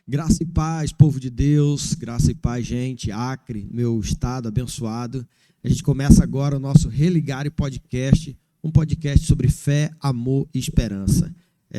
Graça e paz, povo de Deus, graça e paz, gente, Acre, meu estado abençoado. A gente começa agora o nosso Religare Podcast, um podcast sobre fé, amor e esperança.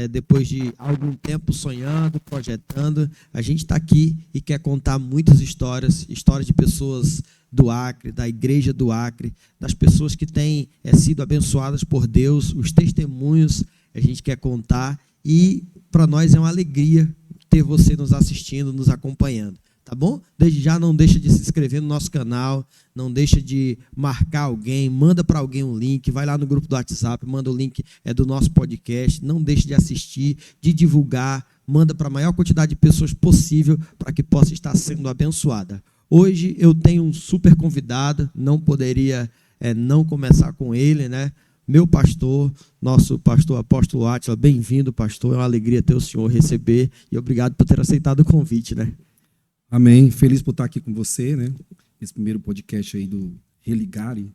Depois de algum tempo sonhando, projetando, a gente está aqui e quer contar muitas histórias de pessoas do Acre, da igreja do Acre, das pessoas que têm sido abençoadas por Deus, os testemunhos a gente quer contar e para nós é uma alegria ter você nos assistindo, nos acompanhando, tá bom? Desde já não deixa de se inscrever no nosso canal, não deixa de marcar alguém, manda para alguém um link, vai lá no grupo do WhatsApp, manda o link do nosso podcast, não deixe de assistir, de divulgar, manda para a maior quantidade de pessoas possível para que possa estar sendo abençoada. Hoje eu tenho um super convidado, não poderia não começar com ele, né? Meu pastor, nosso pastor apóstolo Átila, bem-vindo, pastor, é uma alegria ter o senhor receber e obrigado por ter aceitado o convite, né? Amém, feliz por estar aqui com você, né? Esse primeiro podcast aí do Religare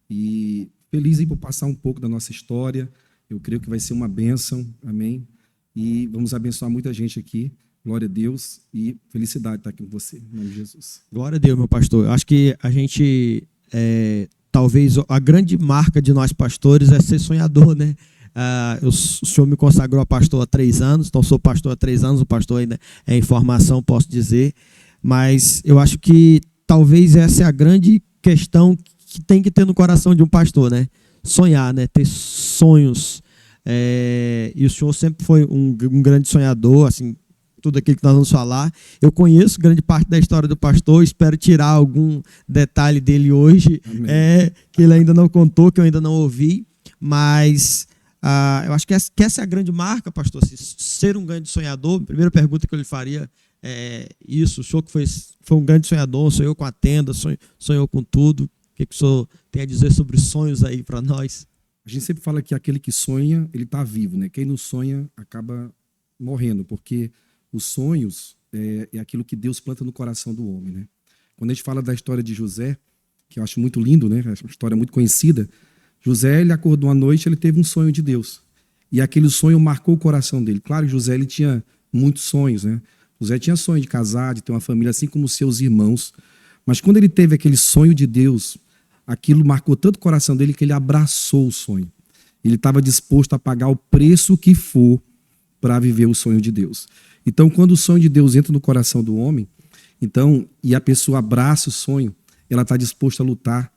e feliz aí por passar um pouco da nossa história, eu creio que vai ser uma bênção, amém? E vamos abençoar muita gente aqui, glória a Deus e felicidade estar aqui com você, em nome de Jesus. Glória a Deus, meu pastor, eu acho que a gente... Talvez a grande marca de nós pastores é ser sonhador, né? O senhor me consagrou a pastor há 3 anos, então sou pastor há 3 anos, o pastor ainda é em formação, posso dizer, mas eu acho que talvez essa é a grande questão que tem que ter no coração de um pastor, né? Sonhar, né? Ter sonhos. E o senhor sempre foi um grande sonhador, assim, tudo aquilo que nós vamos falar. Eu conheço grande parte da história do pastor, espero tirar algum detalhe dele hoje, que ele ainda não contou, que eu ainda não ouvi, mas eu acho que essa é a grande marca, pastor, ser um grande sonhador. A primeira pergunta que eu lhe faria é isso, o senhor que foi um grande sonhador, sonhou com a tenda, sonhou com tudo, o que o senhor tem a dizer sobre sonhos aí para nós? A gente sempre fala que aquele que sonha, ele está vivo, né? Quem não sonha acaba morrendo, porque os sonhos é aquilo que Deus planta no coração do homem, né? Quando a gente fala da história de José, que eu acho muito lindo, né? É uma história muito conhecida. José, ele acordou à noite, ele teve um sonho de Deus. E aquele sonho marcou o coração dele. Claro, José, ele tinha muitos sonhos, né? José tinha sonho de casar, de ter uma família, assim como seus irmãos. Mas quando ele teve aquele sonho de Deus, aquilo marcou tanto o coração dele que ele abraçou o sonho. Ele estava disposto a pagar o preço que for para viver o sonho de Deus. Então, quando o sonho de Deus entra no coração do homem, e a pessoa abraça o sonho, ela está disposta a lutar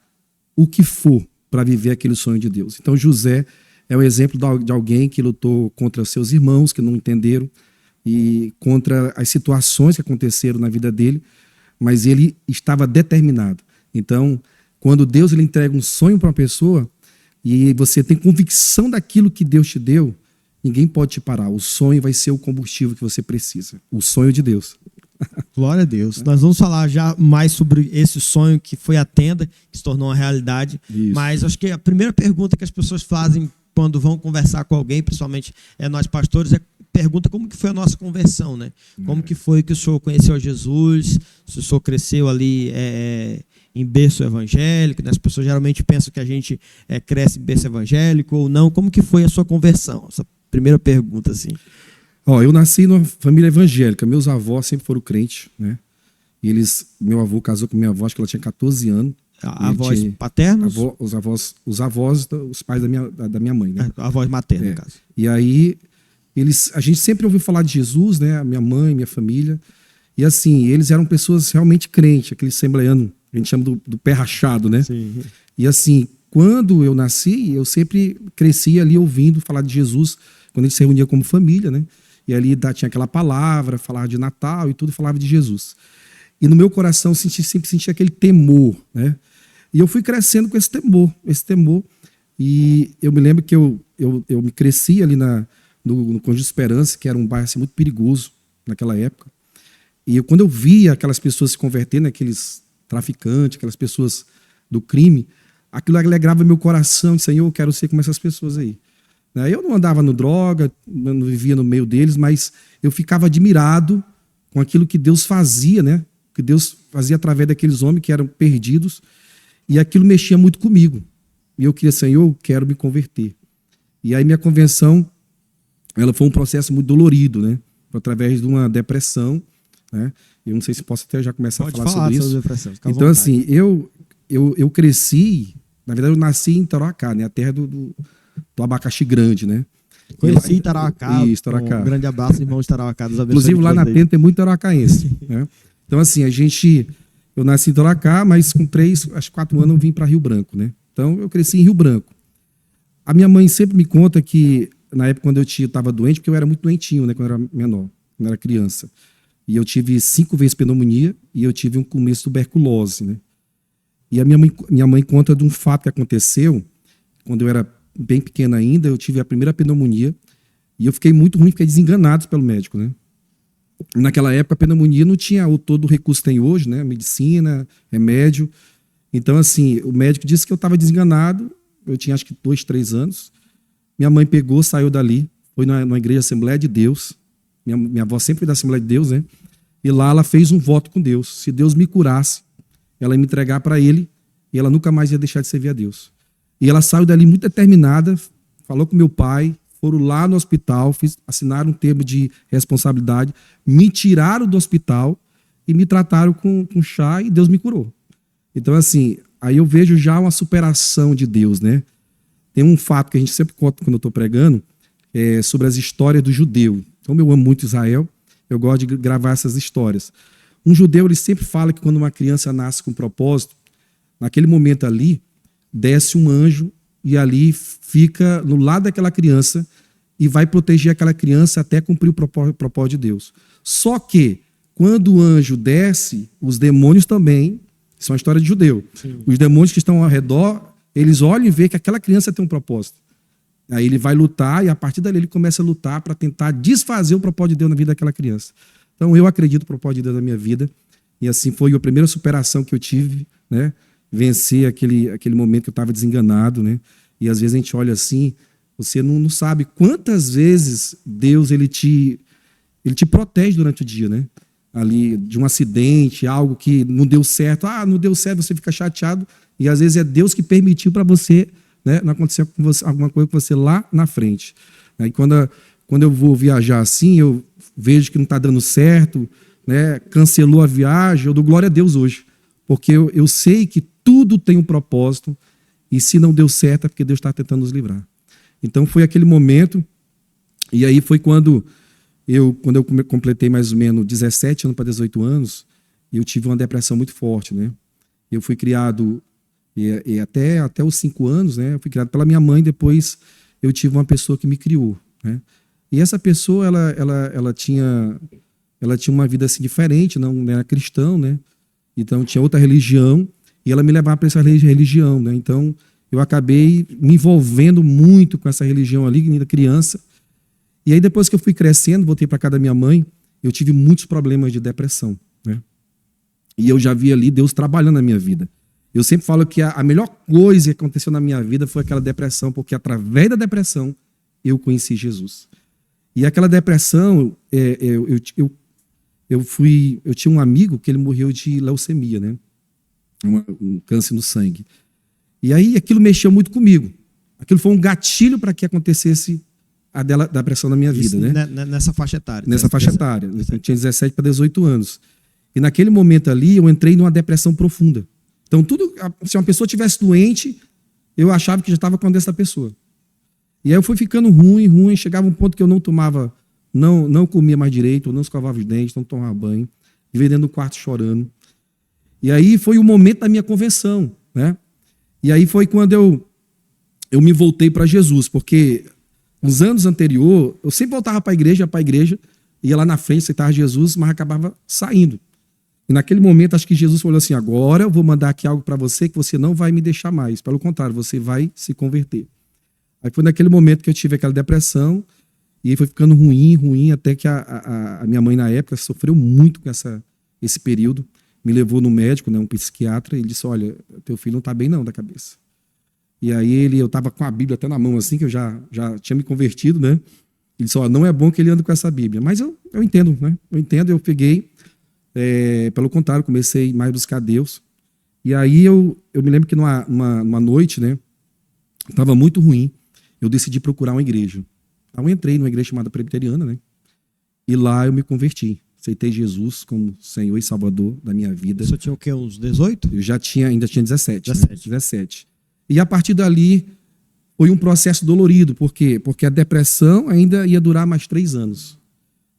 o que for para viver aquele sonho de Deus. Então, José é o exemplo de alguém que lutou contra seus irmãos, que não entenderam, e contra as situações que aconteceram na vida dele, mas ele estava determinado. Então, quando Deus ele entrega um sonho para uma pessoa, e você tem convicção daquilo que Deus te deu, ninguém pode te parar. O sonho vai ser o combustível que você precisa. O sonho de Deus. Glória a Deus. Nós vamos falar já mais sobre esse sonho que foi a tenda, que se tornou uma realidade. Isso. Mas acho que a primeira pergunta que as pessoas fazem quando vão conversar com alguém, principalmente nós pastores, pergunta como que foi a nossa conversão, né? Como que foi que o senhor conheceu a Jesus, se o senhor cresceu ali em berço evangélico, né? As pessoas geralmente pensam que a gente cresce em berço evangélico ou não. Como que foi a sua conversão? Essa primeira pergunta, assim. Eu nasci numa família evangélica. Meus avós sempre foram crentes, né? Meu avô casou com minha avó, acho que ela tinha 14 anos. Avós paternos? Os avós, os pais da minha mãe, né? Avós maternos, no caso. E aí, a gente sempre ouviu falar de Jesus, né? A minha mãe, minha família. E assim, eles eram pessoas realmente crentes, aquele assembleano, a gente chama do pé rachado, né? Sim. E assim, quando eu nasci, eu sempre cresci ali ouvindo falar de Jesus, quando a gente se reunia como família, né? E ali tinha aquela palavra, falava de Natal e tudo, falava de Jesus. E no meu coração eu sempre senti aquele temor, né? E eu fui crescendo com esse temor. E eu me lembro que eu me cresci ali no Conjunto Esperança, que era um bairro assim, muito perigoso naquela época. E quando eu via aquelas pessoas se convertendo, aqueles traficantes, aquelas pessoas do crime, aquilo alegrava meu coração, de Senhor, eu quero ser como essas pessoas aí. Eu não andava no droga, não vivia no meio deles, mas eu ficava admirado com aquilo que Deus fazia, né? Que Deus fazia através daqueles homens que eram perdidos, e aquilo mexia muito comigo. E eu queria, Senhor, eu quero me converter. E aí minha conversão, ela foi um processo muito dolorido, né? Através de uma depressão, né? Eu não sei se posso até já começar Pode a falar falar sobre sobre isso. depressão. Fica à Então, vontade. assim, eu cresci, na verdade eu nasci em Tarauacá, né? A terra do abacaxi grande, né? E lá, Conheci Itarauacá. isso, Um Tarauacá. grande abraço, irmãos de Itarauacá. Deus abençoe Inclusive de lá na vocês. Pena tem muito tarauacaense, né? Então, assim, eu nasci em Tarauacá, mas com 3, acho que 4 anos eu vim para Rio Branco, né? Então, eu cresci em Rio Branco. A minha mãe sempre me conta que, na época quando eu estava doente, porque eu era muito doentinho, né? Quando eu era menor, quando eu era criança. E eu tive 5 vezes pneumonia e eu tive um começo de tuberculose, né? E a minha mãe conta de um fato que aconteceu quando eu era bem pequena ainda. Eu tive a primeira pneumonia e eu fiquei muito ruim, fiquei desenganado pelo médico, né? Naquela época, a pneumonia não tinha todo o recurso que tem hoje, né? Medicina, remédio. Então, assim, o médico disse que eu estava desenganado. Eu tinha acho que 2, 3 anos. Minha mãe pegou, saiu dali, foi numa igreja Assembleia de Deus. Minha avó sempre foi da Assembleia de Deus, né? E lá ela fez um voto com Deus. Se Deus me curasse, ela ia me entregar para ele e ela nunca mais ia deixar de servir a Deus. E ela saiu dali muito determinada, falou com meu pai, foram lá no hospital, assinaram um termo de responsabilidade, me tiraram do hospital e me trataram com chá e Deus me curou. Então, assim, aí eu vejo já uma superação de Deus, né? Tem um fato que a gente sempre conta quando eu estou pregando, sobre as histórias do judeu. Como eu amo muito Israel, eu gosto de gravar essas histórias. Um judeu, ele sempre fala que quando uma criança nasce com propósito, naquele momento ali, desce um anjo e ali fica no lado daquela criança e vai proteger aquela criança até cumprir o propósito de Deus. Só que, quando o anjo desce, os demônios também, isso é uma história de judeu, sim, os demônios que estão ao redor, eles olham e veem que aquela criança tem um propósito. Aí ele vai lutar e a partir dali ele começa a lutar para tentar desfazer o propósito de Deus na vida daquela criança. Então eu acredito no propósito de Deus na minha vida e assim foi a primeira superação que eu tive, né? Vencer aquele momento que eu estava desenganado, né? E às vezes a gente olha assim, você não sabe quantas vezes Deus ele te protege durante o dia, né? Ali de um acidente, algo que não deu certo, não deu certo, você fica chateado e às vezes é Deus que permitiu para você, né, não acontecer com você, alguma coisa com você lá na frente. E quando eu vou viajar assim, eu vejo que não está dando certo, né, cancelou a viagem, eu dou glória a Deus hoje, porque eu sei que tudo tem um propósito e se não deu certo é porque Deus está tentando nos livrar. Então foi aquele momento, e aí foi quando eu completei mais ou menos 17 anos para 18 anos, eu tive uma depressão muito forte, né? Eu fui criado e até os 5 anos, né? Eu fui criado pela minha mãe. Depois eu tive uma pessoa que me criou, né? E essa pessoa ela tinha uma vida assim diferente, não era cristão, né? Então tinha outra religião e ela me levava para essa religião, né? Então eu acabei me envolvendo muito com essa religião ali, ainda criança. E aí depois que eu fui crescendo, voltei para casa da minha mãe, eu tive muitos problemas de depressão, né? E eu já vi ali Deus trabalhando na minha vida. Eu sempre falo que a melhor coisa que aconteceu na minha vida foi aquela depressão, porque através da depressão eu conheci Jesus. E aquela depressão, eu tinha um amigo que ele morreu de leucemia, né? Um câncer no sangue. E aí aquilo mexeu muito comigo. Aquilo foi um gatilho para que acontecesse a depressão na minha vida, né? Nessa faixa etária. Nessa faixa etária. Eu tinha 17 para 18 anos. E naquele momento ali, eu entrei numa depressão profunda. Então, se uma pessoa estivesse doente, eu achava que já estava com a doença da pessoa. E aí eu fui ficando ruim, chegava um ponto que eu não comia mais direito, eu não escovava os dentes, não tomava banho, vivia dentro do quarto chorando. E aí foi o momento da minha conversão, né? E aí foi quando eu me voltei para Jesus, porque nos anos anteriores, eu sempre voltava para a igreja, ia lá na frente, aceitava Jesus, mas acabava saindo. E naquele momento, acho que Jesus falou assim, agora eu vou mandar aqui algo para você que você não vai me deixar mais. Pelo contrário, você vai se converter. Aí foi naquele momento que eu tive aquela depressão e aí foi ficando ruim, até que a minha mãe, na época, sofreu muito com esse período. Me levou no médico, né, um psiquiatra, e ele disse, olha, teu filho não está bem não da cabeça. E aí eu estava com a Bíblia até na mão, assim, que eu já tinha me convertido, né? Ele disse, ó, não é bom que ele ande com essa Bíblia. Mas eu entendo, né? Eu peguei... pelo contrário, comecei mais a buscar Deus. E aí eu me lembro que numa noite, né, estava muito ruim, eu decidi procurar uma igreja. Então eu entrei numa igreja chamada Presbiteriana, né, e lá eu me converti. aceitei Jesus como Senhor e Salvador da minha vida. Você tinha o quê? Uns 18? Eu ainda tinha 17. 17. Né? 17. E a partir dali foi um processo dolorido. Por quê? Porque a depressão ainda ia durar mais 3 anos.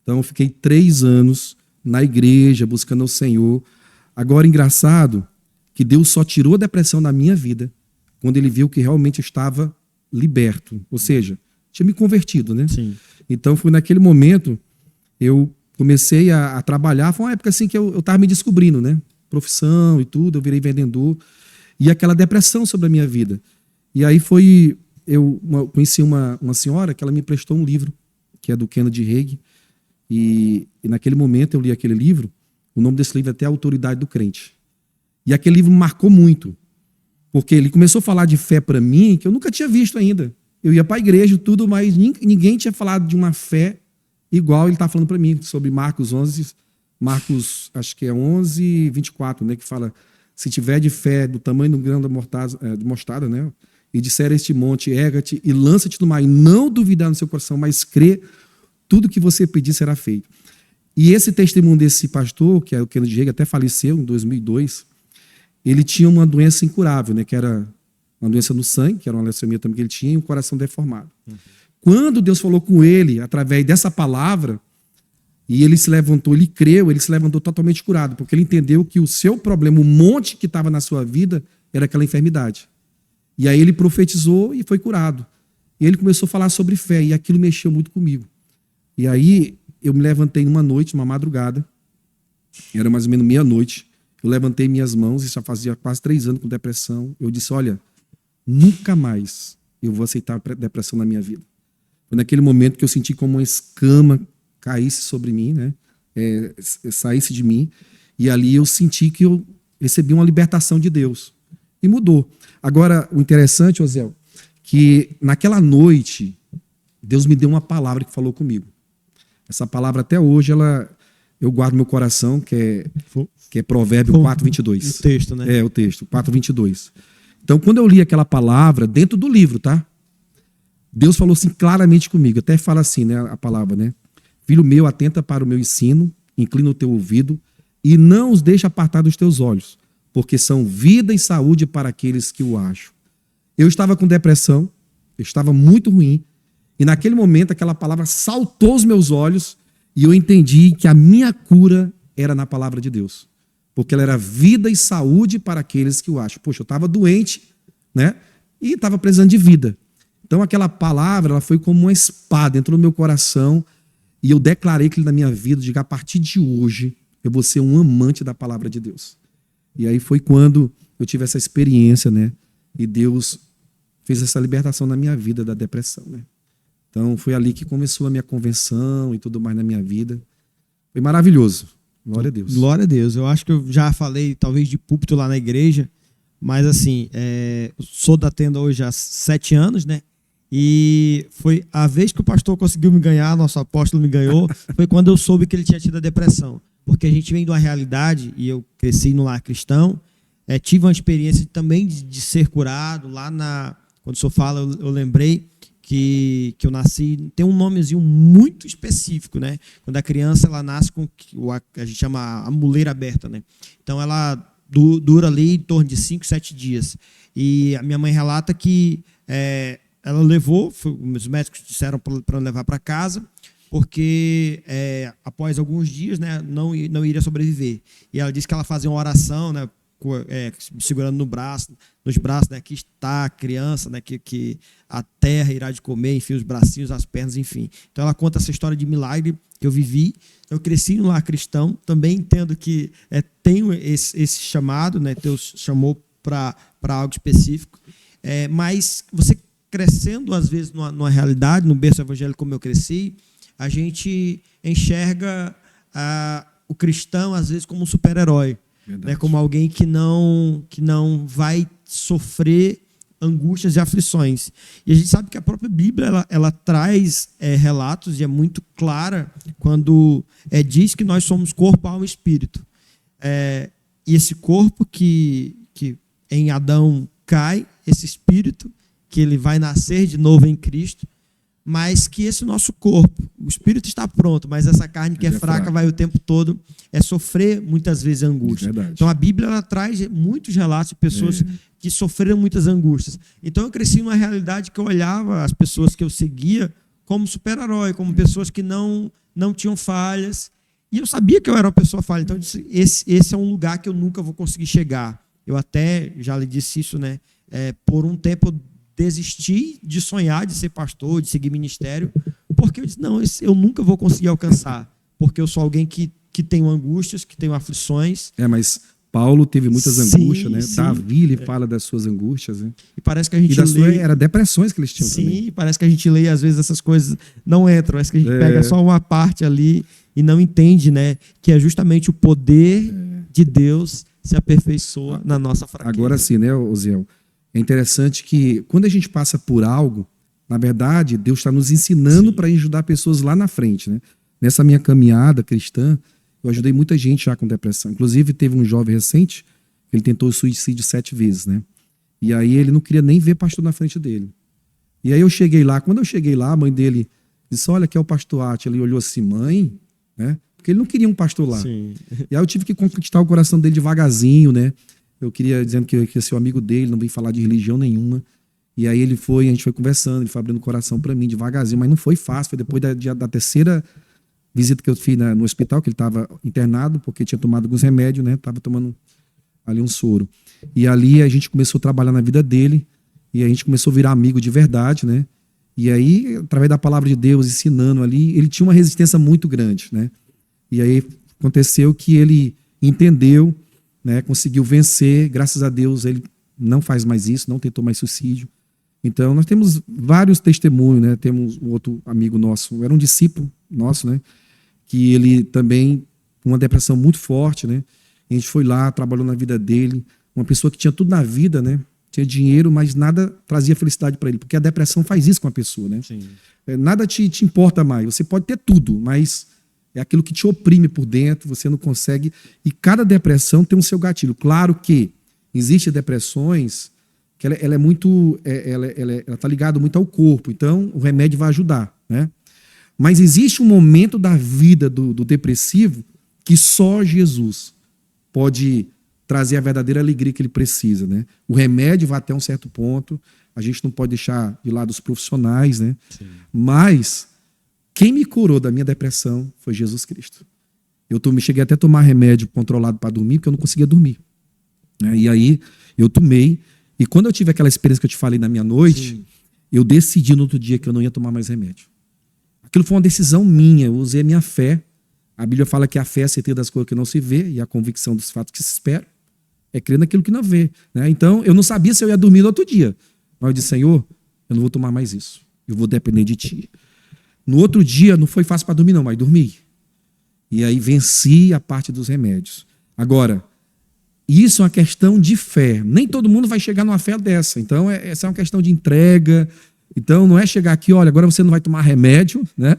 Então eu fiquei 3 anos na igreja, buscando o Senhor. Agora, engraçado que Deus só tirou a depressão da minha vida quando Ele viu que realmente eu estava liberto. Ou seja, tinha me convertido, né? Sim. Então foi naquele momento eu comecei a trabalhar. Foi uma época assim que eu estava me descobrindo, né? Profissão e tudo, eu virei vendedor. E aquela depressão sobre a minha vida. E aí eu conheci uma senhora que ela me emprestou um livro, que é do Kennedy Hagin. E naquele momento eu li aquele livro, o nome desse livro é até A Autoridade do Crente. E aquele livro me marcou muito, porque ele começou a falar de fé para mim, que eu nunca tinha visto ainda. Eu ia para a igreja e tudo, mas ninguém tinha falado de uma fé igual ele está falando para mim, sobre Marcos 11, acho que é 11, 24, né, que fala, se tiver de fé do tamanho do grão de mostarda, né, e disser a este monte, erga-te e lança-te no mar, e não duvidar no seu coração, mas crê, tudo que você pedir será feito. E esse testemunho desse pastor, que é o Kennedy Hagin, até faleceu em 2002, ele tinha uma doença incurável, né, que era uma doença no sangue, que era uma leucemia também que ele tinha, e um coração deformado. Quando Deus falou com ele, através dessa palavra, e ele se levantou, ele creu, ele se levantou totalmente curado, porque ele entendeu que o seu problema, o monte que estava na sua vida, era aquela enfermidade. E aí ele profetizou e foi curado. E ele começou a falar sobre fé, e aquilo mexeu muito comigo. E aí eu me levantei numa noite, numa madrugada, era mais ou menos meia-noite, eu levantei minhas mãos, e já fazia quase 3 anos com depressão. Eu disse, olha, nunca mais eu vou aceitar depressão na minha vida. Foi naquele momento que eu senti como uma escama caísse sobre mim, né? Saísse de mim. E ali eu senti que eu recebi uma libertação de Deus. E mudou. Agora, o interessante, Osiel, que naquela noite, Deus me deu uma palavra que falou comigo. Essa palavra até hoje, eu guardo no meu coração, que é Provérbio 4:22. O texto, né? É, o texto, 4:22. Então, quando eu li aquela palavra, dentro do livro, tá? Deus falou assim claramente comigo, até fala assim, né, a palavra, né? Filho meu, atenta para o meu ensino, inclina o teu ouvido e não os deixa apartar dos teus olhos, porque são vida e saúde para aqueles que o acham. Eu estava com depressão, eu estava muito ruim, e naquele momento aquela palavra saltou aos meus olhos e eu entendi que a minha cura era na palavra de Deus, porque ela era vida e saúde para aqueles que o acham. Poxa, eu estava doente, né? E estava precisando de vida. Então aquela palavra, ela foi como uma espada, entrou no meu coração e eu declarei que na minha vida, digo, a partir de hoje, eu vou ser um amante da palavra de Deus. E aí foi quando eu tive essa experiência, né? E Deus fez essa libertação na minha vida da depressão, né? Então foi ali que começou a minha conversão e tudo mais na minha vida. Foi maravilhoso. Glória a Deus. Glória a Deus. Eu acho que eu já falei, talvez, de púlpito lá na igreja, mas assim, eu sou da tenda hoje há 7 anos, né? E foi a vez que o pastor conseguiu me ganhar, nosso apóstolo me ganhou, foi quando eu soube que ele tinha tido a depressão. Porque a gente vem de uma realidade, e eu cresci no lar cristão, tive uma experiência também de ser curado. Quando o senhor fala, eu lembrei que eu nasci, tem um nomezinho muito específico, né? Quando a criança ela nasce com a gente chama a muleira aberta, né? Então ela dura ali em torno de 5, 7 dias. E a minha mãe relata que ela levou, os médicos disseram para levar para casa, porque após alguns dias, né, não iria sobreviver. E ela disse que ela fazia uma oração, né, segurando nos braços, né, que está a criança, né, que a terra irá de comer, enfim, os bracinhos, as pernas, enfim. Então ela conta essa história de milagre que eu vivi. Eu cresci no lar cristão, também entendo que tenho esse chamado, né, Deus chamou para algo específico, mas você crescendo, às vezes, numa realidade, no berço evangélico como eu cresci, a gente enxerga o cristão, às vezes, como um super-herói, né? Como alguém que não vai sofrer angústias e aflições. E a gente sabe que a própria Bíblia ela traz relatos, e é muito clara, quando diz que nós somos corpo, alma e espírito. E esse corpo que em Adão cai, esse espírito, que ele vai nascer de novo em Cristo, mas que esse nosso corpo, o espírito está pronto, mas essa carne que é fraca vai o tempo todo sofrer muitas vezes angústia. Então a Bíblia ela traz muitos relatos de pessoas que sofreram muitas angústias. Então eu cresci numa realidade que eu olhava as pessoas que eu seguia como super-herói, como pessoas que não tinham falhas, e eu sabia que eu era uma pessoa falha. Então eu disse, esse é um lugar que eu nunca vou conseguir chegar. Eu até já lhe disse isso, né? Por um tempo eu desisti de sonhar de ser pastor, de seguir ministério, porque eu disse, não, eu nunca vou conseguir alcançar, porque eu sou alguém que tenho angústias, que tenho aflições. Mas Paulo teve muitas angústias, né? Sim. Davi, ele fala das suas angústias, né? E parece que a gente lê... Era depressões que eles tinham também. Sim, parece que a gente lê e às vezes essas coisas não entram, parece que a gente pega só uma parte ali e não entende, né? Que é justamente o poder de Deus se aperfeiçoa na nossa fraqueza. Agora sim, né, Oziel? É interessante que quando a gente passa por algo, na verdade, Deus está nos ensinando para ajudar pessoas lá na frente, né? Nessa minha caminhada cristã, eu ajudei muita gente já com depressão. Inclusive, teve um jovem recente, ele tentou suicídio 7 vezes, né? E aí ele não queria nem ver pastor na frente dele. E aí eu cheguei lá, quando eu cheguei lá, a mãe dele disse, olha, aqui é o pastor Átila. Ele olhou assim, mãe, né? Porque ele não queria um pastor lá. Sim. E aí eu tive que conquistar o coração dele devagarzinho, né? Eu queria, dizendo que eu ia ser o amigo dele, não vim falar de religião nenhuma. E aí a gente foi conversando, ele foi abrindo o coração para mim devagarzinho, mas não foi fácil. Foi depois da terceira visita que eu fiz no hospital, que ele estava internado, porque tinha tomado alguns remédios, né? Estava tomando ali um soro. E ali a gente começou a trabalhar na vida dele, e a gente começou a virar amigo de verdade, né? E aí, através da palavra de Deus, ensinando ali, ele tinha uma resistência muito grande, né? E aí aconteceu que ele entendeu, né, conseguiu vencer, graças a Deus ele não faz mais isso, não tentou mais suicídio. Então nós temos vários testemunhos, né? Temos um outro amigo nosso, era um discípulo nosso, né? Que ele também, com uma depressão muito forte, né? A gente foi lá, trabalhou na vida dele, uma pessoa que tinha tudo na vida, né? Tinha dinheiro, mas nada trazia felicidade para ele, porque a depressão faz isso com a pessoa, né? Sim. Nada te importa mais, você pode ter tudo, mas é aquilo que te oprime por dentro, você não consegue. E cada depressão tem um seu gatilho. Claro que existem depressões que ela é muito, ela está ligada muito ao corpo, então o remédio vai ajudar, né? Mas existe um momento da vida do depressivo que só Jesus pode trazer a verdadeira alegria que ele precisa, né? O remédio vai até um certo ponto, a gente não pode deixar de lado os profissionais, né? Sim. Mas quem me curou da minha depressão foi Jesus Cristo. Eu cheguei até a tomar remédio controlado para dormir, porque eu não conseguia dormir, né? E aí eu tomei, e quando eu tive aquela experiência que eu te falei na minha noite, sim, eu decidi no outro dia que eu não ia tomar mais remédio. Aquilo foi uma decisão minha, eu usei a minha fé. A Bíblia fala que a fé é a certeza das coisas que não se vê e a convicção dos fatos que se esperam. É crer naquilo que não vê, né? Então, eu não sabia se eu ia dormir no outro dia. Mas eu disse, Senhor, eu não vou tomar mais isso. Eu vou depender de Ti. No outro dia, não foi fácil para dormir não, mas dormi. E aí venci a parte dos remédios. Agora, isso é uma questão de fé. Nem todo mundo vai chegar numa fé dessa. Então, essa é uma questão de entrega. Então, não é chegar aqui, olha, agora você não vai tomar remédio, né?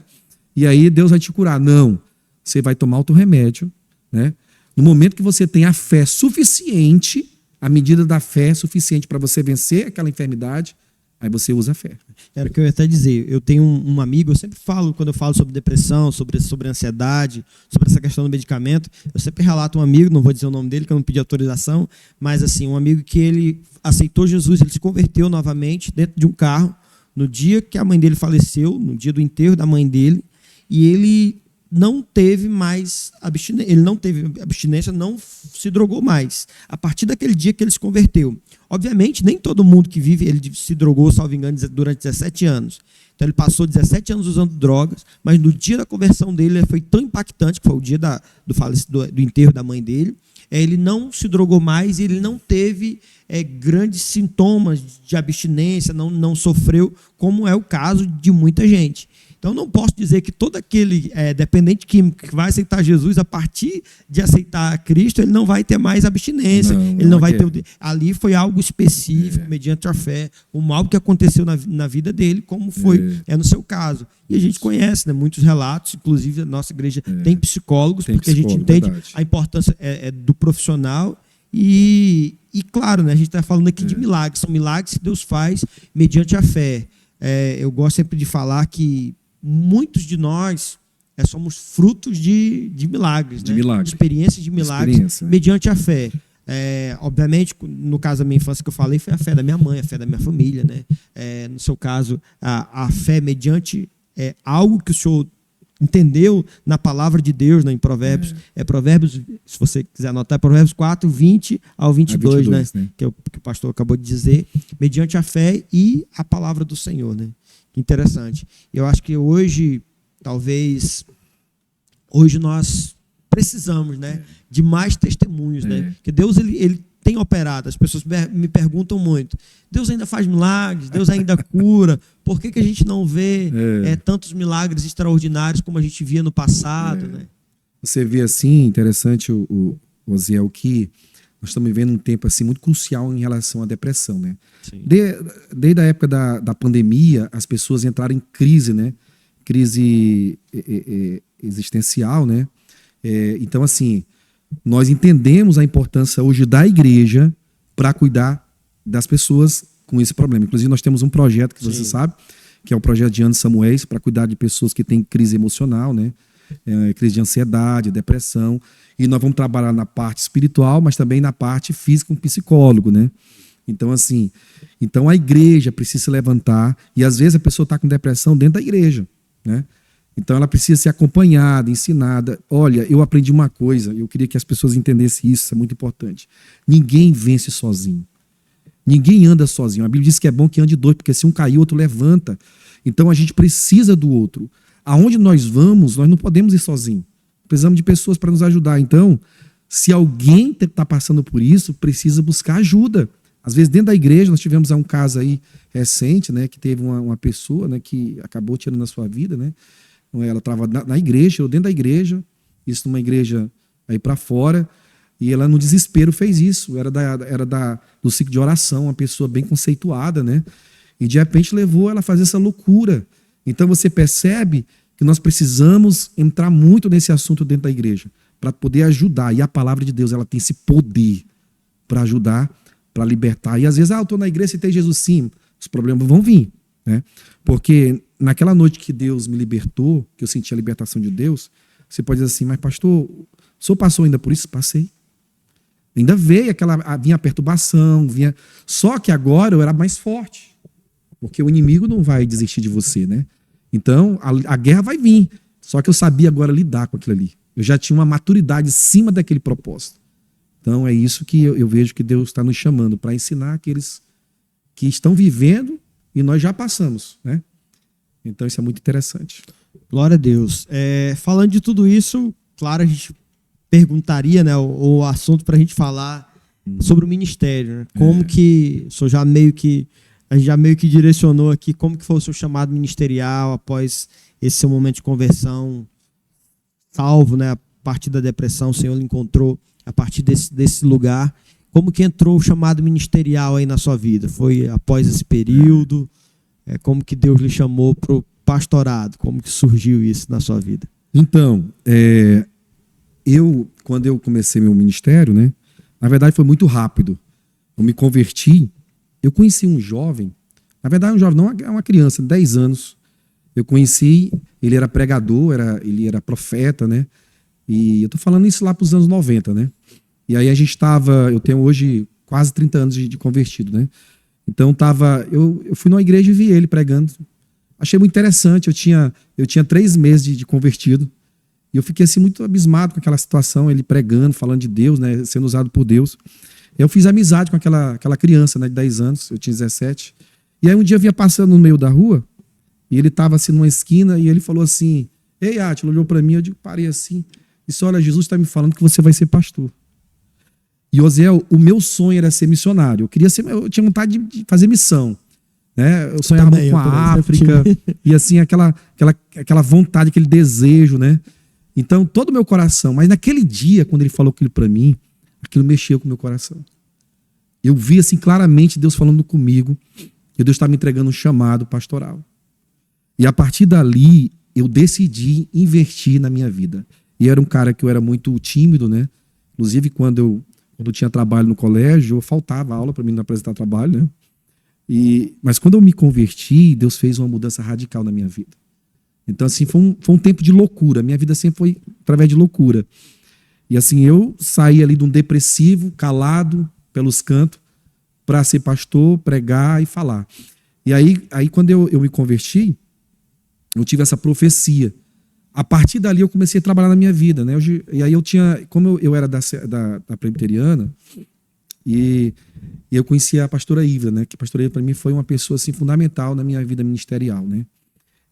E aí Deus vai te curar. Não. Você vai tomar outro remédio, né? No momento que você tem a fé suficiente, a medida da fé suficiente para você vencer aquela enfermidade, aí você usa a fé. Era o que eu ia até dizer. Eu tenho um amigo, eu sempre falo, quando eu falo sobre depressão, sobre ansiedade, sobre essa questão do medicamento, eu sempre relato um amigo, não vou dizer o nome dele, que eu não pedi autorização, mas assim, um amigo que ele aceitou Jesus, ele se converteu novamente dentro de um carro, no dia que a mãe dele faleceu, no dia do enterro da mãe dele, e ele não teve mais abstinência, ele não teve abstinência, não se drogou mais. A partir daquele dia que ele se converteu. Obviamente, nem todo mundo que vive, ele se drogou, salvo engano, durante 17 anos. Então ele passou 17 anos usando drogas, mas no dia da conversão dele foi tão impactante, que foi o dia do enterro da mãe dele, ele não se drogou mais e ele não teve grandes sintomas de abstinência, não sofreu, como é o caso de muita gente. Então, não posso dizer que todo aquele dependente químico que vai aceitar Jesus, a partir de aceitar Cristo, ele não vai ter mais abstinência. Ele não vai ter. Ali foi algo específico, mediante a fé, algo que aconteceu na vida dele, como foi no seu caso. E a gente conhece, né, muitos relatos, inclusive a nossa igreja tem psicólogos, porque a gente entende a importância do profissional. E claro, né, a gente está falando aqui de milagres, são milagres que Deus faz mediante a fé. eu gosto sempre de falar que muitos de nós somos frutos de milagres, De né? milagre. Experiências de milagres Experiência, né? mediante a fé. Obviamente, no caso da minha infância que eu falei, foi a fé da minha mãe, a fé da minha família, né? No seu caso, a fé mediante algo que o senhor entendeu na palavra de Deus, né, em Provérbios. Provérbios, se você quiser anotar, é Provérbios 4, 20 ao 22, 22, né? né? Que o pastor acabou de dizer, mediante a fé e a palavra do Senhor, né? Que interessante. Eu acho que hoje, talvez, nós precisamos, né, de mais testemunhos, né? Porque Deus, ele tem operado. As pessoas me perguntam muito: Deus ainda faz milagres? Deus ainda cura? Por que a gente não vê tantos milagres extraordinários como a gente via no passado, né? Você vê assim, interessante, Osiel, que nós estamos vivendo um tempo assim muito crucial em relação à depressão, né? Sim. Desde a época da pandemia, as pessoas entraram em crise, né? Crise existencial, né? Então, assim, nós entendemos a importância hoje da igreja para cuidar das pessoas com esse problema. Inclusive, nós temos um projeto que você sabe, que é o projeto de Anderson Samuels, para cuidar de pessoas que têm crise emocional, né? Crise de ansiedade, depressão. E nós vamos trabalhar na parte espiritual, mas também na parte física com psicólogo, né? Então, assim, a igreja precisa se levantar, e às vezes a pessoa está com depressão dentro da igreja, né? Então ela precisa ser acompanhada, ensinada. Olha, eu aprendi uma coisa, eu queria que as pessoas entendessem isso, é muito importante. Ninguém vence sozinho. Ninguém anda sozinho. A Bíblia diz que é bom que ande dois, porque se um cair, o outro levanta. Então a gente precisa do outro. Aonde nós vamos, nós não podemos ir sozinho. Precisamos de pessoas para nos ajudar. Então, se alguém está passando por isso, precisa buscar ajuda. Às vezes, dentro da igreja, nós tivemos um caso aí recente, né, que teve uma pessoa, né, que acabou tirando a sua vida, né? Ela estava na igreja, ou dentro da igreja, isso numa igreja aí para fora, e ela no desespero fez isso. Era do ciclo de oração, uma pessoa bem conceituada, né? E de repente levou ela a fazer essa loucura. Então você percebe que nós precisamos entrar muito nesse assunto dentro da igreja para poder ajudar. E a palavra de Deus, ela tem esse poder para ajudar, para libertar. E às vezes, eu estou na igreja e tem Jesus, sim, os problemas vão vir, né? Porque naquela noite que Deus me libertou, que eu senti a libertação de Deus, você pode dizer assim: mas pastor, o senhor passou ainda por isso? Passei. Ainda veio vinha a perturbação, vinha. Só que agora eu era mais forte, porque o inimigo não vai desistir de você, né? Então a guerra vai vir. Só que eu sabia agora lidar com aquilo ali. Eu já tinha uma maturidade acima daquele propósito. Então é isso que eu vejo que Deus está nos chamando para ensinar aqueles que estão vivendo e nós já passamos, né? Então isso é muito interessante. Glória a Deus. Falando de tudo isso, claro, a gente perguntaria, né, o assunto para a gente falar sobre o ministério, né? Como que o senhor a gente já meio que direcionou aqui como que foi o seu chamado ministerial após esse seu momento de conversão, salvo, né, a partir da depressão, o Senhor lhe encontrou a partir desse lugar. Como que entrou o chamado ministerial aí na sua vida? Foi após esse período? Como que Deus lhe chamou para o pastorado? Como que surgiu isso na sua vida? Então, quando eu comecei meu ministério, né, na verdade foi muito rápido. Eu me converti, eu conheci um jovem, na verdade um jovem, não, é uma criança, 10 anos. Eu conheci, ele era pregador, ele era profeta, né? E eu tô falando isso lá para os anos 90, né? E aí eu tenho hoje quase 30 anos de convertido, né? Então eu fui numa igreja e vi ele pregando. Achei muito interessante, eu tinha 3 meses de convertido. E eu fiquei assim muito abismado com aquela situação, ele pregando, falando de Deus, né, sendo usado por Deus. Eu fiz amizade com aquela criança, né, de 10 anos, eu tinha 17. E aí um dia eu vinha passando no meio da rua, e ele estava assim numa esquina, e ele falou assim: ei, Átila, olhou para mim, eu parei assim, e disse: olha, Jesus está me falando que você vai ser pastor. E, Osiel, o meu sonho era ser missionário. Eu tinha vontade de fazer missão, né? Eu sonhava com a África, e assim, aquela vontade, aquele desejo, né? Então, todo o meu coração. Mas naquele dia, quando ele falou aquilo para mim, aquilo mexeu com o meu coração. Eu vi assim claramente Deus falando comigo, e Deus estava me entregando um chamado pastoral. E a partir dali, eu decidi investir na minha vida. E era um cara que eu era muito tímido, né? Inclusive, quando eu tinha trabalho no colégio, eu faltava aula para mim não apresentar trabalho, né? Mas quando eu me converti, Deus fez uma mudança radical na minha vida. Então, assim, foi um tempo de loucura. Minha vida sempre foi através de loucura. E assim, eu saí ali de um depressivo, calado, pelos cantos, para ser pastor, pregar e falar. E aí quando eu me converti, eu tive essa profecia. A partir dali eu comecei a trabalhar na minha vida, né? E aí como eu era da presbiteriana, e eu conhecia a pastora Ivra, né? Que a pastora Ivra para mim foi uma pessoa assim fundamental na minha vida ministerial, né?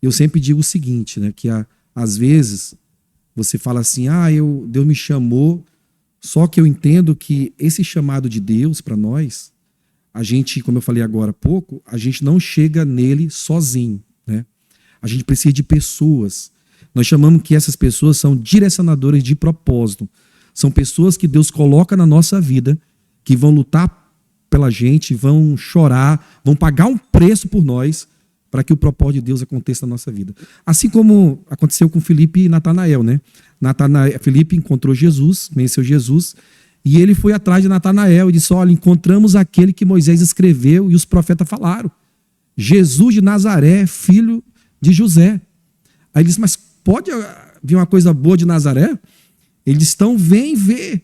Eu sempre digo o seguinte, né? Que às vezes você fala assim, Deus me chamou, só que eu entendo que esse chamado de Deus para nós, a gente, como eu falei agora há pouco, a gente não chega nele sozinho, né? A gente precisa de pessoas. Nós chamamos que essas pessoas são direcionadores de propósito. São pessoas que Deus coloca na nossa vida, que vão lutar pela gente, vão chorar, vão pagar um preço por nós, para que o propósito de Deus aconteça na nossa vida. Assim como aconteceu com Filipe e Natanael, né? Filipe encontrou Jesus, conheceu Jesus, e ele foi atrás de Natanael e disse, olha, encontramos aquele que Moisés escreveu e os profetas falaram. Jesus de Nazaré, filho de José. Aí ele disse, mas pode vir uma coisa boa de Nazaré? Ele disse, então vem ver.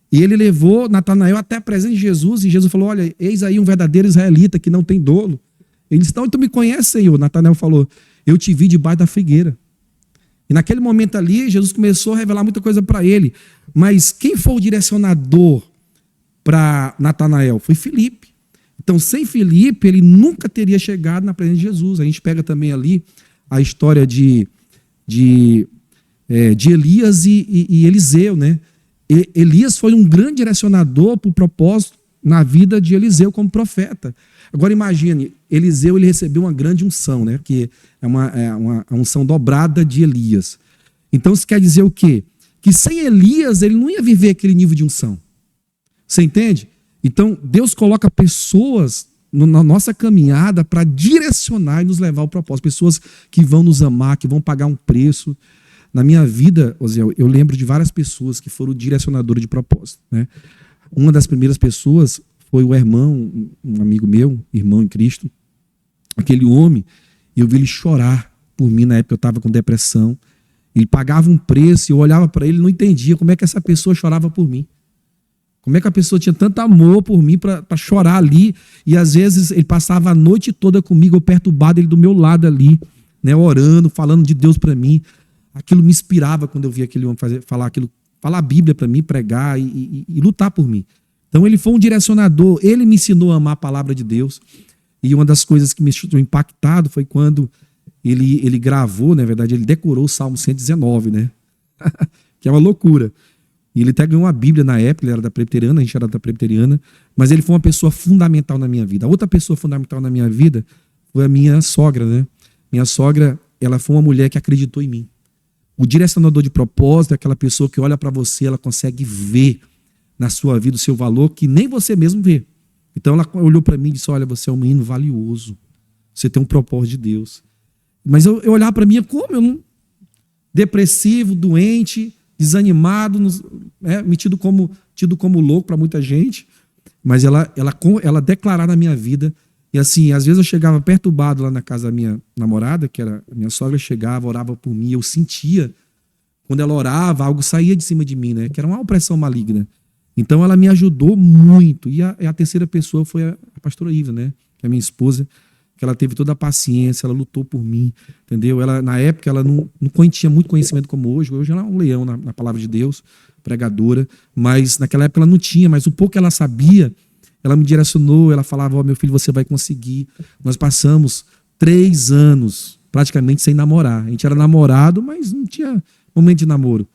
E ele levou Natanael até a presença de Jesus, e Jesus falou, olha, eis aí um verdadeiro israelita que não tem dolo. Ele disse, então tu me conhece, Senhor? Natanael falou, eu te vi debaixo da figueira. E naquele momento ali, Jesus começou a revelar muita coisa para ele. Mas quem foi o direcionador para Natanael? Foi Filipe. Então, sem Filipe, ele nunca teria chegado na presença de Jesus. A gente pega também ali a história de Elias e Eliseu, né? Elias foi um grande direcionador para o propósito na vida de Eliseu como profeta. Agora imagine, Eliseu ele recebeu uma grande unção, né? Que é uma unção dobrada de Elias. Então isso quer dizer o quê? Que sem Elias ele não ia viver aquele nível de unção. Você entende? Então Deus coloca pessoas na nossa caminhada para direcionar e nos levar ao propósito. Pessoas que vão nos amar, que vão pagar um preço. Na minha vida, Osiel, eu lembro de várias pessoas que foram direcionadores de propósito, né? Uma das primeiras pessoas foi o irmão, um amigo meu, irmão em Cristo. Aquele homem, eu vi ele chorar por mim na época que eu estava com depressão. Ele pagava um preço e eu olhava para ele e não entendia como é que essa pessoa chorava por mim. Como é que a pessoa tinha tanto amor por mim para chorar ali. E às vezes ele passava a noite toda comigo, eu perturbado, ele do meu lado ali, né, orando, falando de Deus para mim. Aquilo me inspirava quando eu via aquele homem falar a Bíblia para mim, pregar e lutar por mim. Então ele foi um direcionador, ele me ensinou a amar a palavra de Deus. E uma das coisas que me deixou impactado foi quando ele gravou, na verdade, ele decorou o Salmo 119, né? Que é uma loucura. E ele até ganhou uma Bíblia na época, ele era da presbiteriana, a gente era da presbiteriana, mas ele foi uma pessoa fundamental na minha vida. A outra pessoa fundamental na minha vida foi a minha sogra, né? Minha sogra, ela foi uma mulher que acreditou em mim. O direcionador de propósito é aquela pessoa que olha para você, ela consegue ver na sua vida o seu valor que nem você mesmo vê. Então ela olhou para mim e disse, olha, você é um menino valioso, você tem um propósito de Deus. Mas eu olhava para mim, como eu não... Depressivo, doente, desanimado, tido como louco para muita gente, mas ela declarava na minha vida. E assim, às vezes eu chegava perturbado lá na casa da minha namorada, que era a minha sogra, chegava, orava por mim, eu sentia, quando ela orava, algo saía de cima de mim, né? Que era uma opressão maligna. Então ela me ajudou muito. E a terceira pessoa foi a pastora Iva, né? Que é a minha esposa, que ela teve toda a paciência, ela lutou por mim, entendeu? Ela, na época ela não tinha muito conhecimento como hoje ela é um leão na palavra de Deus, pregadora, mas naquela época ela não tinha, mas o pouco que ela sabia, ela me direcionou, ela falava, meu filho, você vai conseguir. Nós passamos 3 anos praticamente sem namorar. A gente era namorado, mas não tinha momento de namoro.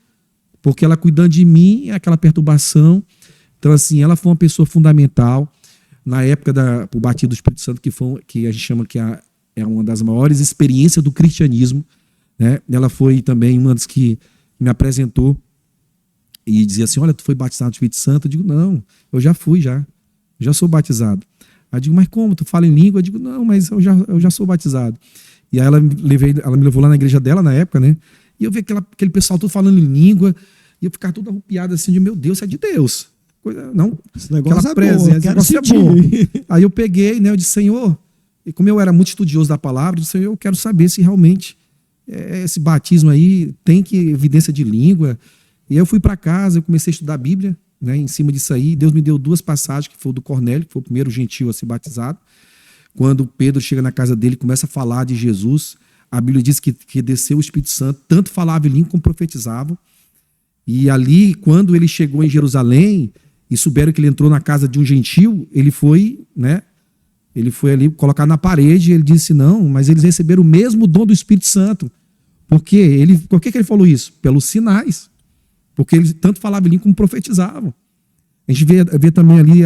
Porque ela cuidando de mim, aquela perturbação. Então, assim, ela foi uma pessoa fundamental. Na época do batismo do Espírito Santo, que a gente chama que é uma das maiores experiências do cristianismo, né? Ela foi também uma das que me apresentou e dizia assim, olha, tu foi batizado do Espírito Santo? Eu digo, não, eu já fui, já sou batizado. Aí eu digo, mas como? Tu fala em língua? Eu digo, não, mas eu já sou batizado. E aí ela me levou lá na igreja dela na época, né? E eu vi aquele pessoal todo falando em língua, e eu ficava todo arrupiado assim, de meu Deus, isso é de Deus. Esse negócio é bom, é bom. Aí eu peguei, né? Eu disse, Senhor, e como eu era muito estudioso da palavra, eu disse, Senhor, eu quero saber se realmente esse batismo aí tem que evidência de língua. E aí eu fui para casa, eu comecei a estudar a Bíblia, né? Em cima disso aí, Deus me deu 2 passagens, que foi o do Cornélio, que foi o primeiro gentil a ser batizado. Quando Pedro chega na casa dele, começa a falar de Jesus, a Bíblia diz que desceu o Espírito Santo, tanto falava em língua como profetizava. E ali, quando ele chegou em Jerusalém, e souberam que ele entrou na casa de um gentil, ele foi, né? Ele foi ali colocar na parede, e ele disse, não, mas eles receberam o mesmo dom do Espírito Santo. Por quê? Por que ele falou isso? Pelos sinais. Porque eles tanto falavam em língua como profetizavam. A gente vê também ali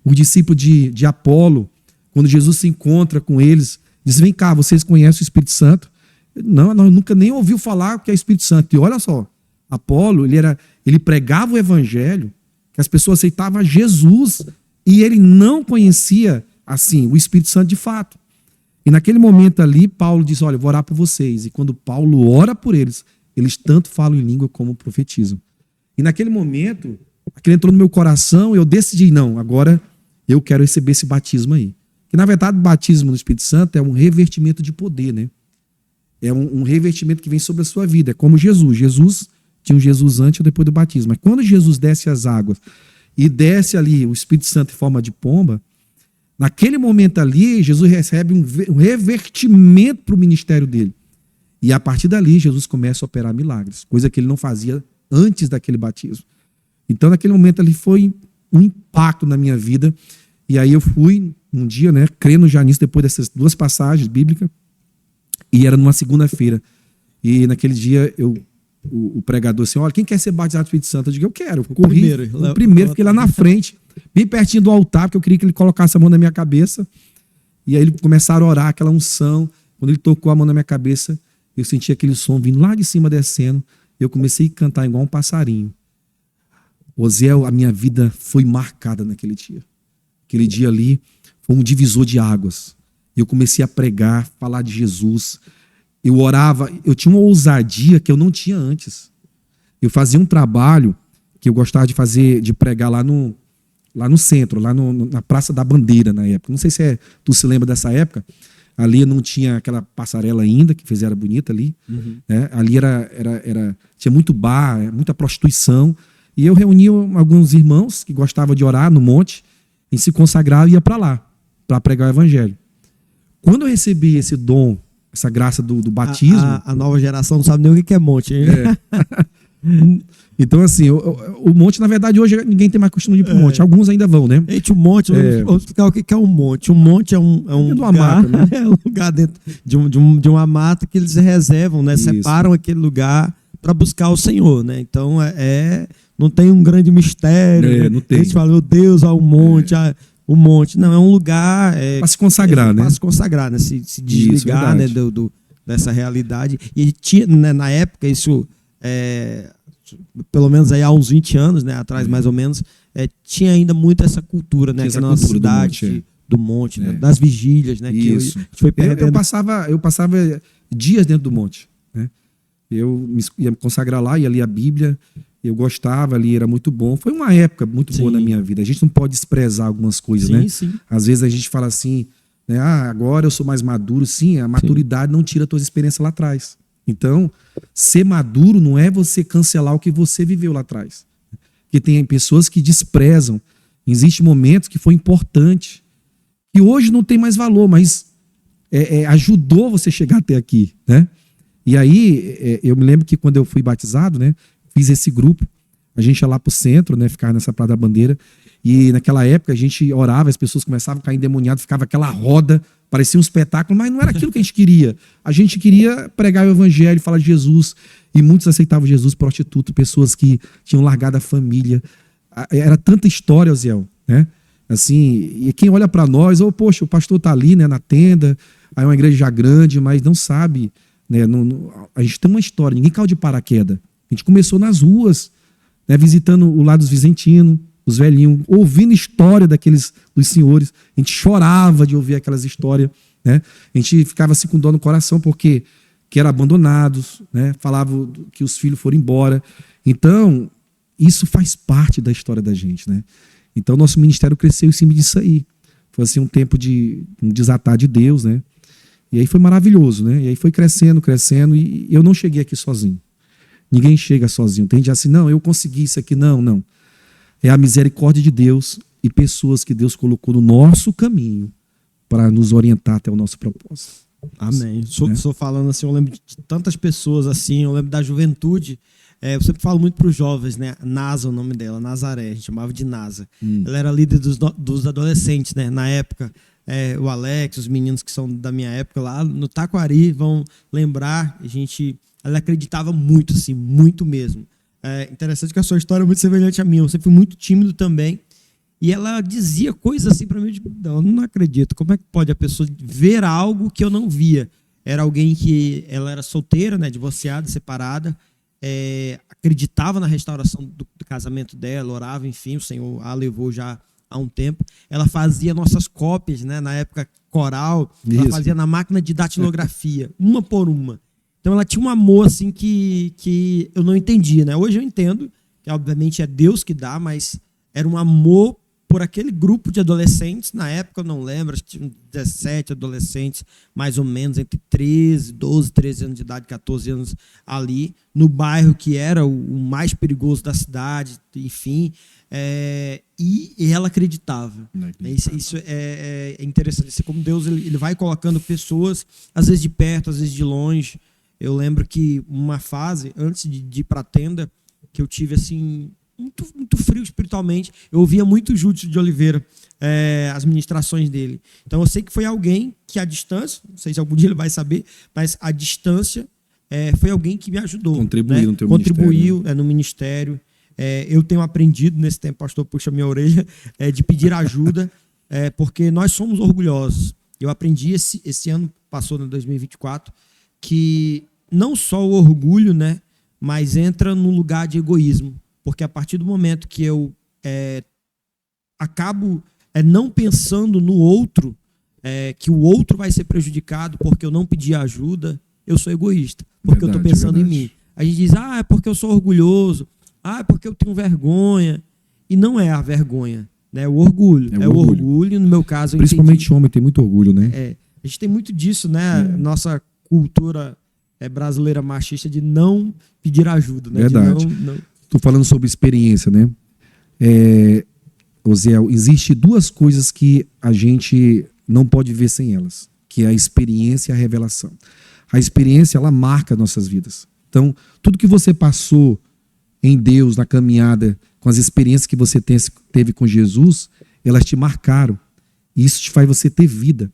o discípulo de Apolo, quando Jesus se encontra com eles, diz, vem cá, vocês conhecem o Espírito Santo? Não, nunca nem ouviu falar o que é Espírito Santo. E olha só, Apolo, ele pregava o evangelho, que as pessoas aceitavam Jesus, e ele não conhecia, assim, o Espírito Santo de fato. E naquele momento ali, Paulo diz, olha, eu vou orar por vocês. E quando Paulo ora por eles, eles tanto falam em língua como profetizam. E naquele momento, aquilo entrou no meu coração, eu decidi, não, agora eu quero receber esse batismo aí. Que na verdade o batismo no Espírito Santo é um revertimento de poder, né? É um revertimento que vem sobre a sua vida. É como Jesus. Jesus tinha um Jesus antes ou depois do batismo. Mas quando Jesus desce as águas e desce ali o Espírito Santo em forma de pomba, naquele momento ali, Jesus recebe um revertimento para o ministério dele. E a partir dali, Jesus começa a operar milagres, coisa que ele não fazia antes daquele batismo. Então, naquele momento ali, foi um impacto na minha vida. E aí eu fui, um dia, né, crendo já nisso, depois dessas 2 passagens bíblicas, e era numa segunda-feira. E naquele dia, o pregador assim, olha, quem quer ser batizado do Espírito Santo? Eu digo, eu quero. Eu corri, o primeiro, fiquei lá na frente, bem pertinho do altar, porque eu queria que ele colocasse a mão na minha cabeça. E aí eles começaram a orar, aquela unção. Quando ele tocou a mão na minha cabeça, eu senti aquele som vindo lá de cima, descendo. Eu comecei a cantar igual um passarinho. Osiel, a minha vida foi marcada naquele dia. Aquele dia ali foi um divisor de águas. Eu comecei a pregar, falar de Jesus. Eu orava, eu tinha uma ousadia que eu não tinha antes. Eu fazia um trabalho que eu gostava de fazer, de pregar lá no centro, na Praça da Bandeira, na época. Não sei se tu se lembra dessa época. Ali não tinha aquela passarela ainda, que fizeram bonita ali. Uhum. Né? Ali tinha muito bar, muita prostituição. E eu reunia alguns irmãos que gostavam de orar no monte, e se consagrava e ia para lá, para pregar o evangelho. Quando eu recebi esse dom, essa graça do batismo... A nova geração não sabe nem o que é monte. Hein? Então, assim, o monte, na verdade, hoje ninguém tem mais costume de ir para o monte. Alguns ainda vão, né? Gente, o monte, vamos explicar o que é um monte. Um monte é um lugar, mata, né? É um lugar dentro de uma mata que eles reservam, né? Separam aquele lugar para buscar o Senhor, né? Então, não tem um grande mistério. Não tem. Eles falam, meu Deus, o monte, o monte. Não, é um lugar... para se consagrar, né? Para se consagrar, né? Se desligar, né? Dessa realidade. E tinha, né, na época, isso... pelo menos aí há uns 20 anos, né, atrás mais ou menos, tinha ainda muito essa cultura, né, que é na nossa cidade do monte, né, das vigílias, né, que a gente foi perdendo. Eu passava dias dentro do monte, né? Eu ia me consagrar lá, ia ler a Bíblia, eu gostava ali, era muito bom. Foi uma época muito boa na minha vida. A gente não pode desprezar algumas coisas, né? Sim. Às vezes a gente fala assim, né, agora eu sou mais maduro. Sim, a maturidade não tira a tua experiência lá atrás. Então, ser maduro não é você cancelar o que você viveu lá atrás. Porque tem pessoas que desprezam. Existem momentos que foi importante, que hoje não tem mais valor, mas ajudou você chegar até aqui, né? E aí, eu me lembro que quando eu fui batizado, né, fiz esse grupo, a gente ia lá pro centro, né, ficava nessa Praça da Bandeira, e naquela época a gente orava, as pessoas começavam a ficar endemoniadas, ficava aquela roda, parecia um espetáculo, mas não era aquilo que a gente queria. A gente queria pregar o evangelho, falar de Jesus, e muitos aceitavam Jesus, prostitutos, pessoas que tinham largado a família. Era tanta história, Osiel, né? Assim, e quem olha para nós, poxa, o pastor tá ali, né, na tenda, aí é uma igreja já grande, mas não sabe, né, a gente tem uma história, ninguém caiu de paraquedas. A gente começou nas ruas, né, visitando o lado dos Vicentinos, os velhinhos, ouvindo história dos senhores. A gente chorava de ouvir aquelas histórias, né? A gente ficava assim com dor no coração, porque que eram abandonados, né? Falavam que os filhos foram embora. Então, isso faz parte da história da gente, né? Então, nosso ministério cresceu em cima disso aí. Foi assim um tempo de um desatar de Deus, né? E aí foi maravilhoso, né? E aí foi crescendo, crescendo, e eu não cheguei aqui sozinho. Ninguém chega sozinho. Tem gente assim, não, eu consegui isso aqui. Não, não. É a misericórdia de Deus e pessoas que Deus colocou no nosso caminho para nos orientar até o nosso propósito. Amém. Sou falando assim, eu lembro de tantas pessoas assim, eu lembro da juventude. Eu sempre falo muito para os jovens, né? NASA, o nome dela, Nazaré, a gente chamava de NASA. Ela era líder dos adolescentes, né? Na época, o Alex, os meninos que são da minha época lá no Taquari vão lembrar, ela acreditava muito, assim, muito mesmo. Interessante que a sua história é muito semelhante à minha, eu sempre fui muito tímido também. E ela dizia coisas assim para mim, tipo, não, eu não acredito, como é que pode a pessoa ver algo que eu não via? Era alguém que, ela era solteira, né, divorciada, separada, acreditava na restauração do casamento dela, orava, enfim, o Senhor a levou já há um tempo. Ela fazia nossas cópias, né, na época coral, ela fazia na máquina de datilografia, uma por uma. Então ela tinha um amor assim que eu não entendia, né? Hoje eu entendo, que obviamente é Deus que dá, mas era um amor por aquele grupo de adolescentes. Na época eu não lembro, acho que tinha 17 adolescentes, mais ou menos, entre 12, 13 anos de idade, 14 anos ali, no bairro que era o mais perigoso da cidade, enfim. E ela acreditava. Isso é interessante, assim, como Deus ele vai colocando pessoas, às vezes de perto, às vezes de longe. Eu lembro que uma fase, antes de ir para a tenda, que eu tive assim, muito, muito frio espiritualmente, eu ouvia muito Júlio de Oliveira, as ministrações dele. Então eu sei que foi alguém que à distância, não sei se algum dia ele vai saber, mas à distância foi alguém que me ajudou. Contribuiu, né? No teu Contribuiu ministério. No ministério. Eu tenho aprendido nesse tempo, pastor puxa minha orelha, de pedir ajuda, porque nós somos orgulhosos. Eu aprendi esse ano, passou no 2024, que não só o orgulho, né, mas entra num lugar de egoísmo. Porque a partir do momento que eu acabo não pensando no outro, que o outro vai ser prejudicado porque eu não pedi ajuda, eu sou egoísta, porque eu estou pensando em mim. A gente diz, é porque eu sou orgulhoso, é porque eu tenho vergonha. E não é a vergonha, né? O orgulho. O orgulho, no meu caso... Principalmente homem tem muito orgulho, né? A gente tem muito disso, né? Nossa cultura brasileira machista de não pedir ajuda, né? Verdade. Estou falando sobre experiência, né? Osiel, existe duas coisas que a gente não pode viver sem elas, que é a experiência e a revelação. A experiência, ela marca nossas vidas. Então, tudo que você passou em Deus, na caminhada, com as experiências que você teve com Jesus, elas te marcaram. E isso te faz você ter vida.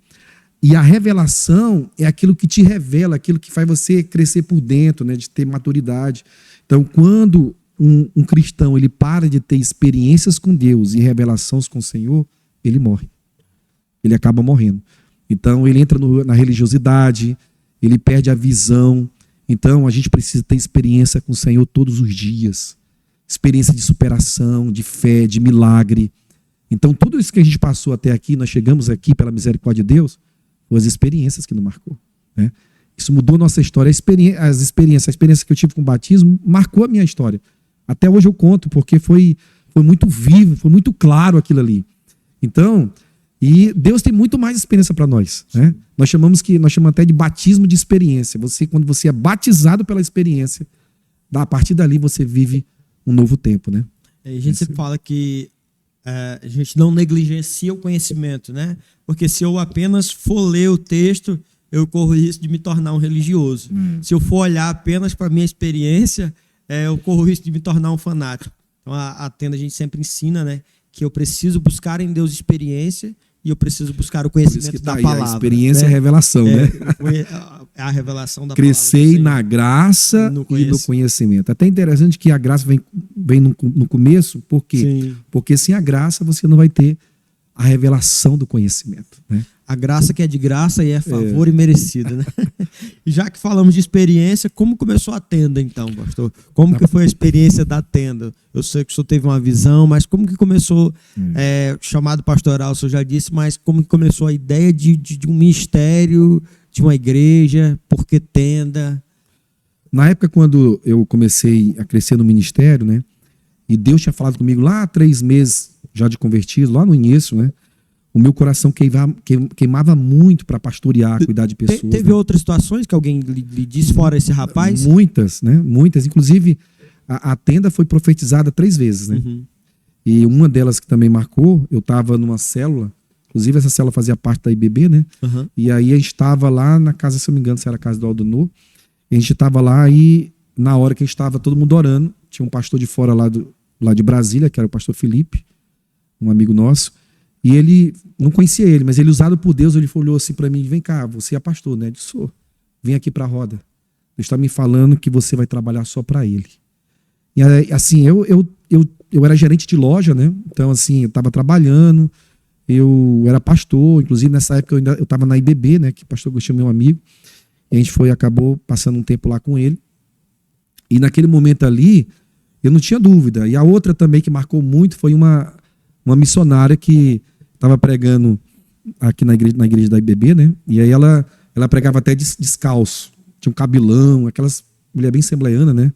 E a revelação é aquilo que te revela, aquilo que faz você crescer por dentro, né, de ter maturidade. Então, quando um cristão ele para de ter experiências com Deus e revelações com o Senhor, ele morre. Ele acaba morrendo. Então, ele entra na religiosidade, ele perde a visão. Então, a gente precisa ter experiência com o Senhor todos os dias. Experiência de superação, de fé, de milagre. Então, tudo isso que a gente passou até aqui, nós chegamos aqui pela misericórdia de Deus, foram as experiências que nos marcou, né? Isso mudou a nossa história. A experiência que eu tive com o batismo marcou a minha história. Até hoje eu conto, porque foi muito vivo, foi muito claro aquilo ali. Então, e Deus tem muito mais experiência para nós, né? Nós chamamos até de batismo de experiência. Quando você é batizado pela experiência, a partir dali você vive um novo tempo, né? A gente sempre fala que a gente não negligencia o conhecimento, né? Porque se eu apenas for ler o texto, eu corro o risco de me tornar um religioso. Se eu for olhar apenas para a minha experiência, eu corro o risco de me tornar um fanático. Então, a tenda a gente sempre ensina, né, que eu preciso buscar em Deus experiência e eu preciso buscar o conhecimento da palavra. A experiência é a revelação, né? É a revelação da Crescei palavra. na graça e no conhecimento. Até interessante que a graça vem no começo, por quê? Sim. Porque sem a graça você não vai ter a revelação do conhecimento, né? A graça que é de graça e é favor e merecido, né? E já que falamos de experiência, como começou a tenda, então, pastor? Como que foi a experiência da tenda? Eu sei que o senhor teve uma visão, mas como que começou, chamado pastoral, o senhor já disse, mas como que começou a ideia de um ministério, de uma igreja, por que tenda? Na época, quando eu comecei a crescer no ministério, né? E Deus tinha falado comigo lá há 3 meses já de convertido, lá no início, né? o meu coração queimava muito para pastorear, cuidar de pessoas. Teve outras situações que alguém lhe disse fora esse rapaz? Muitas, né? Muitas. Inclusive, a tenda foi profetizada 3 vezes, né? Uhum. E uma delas que também marcou, eu estava numa célula, inclusive essa célula fazia parte da IBB, né? Uhum. E aí a gente estava lá na casa, se eu não me engano, se era a casa do Aldonô, a gente estava lá e na hora que a gente estava todo mundo orando, tinha um pastor de fora lá de Brasília, que era o pastor Felipe, um amigo nosso, e ele, não conhecia ele, mas ele usado por Deus, ele olhou assim para mim, vem cá, você é pastor, né? Eu disse, sou, vem aqui para a roda. Deus está me falando que você vai trabalhar só para ele. E assim, eu era gerente de loja, né? Então assim, eu estava trabalhando, eu era pastor, inclusive nessa época eu estava na IBB, né? Que o pastor Agostinho é meu amigo, e a gente acabou passando um tempo lá com ele. E naquele momento ali, eu não tinha dúvida. E a outra também que marcou muito foi uma missionária que estava pregando aqui na igreja da IBB, né? E aí ela pregava até descalço. Tinha um cabelão, aquelas mulher bem assembleiana, né?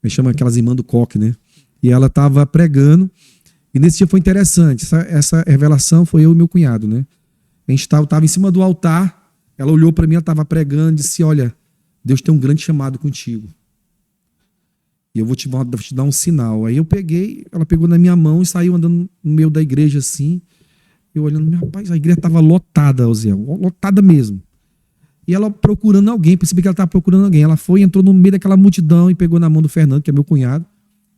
A gente chama aquelas irmãs do coque, né? E ela estava pregando. E nesse dia foi interessante. Essa revelação foi eu e meu cunhado, né? A gente estava em cima do altar. Ela olhou para mim, ela estava pregando e disse, olha, Deus tem um grande chamado contigo. E eu vou te dar um sinal. Aí eu peguei, ela pegou na minha mão e saiu andando no meio da igreja assim. Eu olhando, meu rapaz, a igreja estava lotada, Osiel, lotada mesmo. E ela procurando alguém, percebi que ela estava procurando alguém. Ela foi, entrou no meio daquela multidão e pegou na mão do Fernando, que é meu cunhado.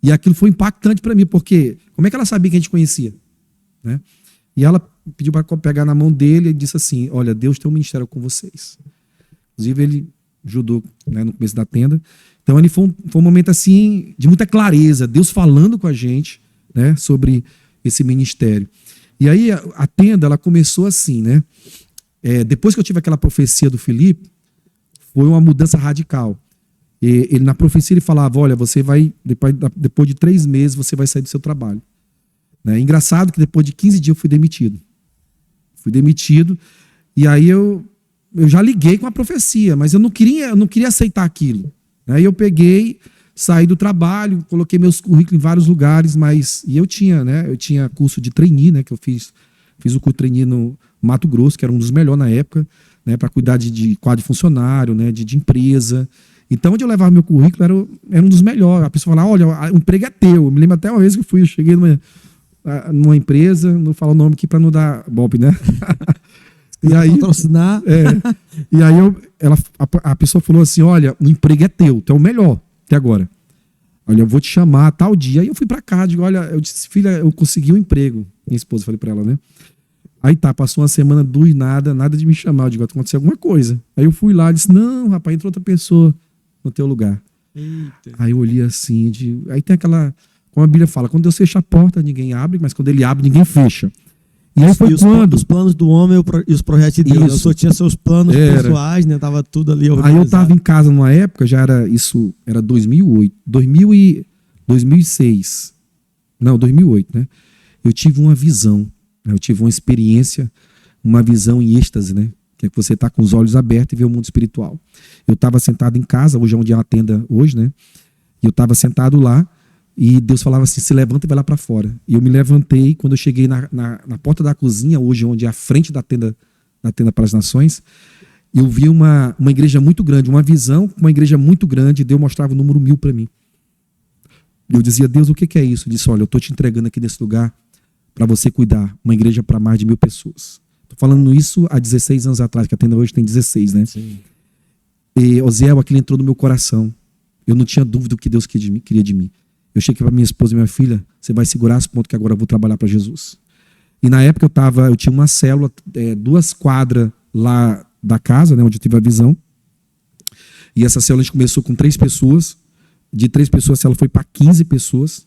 E aquilo foi impactante para mim, porque como é que ela sabia que a gente conhecia? Né? E ela pediu para pegar na mão dele e disse assim, olha, Deus tem um ministério com vocês. Inclusive ele ajudou, né, no começo da tenda. Então ali foi um momento assim de muita clareza, Deus falando com a gente, né, sobre esse ministério. E aí a tenda ela começou assim, né? Depois que eu tive aquela profecia do Felipe, foi uma mudança radical. Ele na profecia ele falava, olha, você vai depois de 3 meses você vai sair do seu trabalho. Né? Engraçado que depois de 15 dias eu fui demitido. E aí eu já liguei com a profecia, mas eu não queria aceitar aquilo. Aí eu peguei, saí do trabalho, coloquei meus currículos em vários lugares, e eu tinha curso de trainee, né, que eu fiz o curso de trainee no Mato Grosso, que era um dos melhores na época, né, para cuidar de quadro de funcionário, né, de empresa. Então, onde eu levava meu currículo era um dos melhores. A pessoa falava, olha, o emprego é teu. Eu me lembro até uma vez que eu cheguei numa empresa, não vou falar o nome aqui para não dar golpe, né? E aí, patrocinar. E aí a pessoa falou assim, olha, o emprego é teu, tu é o melhor até agora. Olha, eu vou te chamar tal dia. Aí eu fui para cá, digo, olha, eu disse, filha, eu consegui um emprego. Minha esposa, falei para ela, né? Aí passou uma semana, nada de me chamar. Eu digo, aconteceu alguma coisa. Aí eu fui lá, disse, não, rapaz, entrou outra pessoa no teu lugar. Eita. Aí eu olhei assim, aí tem aquela, como a Bíblia fala, quando Deus fecha a porta, ninguém abre, mas quando ele abre, ninguém fecha. E aí foi quando... Os planos do homem e os projetos de Deus. Né? O senhor tinha seus planos pessoais, né? Tava tudo ali organizado. Aí eu tava em casa numa época, era 2008, 2006. Não, 2008, né? Eu tive uma visão, né? Eu tive uma experiência, uma visão em êxtase, né? Que é que você tá com os olhos abertos e vê o mundo espiritual. Eu tava sentado em casa, hoje é onde é uma tenda hoje, né? E eu tava sentado lá, e Deus falava assim, se levanta e vai lá para fora. E eu me levantei, quando eu cheguei na porta da cozinha, hoje onde é a frente da tenda para as nações, eu vi uma igreja muito grande, uma visão, uma igreja muito grande, e Deus mostrava o número 1000 para mim. Eu dizia, Deus, o que é isso? Eu disse, olha, eu estou te entregando aqui nesse lugar para você cuidar, uma igreja para mais de 1000 pessoas. Estou falando isso há 16 anos atrás, que a tenda hoje tem 16, né? Sim. E Osiel, aquilo entrou no meu coração. Eu não tinha dúvida do que Deus queria de mim. Eu cheguei para minha esposa e minha filha, você vai segurar as pontas que agora eu vou trabalhar para Jesus. E na época eu tinha uma célula, 2 quadras lá da casa, né, onde eu tive a visão. E essa célula a gente começou com 3 pessoas. De 3 pessoas, a célula foi para 15 pessoas.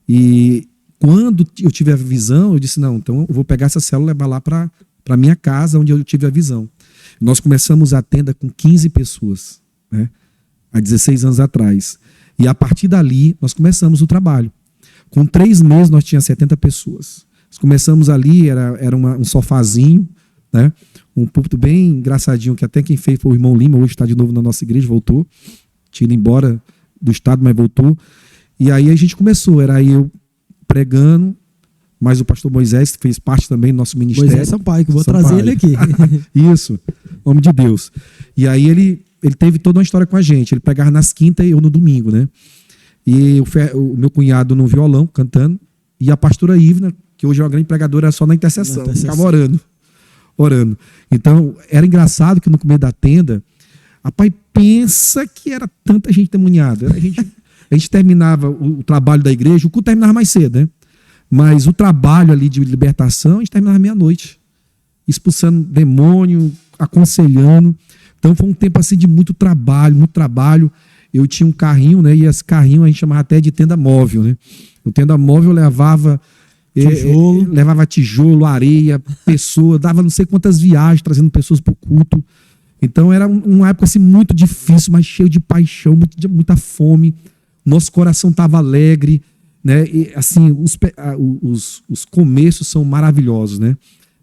E quando eu tive a visão, eu disse, não, então eu vou pegar essa célula e levar lá para a minha casa, onde eu tive a visão. Nós começamos a tenda com 15 pessoas, né, há 16 anos atrás. E a partir dali, nós começamos o trabalho. Com 3 meses, nós tínhamos 70 pessoas. Nós começamos ali, era um sofazinho, né? Um púlpito bem engraçadinho, que até quem fez foi o irmão Lima, hoje está de novo na nossa igreja, voltou. Tinha ido embora do estado, mas voltou. E aí a gente começou, era eu pregando, mas o pastor Moisés fez parte também do nosso ministério. Moisés Sampaio, que eu vou Sampaio. trazer ele aqui. Isso, homem de Deus. E aí ele teve toda uma história com a gente. Ele pregava nas quintas e eu no domingo, né? E o meu cunhado no violão, cantando, e a pastora Ivna, que hoje é uma grande pregadora, só na intercessão. Ficava orando. Então, era engraçado que no começo da tenda, rapaz, pensa que era tanta gente demoniada. A gente terminava o trabalho da igreja, o culto terminava mais cedo, né? Mas o trabalho ali de libertação, a gente terminava meia-noite, expulsando demônio, aconselhando. Então foi um tempo assim de muito trabalho. Eu tinha um carrinho, né? E esse carrinho a gente chamava até de tenda móvel, né? O tenda móvel levava tijolo, areia, pessoa, dava não sei quantas viagens trazendo pessoas para o culto. Então era uma época assim muito difícil, mas cheio de paixão, muita fome. Nosso coração estava alegre, né? E, assim, os começos são maravilhosos, né?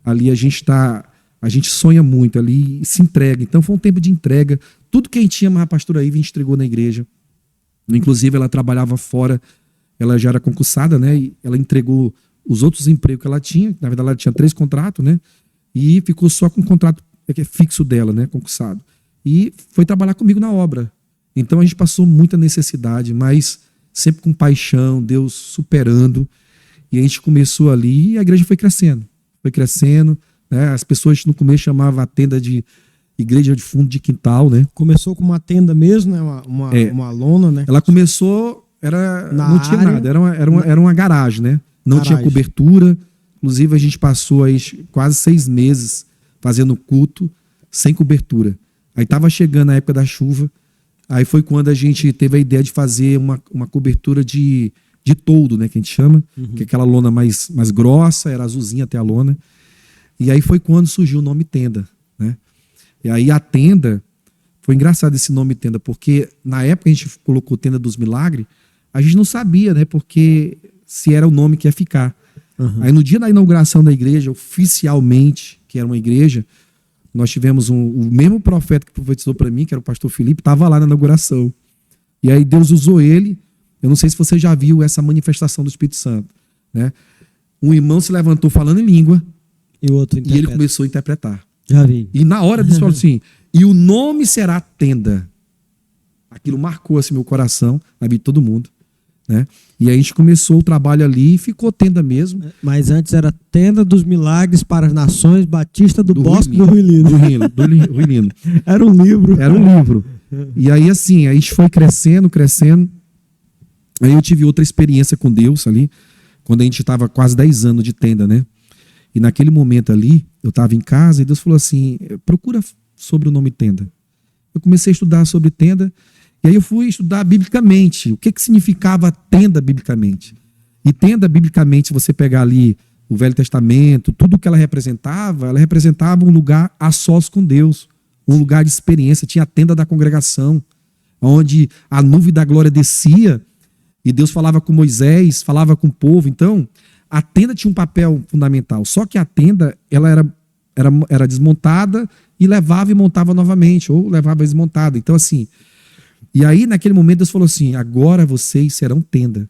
Ali a gente sonha muito ali e se entrega. Então foi um tempo de entrega. Tudo que a gente tinha, a pastora Ivy, a gente entregou na igreja. Inclusive ela trabalhava fora, ela já era concursada, né? E ela entregou os outros empregos que ela tinha. Na verdade ela tinha 3 contratos, né? E ficou só com o contrato fixo dela, né? Concursado. E foi trabalhar comigo na obra. Então a gente passou muita necessidade, mas sempre com paixão, Deus superando. E a gente começou ali e a igreja foi crescendo, né? As pessoas no começo chamavam a tenda de igreja de fundo de quintal, né? Começou com uma tenda mesmo, né? Uma lona, né? Não tinha nada, era uma garagem, né? Não tinha cobertura. Inclusive a gente passou aí quase 6 meses fazendo culto sem cobertura. Aí estava chegando a época da chuva. Aí foi quando a gente teve a ideia de fazer uma cobertura de toldo, né, que a gente chama, que é aquela lona mais grossa, era azulzinha até a lona. E aí foi quando surgiu o nome tenda, né? E aí a tenda, foi engraçado esse nome tenda, porque na época a gente colocou Tenda dos Milagres, a gente não sabia, né, porque se era o nome que ia ficar. Aí no dia da inauguração da igreja, oficialmente, que era uma igreja, nós tivemos o mesmo profeta que profetizou para mim, que era o pastor Felipe, estava lá na inauguração. E aí Deus usou ele. Eu não sei se você já viu essa manifestação do Espírito Santo, né? Um irmão se levantou falando em língua e ele começou a interpretar. Já vi. E na hora Deus falou assim, e o nome será tenda. Aquilo marcou assim meu coração, na vida de todo mundo, né? E aí a gente começou o trabalho ali e ficou tenda mesmo. Mas antes era Tenda dos Milagres para as Nações Batista do Bosque do Rui Lindo. Do Rui Lindo. Era um livro. E aí assim, a gente foi crescendo. Aí eu tive outra experiência com Deus ali, quando a gente estava quase 10 anos de tenda, né? E naquele momento ali, eu estava em casa e Deus falou assim, procura sobre o nome tenda. Eu comecei a estudar sobre tenda. E aí eu fui estudar biblicamente, o que significava tenda biblicamente. E tenda biblicamente, se você pegar ali o Velho Testamento, tudo que ela representava um lugar a sós com Deus, um lugar de experiência. Tinha a tenda da congregação, onde a nuvem da glória descia e Deus falava com Moisés, falava com o povo. Então, a tenda tinha um papel fundamental. Só que a tenda, ela era desmontada e levava e montava novamente, ou levava desmontada. Então, assim... E aí, naquele momento, Deus falou assim, agora vocês serão tenda.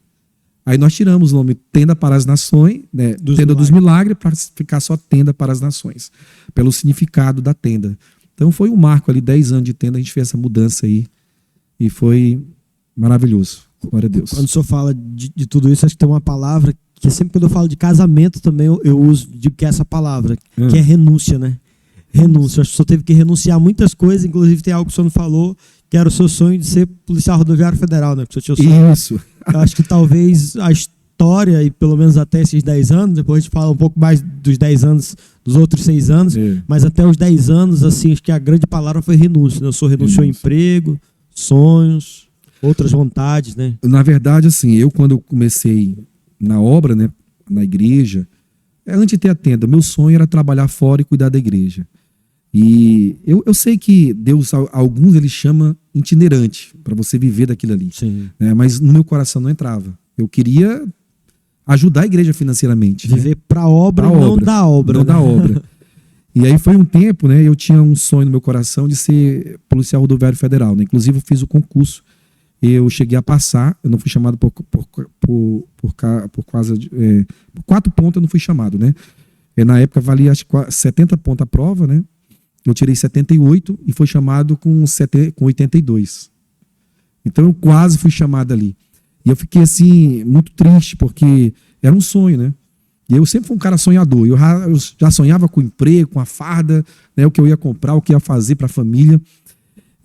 Aí nós tiramos o nome Tenda para as Nações, né? Tenda dos Milagres, para ficar só Tenda para as Nações, pelo significado da tenda. Então foi um marco ali, 10 anos de tenda, a gente fez essa mudança aí, e foi maravilhoso. Glória a Deus. Quando o senhor fala de tudo isso, acho que tem uma palavra, que sempre quando eu falo de casamento também, eu uso, digo que é essa palavra, que é renúncia, né? Renúncia. Acho que o senhor teve que renunciar a muitas coisas, inclusive tem algo que o senhor não falou, que era o seu sonho de ser policial rodoviário federal, né? Porque o senhor tinha o sonho. Isso. Eu acho que talvez a história, e pelo menos até esses 10 anos, depois a gente fala um pouco mais dos 10 anos, dos outros 6 anos, mas até os 10 anos, assim, acho que a grande palavra foi renúncia, né? O senhor renunciou ao emprego, sonhos, outras vontades, né? Na verdade, assim, eu quando eu comecei na obra, né, na igreja, antes de ter a tenda, meu sonho era trabalhar fora e cuidar da igreja. E eu sei que Deus, alguns ele chama itinerante, para você viver daquilo ali. Né? Mas no meu coração não entrava. Eu queria ajudar a igreja financeiramente. Viver, né? Para a obra, não da obra. Não, né? Da obra. E aí foi um tempo, né? Eu tinha um sonho no meu coração de ser policial rodoviário federal. Né? Inclusive eu fiz o concurso. eu cheguei a passar, eu não fui chamado por causa de... por 4 pontos eu não fui chamado, né? Na época valia acho que 70 pontos a prova, né? Eu tirei 78 e fui chamado com 82. Então eu quase fui chamado ali. E eu fiquei assim, muito triste, porque era um sonho, né? E eu sempre fui um cara sonhador. Eu já sonhava com emprego, com a farda, né? O que eu ia comprar, o que eu ia fazer para a família.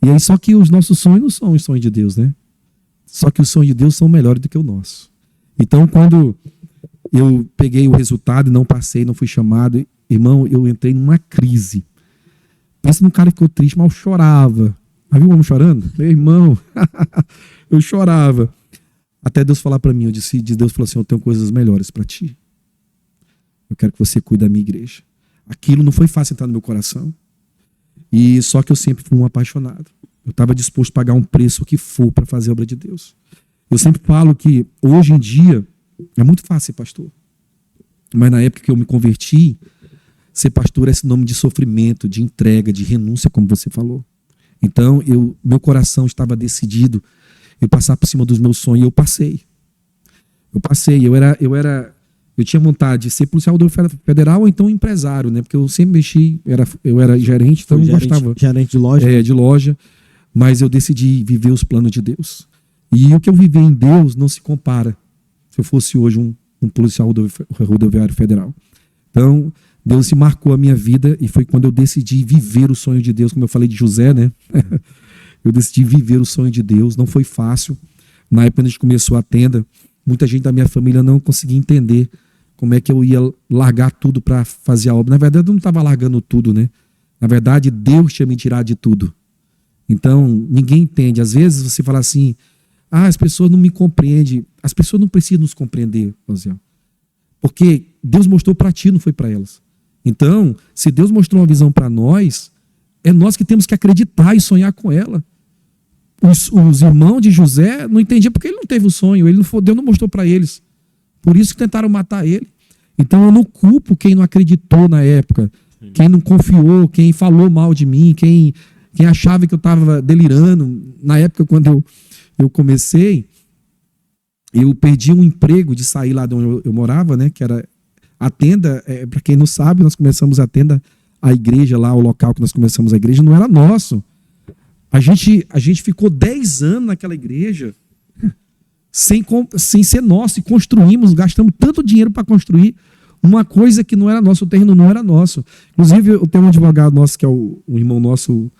E aí, só que os nossos sonhos não são os sonhos de Deus, né? Só que os sonhos de Deus são melhores do que o nosso. Então, quando eu peguei o resultado e não passei, não fui chamado, irmão, eu entrei numa crise. Pensa num cara que ficou triste, mas eu chorava. Já viu o homem chorando? Meu irmão, eu chorava. Até Deus falar para mim, Deus falou assim, eu tenho coisas melhores para ti. Eu quero que você cuide da minha igreja. Aquilo não foi fácil entrar no meu coração. E só que eu sempre fui um apaixonado. Eu estava disposto a pagar um preço que for para fazer a obra de Deus. Eu sempre falo que hoje em dia é muito fácil ser pastor. Mas na época que eu me converti, ser pastor é esse nome de sofrimento, de entrega, de renúncia, como você falou. Então, meu coração estava decidido eu passar por cima dos meus sonhos e eu passei. Eu tinha vontade de ser policial federal ou então empresário, né? Porque eu sempre mexi, eu era gerente, então eu não gostava. Gerente de loja? De loja. Mas eu decidi viver os planos de Deus. E o que eu vivi em Deus não se compara se eu fosse hoje um policial rodoviário federal. Então, Deus se marcou a minha vida e foi quando eu decidi viver o sonho de Deus, como eu falei de José, né? Eu decidi viver o sonho de Deus, não foi fácil. Na época que a gente começou a tenda, muita gente da minha família não conseguia entender como é que eu ia largar tudo para fazer a obra. Na verdade, eu não estava largando tudo, né? Na verdade, Deus tinha me tirado de tudo. Então, ninguém entende. Às vezes você fala assim, as pessoas não me compreendem. As pessoas não precisam nos compreender, José. Porque Deus mostrou para ti, não foi para elas. Então, se Deus mostrou uma visão para nós, é nós que temos que acreditar e sonhar com ela. Os irmãos de José não entendiam porque ele não teve o sonho, Deus não mostrou para eles. Por isso que tentaram matar ele. Então eu não culpo quem não acreditou na época, quem não confiou, quem falou mal de mim, quem achava que eu estava delirando. Na época, quando eu comecei, eu perdi um emprego de sair lá de onde eu morava, né? Que era a tenda, para quem não sabe, nós começamos a tenda, a igreja lá, o local que nós começamos a igreja, não era nosso. A gente ficou 10 anos naquela igreja sem ser nosso e construímos, gastamos tanto dinheiro para construir uma coisa que não era nossa, o terreno não era nosso. Inclusive, eu tenho um advogado nosso, que é o irmão nosso,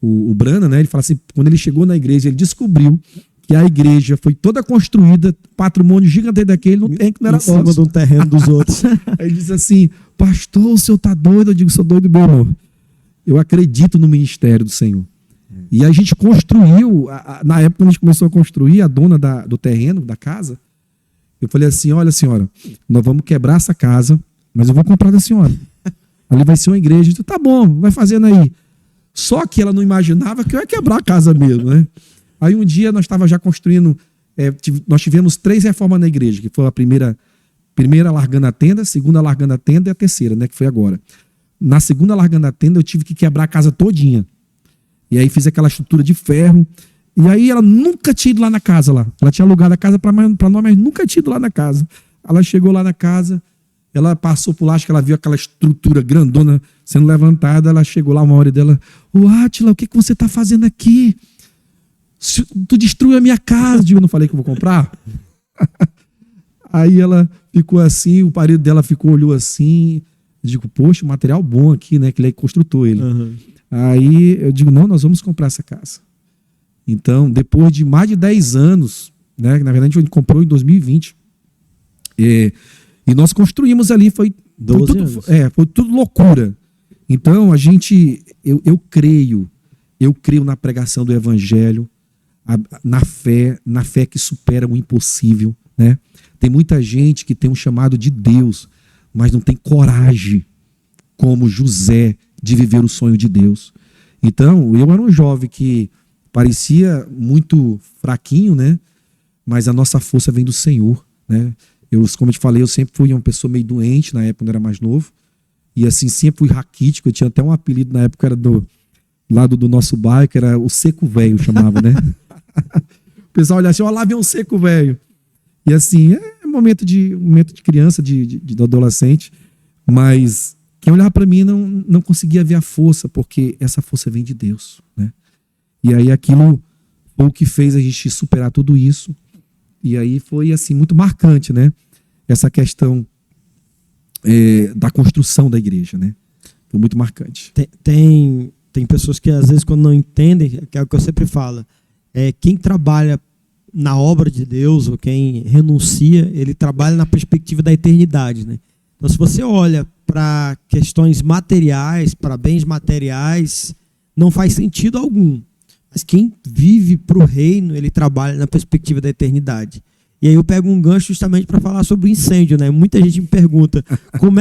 o Brana, né? Ele fala assim, quando ele chegou na igreja, ele descobriu que a igreja foi toda construída, patrimônio gigante daquele, não tem que não era nosso. Em cima de um terreno dos outros. Aí ele diz assim, pastor, o senhor está doido? Eu digo, sou doido, meu amor. Eu acredito no ministério do Senhor. E a gente construiu, na época quando a gente começou a construir, a dona do terreno, da casa, eu falei assim, olha senhora, nós vamos quebrar essa casa, mas eu vou comprar da senhora. Ali vai ser uma igreja. Eu disse, tá bom, vai fazendo aí. Só que ela não imaginava que eu ia quebrar a casa mesmo, né? Aí um dia nós estávamos já construindo, nós tivemos 3 reformas na igreja, que foi a primeira largando a tenda, a segunda largando a tenda e a terceira, né, que foi agora. Na segunda largando a tenda eu tive que quebrar a casa todinha. E aí fiz aquela estrutura de ferro. E aí ela nunca tinha ido lá na casa lá. Ela tinha alugado a casa para nós, mas nunca tinha ido lá na casa. Ela chegou lá na casa, ela passou por lá, acho que ela viu aquela estrutura grandona sendo levantada. Ela chegou lá uma hora dela, Átila, o que você está fazendo aqui? Tu destruiu a minha casa. Eu não falei que eu vou comprar? Aí ela ficou assim, o marido dela olhou assim. Eu digo, poxa, material bom aqui, né? Que ele é construtor, ele. Uhum. Aí eu digo, não, nós vamos comprar essa casa. Então, depois de mais de 10 anos, né? Na verdade, a gente comprou em 2020. E nós construímos ali, foi tudo loucura. Então, eu creio na pregação do evangelho, na fé que supera o impossível, né? Tem muita gente que tem um chamado de Deus, mas não tem coragem, como José, de viver o sonho de Deus. Então, eu era um jovem que parecia muito fraquinho, né? Mas a nossa força vem do Senhor, né? Como eu te falei, eu sempre fui uma pessoa meio doente na época quando eu era mais novo. E assim, sempre fui raquítico. Eu tinha até um apelido na época, era do lado do nosso bairro, que era o Seco Velho, chamava, né? pessoal olha assim, ó, lá vem um seco, velho. E assim, é momento de criança, de adolescente, mas quem olhava para mim não conseguia ver a força, porque essa força vem de Deus, né? E aí aquilo foi o que fez a gente superar tudo isso. E aí foi assim muito marcante, né? Essa questão da construção da igreja, né? Foi muito marcante. Tem pessoas que às vezes quando não entendem, que é o que eu sempre falo, quem trabalha na obra de Deus, ou quem renuncia, ele trabalha na perspectiva da eternidade, né? Então se você olha para questões materiais, para bens materiais, não faz sentido algum. Mas quem vive para o reino, ele trabalha na perspectiva da eternidade. E aí eu pego um gancho justamente para falar sobre o incêndio, né? Muita gente me pergunta, como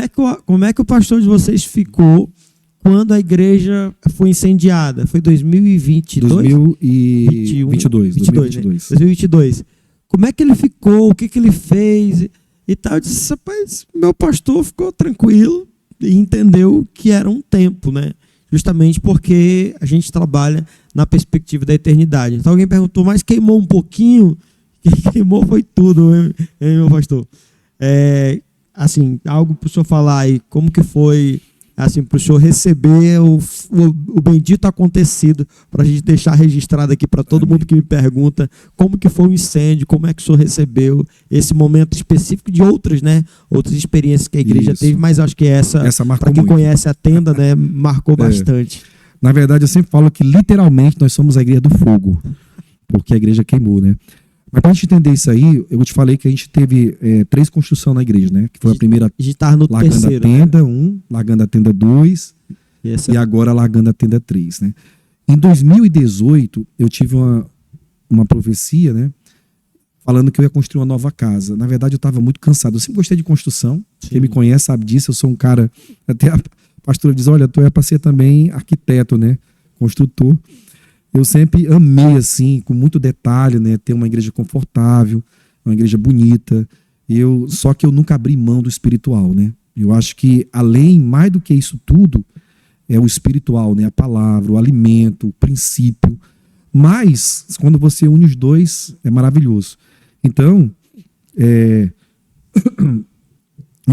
é que o pastor de vocês ficou quando a igreja foi incendiada? Foi 2022? 2022. 2022. Como é que ele ficou? O que ele fez? E tal. Eu disse, rapaz, meu pastor ficou tranquilo e entendeu que era um tempo, né? Justamente porque a gente trabalha na perspectiva da eternidade. Então alguém perguntou, mas queimou um pouquinho? Queimou foi tudo, hein, meu pastor? Assim, algo para o senhor falar aí, como que foi, assim, para o senhor receber o bendito acontecido, para a gente deixar registrado aqui para todo mundo que me pergunta, como que foi o incêndio, como é que o senhor recebeu esse momento específico de outras, né? Outras experiências que a igreja teve, mas acho que essa para quem conhece a tenda, né, marcou bastante. Na verdade, eu sempre falo que literalmente nós somos a igreja do fogo, porque a igreja queimou, né? Mas para a gente entender isso aí, eu te falei que a gente teve 3 construções na igreja, né? Que foi a primeira largando a tenda 1, largando a tenda 2 e agora largando a tenda 3, né? Em 2018, eu tive uma profecia, né? Falando que eu ia construir uma nova casa. Na verdade, eu estava muito cansado. Eu sempre gostei de construção. Sim. Quem me conhece sabe disso. Eu sou um cara... Até a pastora diz, olha, tu é para ser também arquiteto, né? Construtor. Eu sempre amei, assim, com muito detalhe, né? Ter uma igreja confortável, uma igreja bonita. Só que eu nunca abri mão do espiritual, né? Eu acho que, mais do que isso tudo, é o espiritual, né? A palavra, o alimento, o princípio. Mas, quando você une os dois, é maravilhoso. Então, em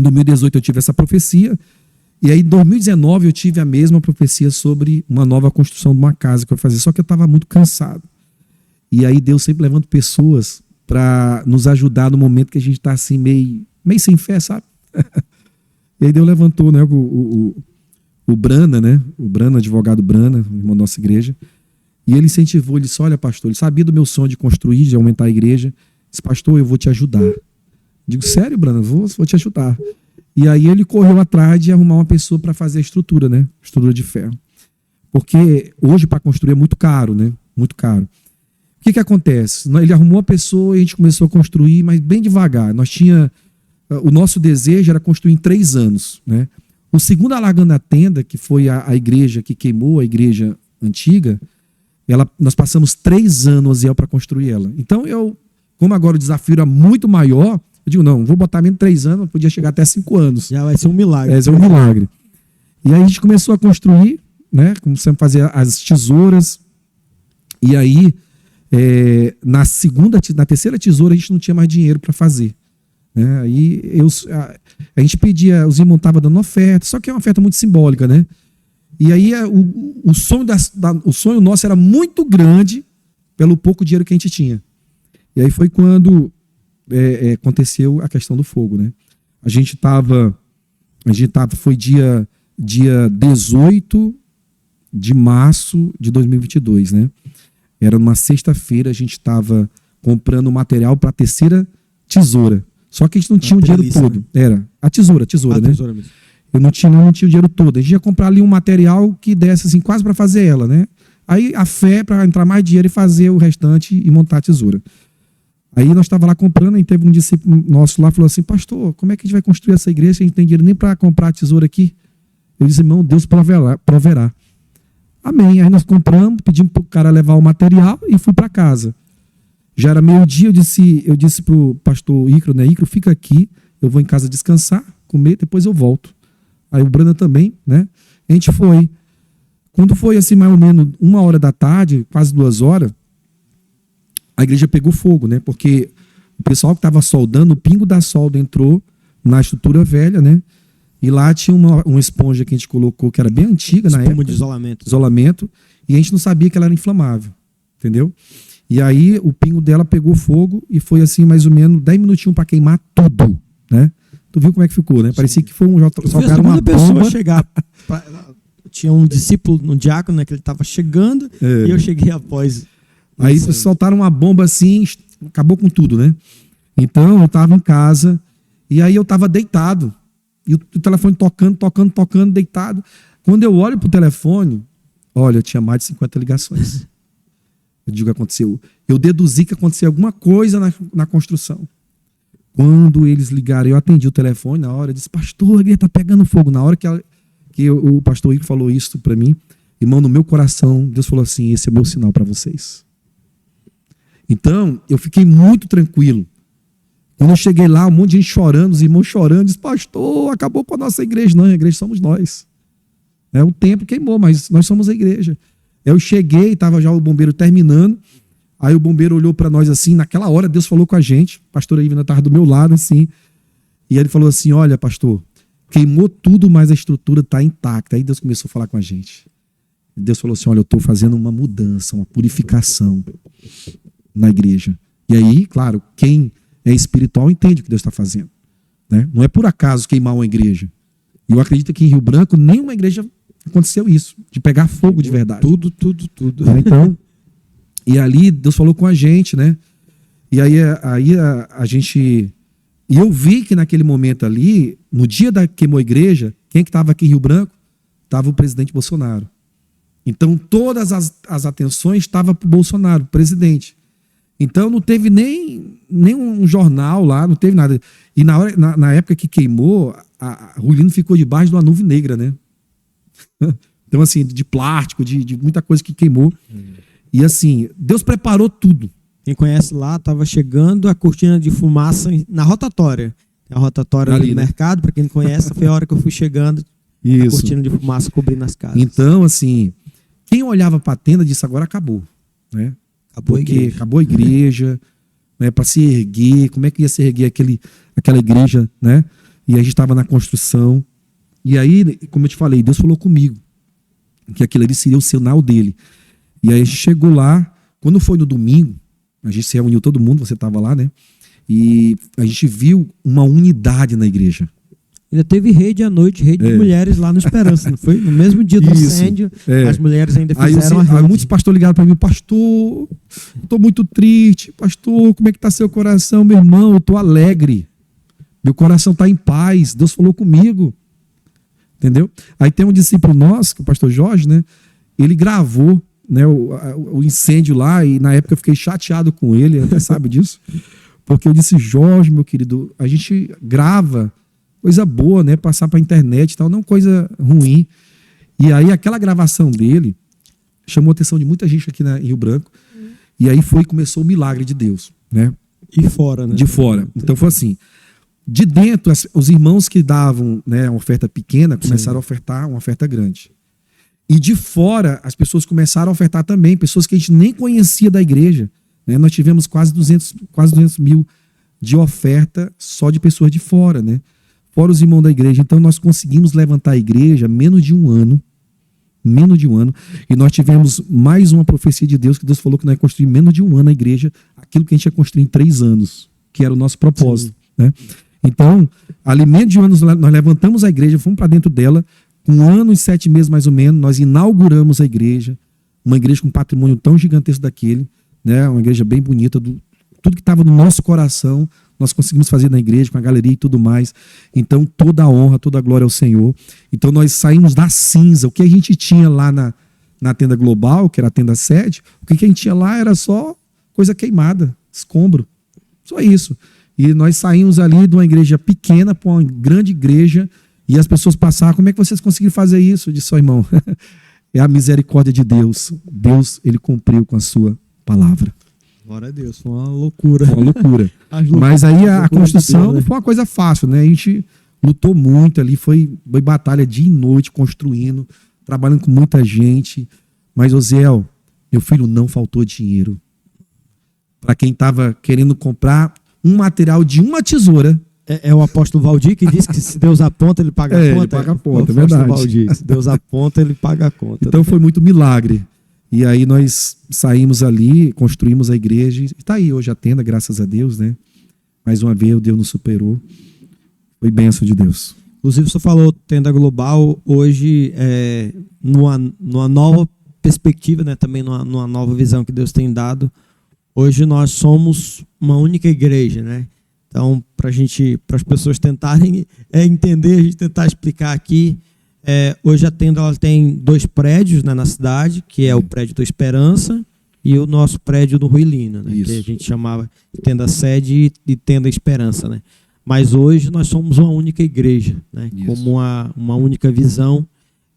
2018 eu tive essa profecia. E aí, em 2019, eu tive a mesma profecia sobre uma nova construção de uma casa que eu ia fazer. Só que eu estava muito cansado. E aí, Deus sempre levanta pessoas para nos ajudar no momento que a gente está assim, meio sem fé, sabe? E aí, Deus levantou, né, o Brana, né? O Brana, advogado Brana, irmão da nossa igreja. E ele incentivou, ele disse, olha, pastor, ele sabia do meu sonho de construir, de aumentar a igreja. Ele disse, pastor, eu vou te ajudar. Eu digo, sério, Brana? Vou te ajudar. E aí ele correu atrás de arrumar uma pessoa para fazer a estrutura, né? Estrutura de ferro. Porque hoje para construir é muito caro, né? Muito caro. O que acontece? Ele arrumou uma pessoa e a gente começou a construir, mas bem devagar. O nosso desejo era construir em 3 anos, né? O segundo alargando a tenda, que foi a igreja que queimou, a igreja antiga, nós passamos 3 anos para construir ela. Então como agora o desafio era muito maior, eu digo, não, vou botar menos de 3 anos, podia chegar até 5 anos. Já vai ser um milagre. Vai ser um milagre. E aí a gente começou a construir, né? Começamos a fazer as tesouras. E aí, na terceira tesoura, a gente não tinha mais dinheiro para fazer. Né? Aí a gente pedia, os irmãos estavam dando oferta, só que é uma oferta muito simbólica, né? E aí o sonho nosso era muito grande pelo pouco dinheiro que a gente tinha. E aí foi quando aconteceu a questão do fogo, né? Foi dia 18 de março de 2022, né? Era uma sexta-feira, a gente estava comprando material para a terceira tesoura. Só que a gente não tinha o dinheiro todo. Né? Era a tesoura, né? Tesoura mesmo. Eu não tinha o dinheiro todo. A gente ia comprar ali um material que desse assim, quase para fazer ela, né? Aí a fé para entrar mais dinheiro e fazer o restante e montar a tesoura. Aí nós estávamos lá comprando e teve um discípulo nosso lá falou assim, pastor, como é que a gente vai construir essa igreja se a gente não tem dinheiro nem para comprar a tesoura aqui? Eu disse, irmão, Deus proverá. Amém. Aí nós compramos, pedimos para o cara levar o material e fui para casa. Já era meio-dia, eu disse para o pastor Icro, né? Icro, fica aqui, eu vou em casa descansar, comer, depois eu volto. Aí o Brana também, né? A gente foi. Quando foi assim, mais ou menos 1 hora da tarde, quase 2 horas, a igreja pegou fogo, né? Porque o pessoal que estava soldando, o pingo da solda entrou na estrutura velha, né? E lá tinha uma esponja que a gente colocou, que era bem antiga na época. De isolamento. Isolamento. E a gente não sabia que ela era inflamável. Entendeu? E aí o pingo dela pegou fogo e foi assim mais ou menos 10 minutinhos para queimar tudo, né? Tu viu como é que ficou, né? Sim. Parecia que foi soltaram uma bomba. Chegar. Tinha um discípulo, um diácono, né, que ele estava chegando e eu cheguei após. Aí soltaram uma bomba assim, acabou com tudo, né? Então eu estava em casa e aí eu estava deitado e o telefone tocando, deitado. Quando eu olho pro telefone, olha, eu tinha mais de 50 ligações. Eu digo, aconteceu. Eu deduzi que aconteceu alguma coisa na construção. Quando eles ligaram, eu atendi o telefone na hora, eu disse, pastor, a igreja está pegando fogo. Na hora que o pastor Igor falou isso para mim, irmão, no meu coração, Deus falou assim, esse é o meu sinal para vocês. Então, eu fiquei muito tranquilo. Quando eu cheguei lá, um monte de gente chorando, os irmãos chorando, disse, pastor, acabou com a nossa igreja. Não, a igreja somos nós. O templo queimou, mas nós somos a igreja. Eu cheguei, estava já o bombeiro terminando, aí o bombeiro olhou para nós assim, naquela hora Deus falou com a gente, a pastora Ivna estava do meu lado assim, e ele falou assim, olha pastor, queimou tudo, mas a estrutura está intacta. Aí Deus começou a falar com a gente. Deus falou assim, olha, eu estou fazendo uma mudança, uma purificação na igreja. E aí, claro, quem é espiritual entende o que Deus está fazendo, né? Não é por acaso queimar uma igreja. E eu acredito que em Rio Branco nenhuma igreja aconteceu isso, de pegar fogo de verdade. Tudo. Então, e ali Deus falou com a gente, né? E aí a gente... E eu vi que naquele momento ali, no dia da queimou a igreja, quem que estava aqui em Rio Branco? Estava o presidente Bolsonaro. Então todas as atenções estavam para o Bolsonaro, presidente. Então não teve nem um jornal lá, não teve nada. E na época que queimou, a Ruilino ficou debaixo de uma nuvem negra, né? Então, assim, de plástico, de muita coisa que queimou. E assim, Deus preparou tudo. Quem conhece lá, estava chegando a cortina de fumaça na rotatória. A rotatória ali do mercado, para quem não conhece, foi a hora que eu fui chegando. Isso. A cortina de fumaça cobrindo as casas. Então, assim, quem olhava para a tenda disse, agora acabou, né? Acabou a igreja, né? Para se erguer, como é que ia se erguer aquela igreja, né? E a gente estava na construção. E aí, como eu te falei, Deus falou comigo que aquilo ali seria o sinal dele. E aí a gente chegou lá, quando foi no domingo, a gente se reuniu todo mundo, você estava lá, né? E a gente viu uma unidade na igreja. Ainda teve rede à noite, rede de mulheres lá no Esperança, não foi? No mesmo dia do incêndio, as mulheres ainda fizeram a rede. Aí muitos pastores ligaram para mim, pastor, estou muito triste, pastor, como é que está seu coração, meu irmão? Eu estou alegre, meu coração está em paz, Deus falou comigo. Entendeu? Aí tem um discípulo nosso, que é o pastor Jorge, né? Ele gravou, né, o incêndio lá, e na época eu fiquei chateado com ele, até sabe disso, porque eu disse, Jorge, meu querido, a gente grava coisa boa, né? Passar para a internet e tal, não coisa ruim. E aí aquela gravação dele chamou a atenção de muita gente aqui em Rio Branco, e aí começou o milagre de Deus, né? E fora, né? De fora. Então foi assim. De dentro, os irmãos que davam, né, uma oferta pequena começaram a ofertar uma oferta grande. E de fora, as pessoas começaram a ofertar também, pessoas que a gente nem conhecia da igreja. Né? Nós tivemos quase 200 mil de oferta só de pessoas de fora, né? Fora os irmãos da igreja. Então nós conseguimos levantar a igreja menos de um ano. E nós tivemos mais uma profecia de Deus, que Deus falou que nós ia construir menos de um ano a igreja, aquilo que a gente ia construir em 3 anos, que era o nosso propósito. Né? Então, ali menos de um ano nós levantamos a igreja, fomos para dentro dela, com 1 ano e 7 meses mais ou menos, nós inauguramos a igreja, uma igreja com um patrimônio tão gigantesco daquele, né? Uma igreja bem bonita, tudo que estava no nosso coração, nós conseguimos fazer na igreja, com a galeria e tudo mais. Então, toda a honra, toda a glória ao Senhor. Então, nós saímos da cinza. O que a gente tinha lá na tenda global, que era a tenda sede, o que a gente tinha lá era só coisa queimada, escombro. Só isso. E nós saímos ali de uma igreja pequena para uma grande igreja, e as pessoas passaram, como é que vocês conseguiram fazer isso? Eu disse, irmão, é a misericórdia de Deus. Deus, ele cumpriu com a sua palavra. Glória a Deus, foi uma loucura. Foi uma loucura. Mas aí a construção não foi uma coisa fácil, né? A gente lutou muito ali, foi batalha dia e noite construindo, trabalhando com muita gente. Mas, Osiel, meu filho, não faltou dinheiro. para quem estava querendo comprar um material de uma tesoura. É o apóstolo Valdir que diz que se Deus aponta, ele paga a conta. Ele paga a conta, É é verdade. Valdir, se Deus aponta, ele paga a conta. Então foi muito milagre. E aí nós saímos ali, construímos a igreja, e está aí hoje a tenda, graças a Deus, né? Mais uma vez, Deus nos superou. Foi bênção de Deus. Inclusive, você falou tenda global, hoje, numa nova perspectiva, né? Também numa nova visão que Deus tem dado. Hoje nós somos uma única igreja, né? Então, para as pessoas tentarem entender, a gente tentar explicar aqui, hoje a tenda ela tem 2 prédios, né, na cidade, que é o prédio da Esperança e o nosso prédio do Ruilina, né, que a gente chamava de tenda sede e tenda Esperança, né? Mas hoje nós somos uma única igreja, né, como uma única visão,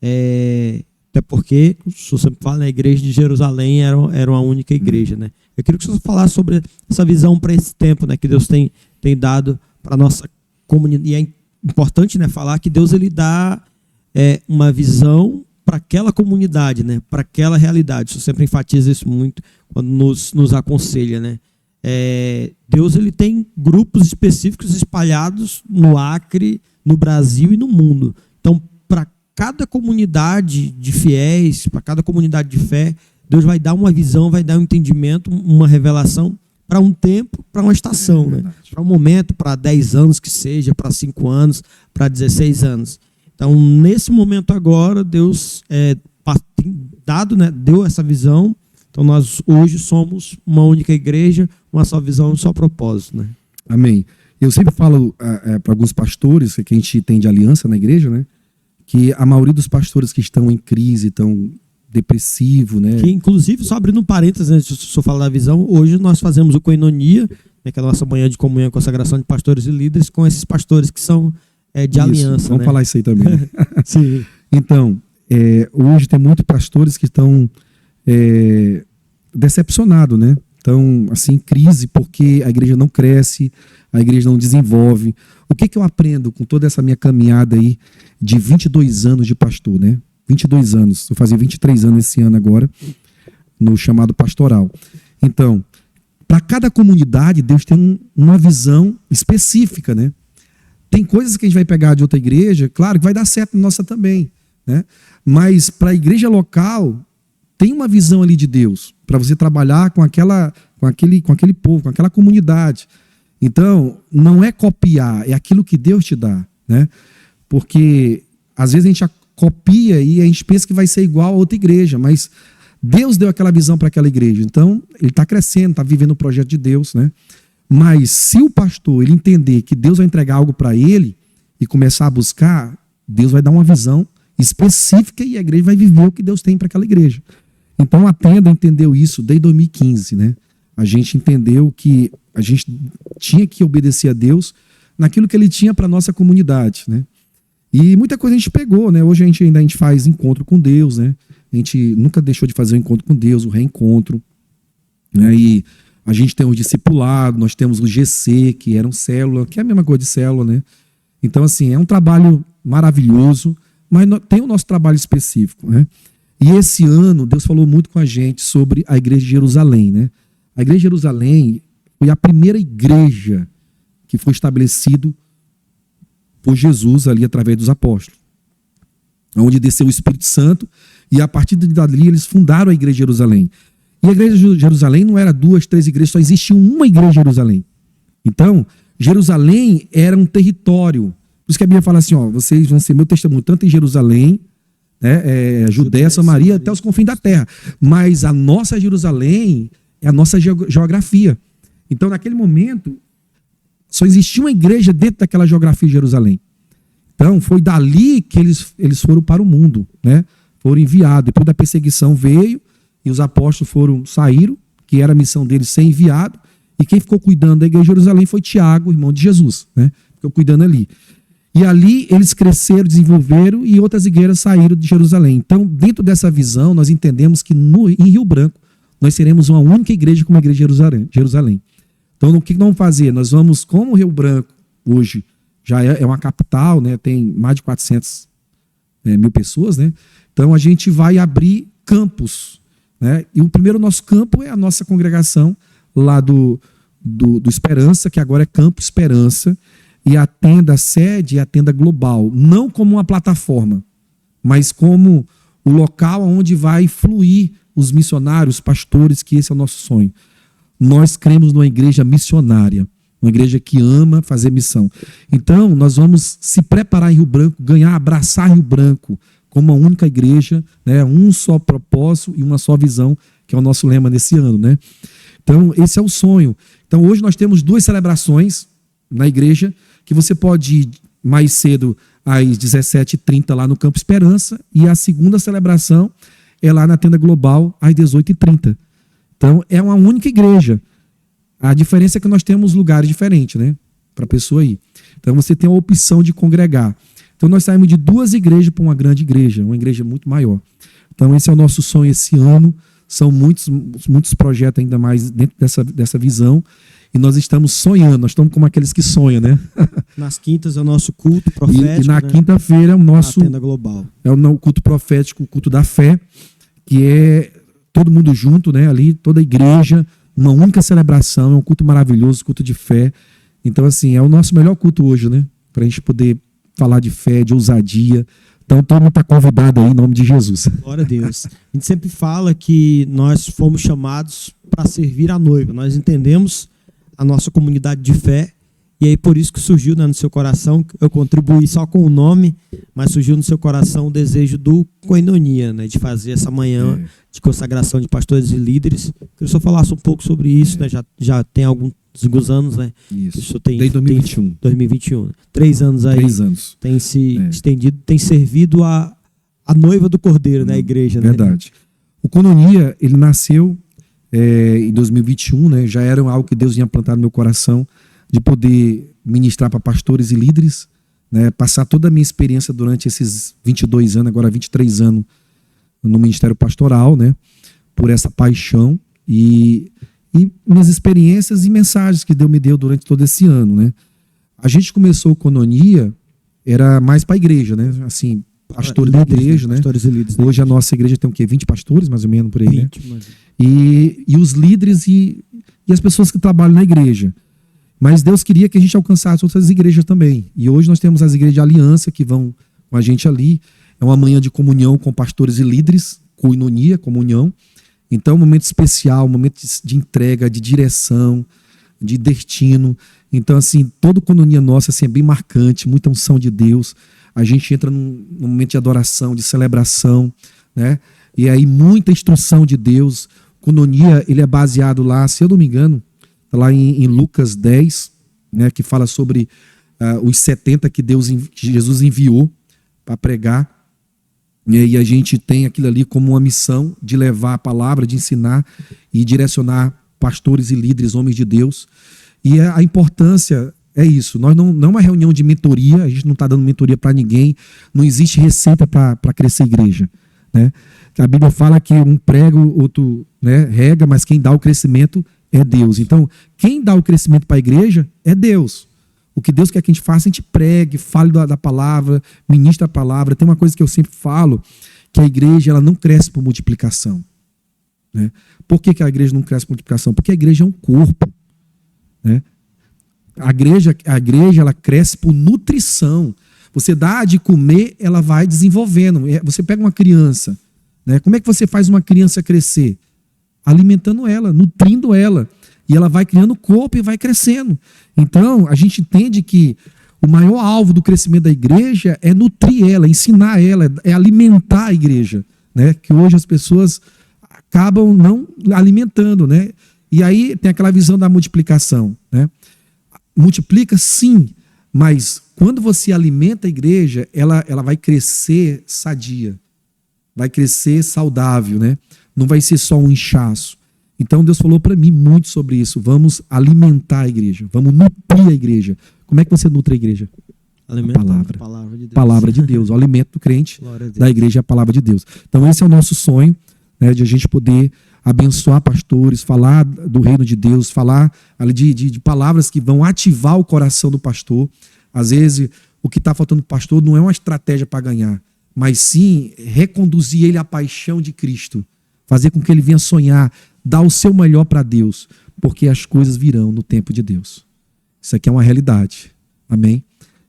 até porque, o senhor sempre fala, né, a igreja de Jerusalém era uma única igreja, né? Eu queria que o senhor falasse sobre essa visão para esse tempo, né, que Deus tem dado para a nossa comunidade. E é importante, né, falar que Deus ele dá uma visão para aquela comunidade, né, para aquela realidade. O senhor sempre enfatiza isso muito quando nos aconselha, né? Deus ele tem grupos específicos espalhados no Acre, no Brasil e no mundo. Então, para cada comunidade de fiéis, para cada comunidade de fé, Deus vai dar uma visão, vai dar um entendimento, uma revelação para um tempo, para uma estação, né? Para um momento, para 10 anos que seja, para 5 anos, para 16 anos. Então, nesse momento agora, Deus tem dado, né, deu essa visão. Então, nós hoje somos uma única igreja, uma só visão, um só propósito, né? Amém. Eu sempre falo para alguns pastores, que a gente tem de aliança na igreja, né, que a maioria dos pastores que estão em crise, estão depressivo, né? Que, inclusive, só abrindo um parênteses, né, se eu for falar da visão, hoje nós fazemos o Koinonia, né, que é a nossa manhã de comunhão e consagração de pastores e líderes, com esses pastores que são de aliança. Vamos, né, falar isso aí também. Né? Sim. Então, hoje tem muitos pastores que estão decepcionados, né? Estão, assim, em crise porque a igreja não cresce, a igreja não desenvolve. O que eu aprendo com toda essa minha caminhada aí de 22 anos de pastor, né? 22 anos, eu fazia 23 anos esse ano agora, no chamado pastoral. Então, para cada comunidade, Deus tem uma visão específica, né? Tem coisas que a gente vai pegar de outra igreja, claro que vai dar certo na nossa também, né? Mas para a igreja local, tem uma visão ali de Deus, para você trabalhar com aquele povo, com aquela comunidade. Então, não é copiar, é aquilo que Deus te dá, né? Porque, às vezes, a gente copia e a gente pensa que vai ser igual a outra igreja, mas Deus deu aquela visão para aquela igreja. Então, ele está crescendo, está vivendo o projeto de Deus, né? Mas se o pastor ele entender que Deus vai entregar algo para ele e começar a buscar, Deus vai dar uma visão específica e a igreja vai viver o que Deus tem para aquela igreja. Então, a tenda entendeu isso desde 2015, né? A gente entendeu que a gente tinha que obedecer a Deus naquilo que ele tinha para a nossa comunidade, né? E muita coisa a gente pegou, né? Hoje a gente faz encontro com Deus, né? A gente nunca deixou de fazer o encontro com Deus, o reencontro, né? E a gente tem o discipulado, nós temos o GC, que era um célula, que é a mesma coisa de célula, né? Então, assim, é um trabalho maravilhoso, mas tem o nosso trabalho específico, né? E esse ano, Deus falou muito com a gente sobre a igreja de Jerusalém, né? A igreja de Jerusalém foi a primeira igreja que foi estabelecido por Jesus ali através dos apóstolos, onde desceu o Espírito Santo e a partir dali eles fundaram a igreja de Jerusalém. E a igreja de Jerusalém não era 2, 3 igrejas, só existia uma igreja de Jerusalém. Então, Jerusalém era um território. Por isso que a Bíblia fala assim, ó, vocês vão ser meu testemunho tanto em Jerusalém, né, Judéia, Samaria, até os confins da terra. Mas a nossa Jerusalém é a nossa geografia. Então, naquele momento, só existia uma igreja dentro daquela geografia de Jerusalém. Então, foi dali que eles foram para o mundo, né? Foram enviados. Depois da perseguição veio e os apóstolos saíram, que era a missão deles ser enviado. E quem ficou cuidando da igreja de Jerusalém foi Tiago, irmão de Jesus, né? Ficou cuidando ali. E ali eles cresceram, desenvolveram e outras igrejas saíram de Jerusalém. Então, dentro dessa visão, nós entendemos que em Rio Branco nós seremos uma única igreja como a igreja de Jerusalém. Então, o que nós vamos fazer? Nós vamos, como o Rio Branco hoje já é uma capital, né, tem mais de 400 mil pessoas, né? Então, a gente vai abrir campos, né? E o primeiro nosso campo é a nossa congregação lá do Esperança, que agora é Campo Esperança, e a tenda sede é a tenda global, não como uma plataforma, mas como o local onde vai fluir os missionários, os pastores, que esse é o nosso sonho. Nós cremos numa igreja missionária, uma igreja que ama fazer missão. Então, nós vamos se preparar em Rio Branco, abraçar Rio Branco como uma única igreja, né? Um só propósito e uma só visão, que é o nosso lema nesse ano, né? Então, esse é o sonho. Então, hoje nós temos 2 celebrações na igreja, que você pode ir mais cedo às 17h30 lá no Campo Esperança, e a segunda celebração é lá na Tenda Global às 18h30. Então, é uma única igreja. A diferença é que nós temos lugares diferentes, né, para a pessoa ir. Então, você tem a opção de congregar. Então, nós saímos de 2 igrejas para uma grande igreja, uma igreja muito maior. Então, esse é o nosso sonho esse ano. São muitos projetos ainda mais dentro dessa visão. E nós estamos sonhando, nós estamos como aqueles que sonham, né? Nas quintas é o nosso culto profético. E na quinta-feira é o nosso Tenda Global. É o culto profético, o culto da fé, que é todo mundo junto, né? Ali, toda a igreja, uma única celebração, é um culto maravilhoso, culto de fé. Então, assim, é o nosso melhor culto hoje, né? Para a gente poder falar de fé, de ousadia. Então, todo mundo está convidado aí em nome de Jesus. Glória a Deus. A gente sempre fala que nós fomos chamados para servir a noiva. Nós entendemos a nossa comunidade de fé, e aí por isso que surgiu, né, no seu coração, eu contribuí só com o nome, mas surgiu no seu coração o desejo do Koinonia, né, de fazer essa manhã de consagração de pastores e líderes. Queria que o senhor falasse um pouco sobre isso, né, já tem alguns alguns anos, né? Isso. Isso tem, desde 2021. 2021. 3 anos aí. 3 anos. Tem se estendido, tem servido a noiva do Cordeiro, né? A igreja, né? Verdade. O Koinonia, ele nasceu em 2021, né? Já era algo que Deus tinha plantado no meu coração, de poder ministrar para pastores e líderes, né? Passar toda a minha experiência durante esses 22 anos, agora 23 anos, no ministério pastoral, né? Por essa paixão e minhas experiências e mensagens que Deus me deu durante todo esse ano, né? A gente começou o Koinonia, era mais para a igreja, né? Assim, pastores da igreja, né? Pastores e líderes. Hoje a nossa igreja tem o quê? 20 pastores, mais ou menos, por aí, 20, né? E os líderes e as pessoas que trabalham na igreja. Mas Deus queria que a gente alcançasse outras igrejas também. E hoje nós temos as igrejas de aliança que vão com a gente ali. É uma manhã de comunhão com pastores e líderes, Koinonia, comunhão. Então, um momento especial, um momento de entrega, de direção, de destino. Então, assim, todo Koinonia nossa assim, é bem marcante, muita unção de Deus. A gente entra num momento de adoração, de celebração, né? E aí muita instrução de Deus. Koinonia, ele é baseado lá, se eu não me engano, lá em Lucas 10, né, que fala sobre os 70 que Jesus enviou para pregar. E a gente tem aquilo ali como uma missão de levar a palavra, de ensinar e direcionar pastores e líderes, homens de Deus. E a importância é isso. Nós não é uma reunião de mentoria, a gente não está dando mentoria para ninguém, não existe receita para crescer a igreja, né? A Bíblia fala que um prega, outro, né, rega, mas quem dá o crescimento é Deus. Então, quem dá o crescimento para a igreja é Deus. O que Deus quer que a gente faça, a gente pregue, fale da palavra, ministre a palavra. Tem uma coisa que eu sempre falo, que a igreja ela não cresce por multiplicação, né? Por que a igreja não cresce por multiplicação? Porque a igreja é um corpo, né? A igreja ela cresce por nutrição. Você dá de comer, ela vai desenvolvendo. Você pega uma criança, né? Como é que você faz uma criança crescer? Alimentando ela, nutrindo ela. E ela vai criando corpo e vai crescendo. Então, a gente entende que o maior alvo do crescimento da igreja é nutrir ela, ensinar ela, é alimentar a igreja, né? Que hoje as pessoas acabam não alimentando, né? E aí tem aquela visão da multiplicação, né? Multiplica sim, mas quando você alimenta a igreja, ela vai crescer sadia, vai crescer saudável, né? Não vai ser só um inchaço. Então Deus falou para mim muito sobre isso. Vamos alimentar a igreja, vamos nutrir a igreja. Como é que você nutre a igreja? A palavra de Deus. Palavra de Deus. O alimento do crente da igreja é a palavra de Deus. Então esse é o nosso sonho, né, de a gente poder abençoar pastores, falar do reino de Deus, falar ali de palavras que vão ativar o coração do pastor. Às vezes o que está faltando para o pastor não é uma estratégia para ganhar, mas sim reconduzir ele à paixão de Cristo, fazer com que ele venha sonhar, dar o seu melhor para Deus. porque as coisas virão no tempo de Deus. Isso aqui é uma realidade. Amém?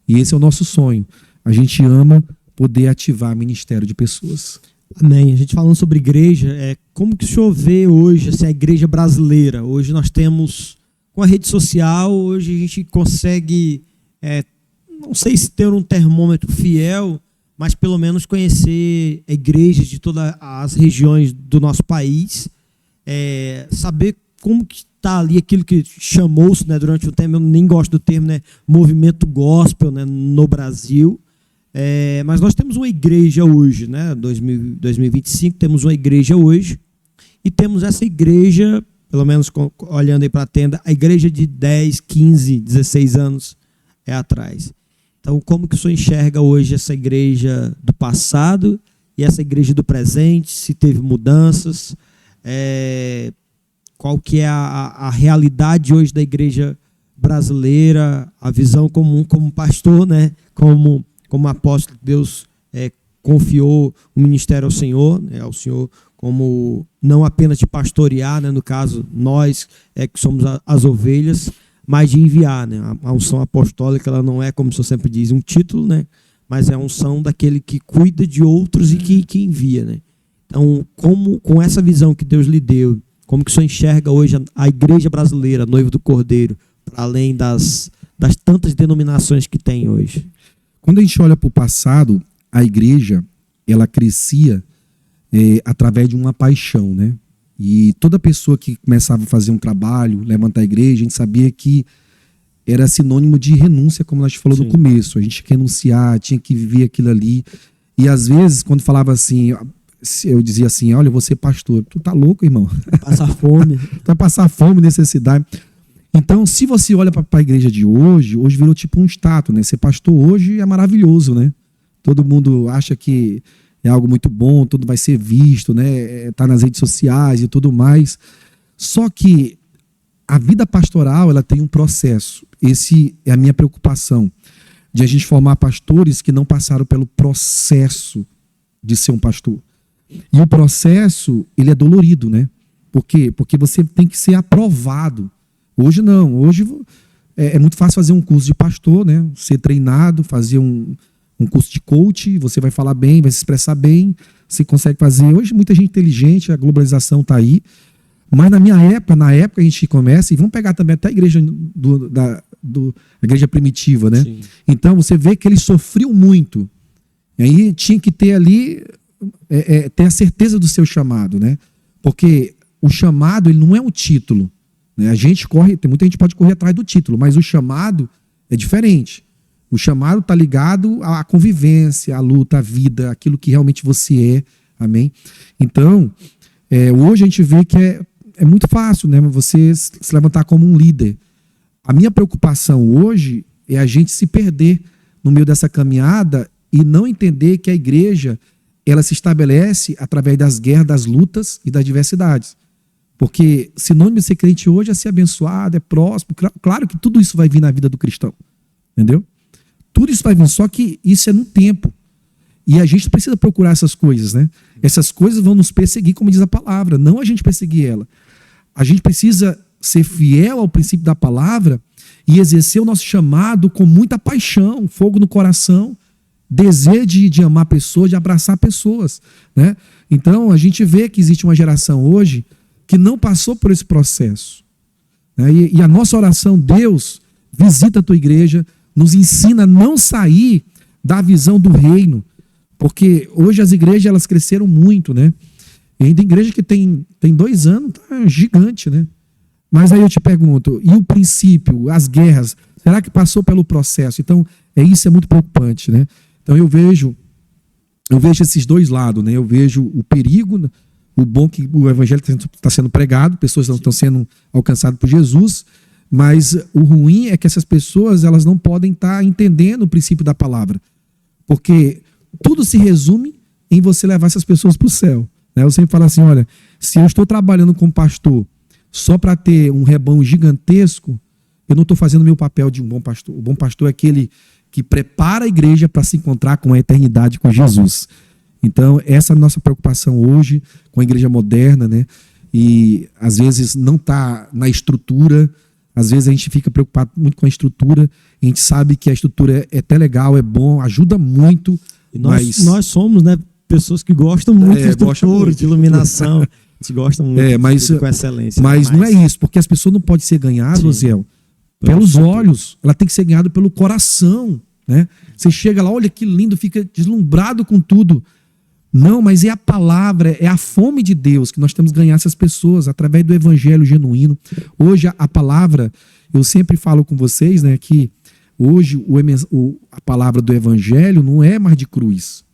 E esse é o nosso sonho. A gente ama poder ativar ministério de pessoas. Amém. A gente falando sobre igreja, como que o senhor vê hoje assim, a igreja brasileira? Hoje nós temos, com a rede social, hoje a gente consegue, não sei se ter um termômetro fiel, mas pelo menos conhecer igrejas de todas as regiões do nosso país, saber como que está ali aquilo que chamou-se, né, durante o tempo, eu nem gosto do termo, né, movimento gospel, né, no Brasil. Mas nós temos uma igreja hoje, né, 2025, temos uma igreja hoje, e temos essa igreja, pelo menos olhando aí para a tenda, a igreja de 10, 15, 16 anos atrás. Então, como que o senhor enxerga hoje essa igreja do passado e essa igreja do presente? Se teve mudanças? Qual que é a realidade hoje da igreja brasileira? A visão como pastor, né? Como apóstolo, Deus confiou o ministério ao Senhor como não apenas de pastorear, né? No caso, nós que somos as ovelhas, mas de enviar, né? A unção apostólica, ela não é, como o senhor sempre diz, um título, né? Mas é a unção daquele que cuida de outros e que envia, né? Então, com essa visão que Deus lhe deu, como que o senhor enxerga hoje a igreja brasileira, noivo do Cordeiro, para além das tantas denominações que tem hoje? Quando a gente olha para o passado, a igreja, ela crescia através de uma paixão, né? E toda pessoa que começava a fazer um trabalho, levantar a igreja, a gente sabia que era sinônimo de renúncia, como nós falamos no começo. A gente tinha que renunciar, tinha que viver aquilo ali. E às vezes, quando falava assim, eu dizia assim, olha, eu vou ser pastor. Tu tá louco, irmão? Passar fome. Tu vai passar fome, necessidade. Então, se você olha para a igreja de hoje virou tipo um status, né? Ser pastor hoje é maravilhoso, né? Todo mundo acha que é algo muito bom, tudo vai ser visto, né? Tá nas redes sociais e tudo mais. Só que a vida pastoral, ela tem um processo. Esse é a minha preocupação, de a gente formar pastores que não passaram pelo processo de ser um pastor. E o processo, ele é dolorido, né? Por quê? Porque você tem que ser aprovado. Hoje não. Hoje é muito fácil fazer um curso de pastor, né? Ser treinado, fazer um curso de coach, você vai falar bem, vai se expressar bem, você consegue fazer. Hoje muita gente inteligente, a globalização está aí. Mas na época a gente começa, e vamos pegar também até a igreja a igreja primitiva, né? Sim. Então você vê que eles sofriam muito. E aí tinha que ter ali, ter a certeza do seu chamado, né? Porque o chamado, ele não é um título. Né? A gente tem muita gente pode correr atrás do título, mas o chamado é diferente. O chamado está ligado à convivência, à luta, à vida, aquilo que realmente você é. Amém? Então, hoje a gente vê que é muito fácil, né? Você se levantar como um líder. A minha preocupação hoje é a gente se perder no meio dessa caminhada e não entender que a igreja, ela se estabelece através das guerras, das lutas e das diversidades. Porque sinônimo de ser crente hoje é ser abençoado, é próximo. Claro que tudo isso vai vir na vida do cristão. Entendeu? Tudo isso vai vir, só que isso é no tempo. E a gente precisa procurar essas coisas, né? Essas coisas vão nos perseguir, como diz a palavra, não a gente perseguir ela. A gente precisa ser fiel ao princípio da palavra e exercer o nosso chamado com muita paixão, fogo no coração, desejo de amar pessoas, de abraçar pessoas, né? Então, a gente vê que existe uma geração hoje que não passou por esse processo. Né? E a nossa oração, Deus, visita a tua igreja, nos ensina a não sair da visão do reino, porque hoje as igrejas elas cresceram muito, né? E ainda igreja que tem 2 anos, tá gigante, né? Mas aí eu te pergunto, e o princípio, as guerras, será que passou pelo processo? Então, isso é muito preocupante, né? Então eu vejo esses dois lados, né? Eu vejo o perigo, o bom que o evangelho está sendo pregado, pessoas não estão sendo alcançadas por Jesus, mas o ruim é que essas pessoas elas não podem estar entendendo o princípio da palavra, porque tudo se resume em você levar essas pessoas para o céu. Né? Eu sempre falo assim, olha, se eu estou trabalhando como pastor só para ter um rebanho gigantesco, eu não estou fazendo o meu papel de um bom pastor. O bom pastor é aquele que prepara a igreja para se encontrar com a eternidade com Jesus. Então, essa é a nossa preocupação hoje com a igreja moderna, né? e às vezes não está na estrutura. Às vezes a gente fica preocupado muito com a estrutura. A gente sabe que a estrutura é até legal, é bom, ajuda muito. E nós somos, né, pessoas que gostam muito de estrutura, de iluminação. A gente gosta muito com excelência. Mas não é isso, porque as pessoas não podem ser ganhadas, Osiel, pelos olhos. Ela tem que ser ganhada pelo coração, né? Você chega lá, olha que lindo, fica deslumbrado com tudo. Não, mas é a palavra, é a fome de Deus que nós temos que ganhar essas pessoas através do evangelho genuíno. Hoje a palavra, eu sempre falo com vocês, né, que hoje a palavra do evangelho não é mais de cruz.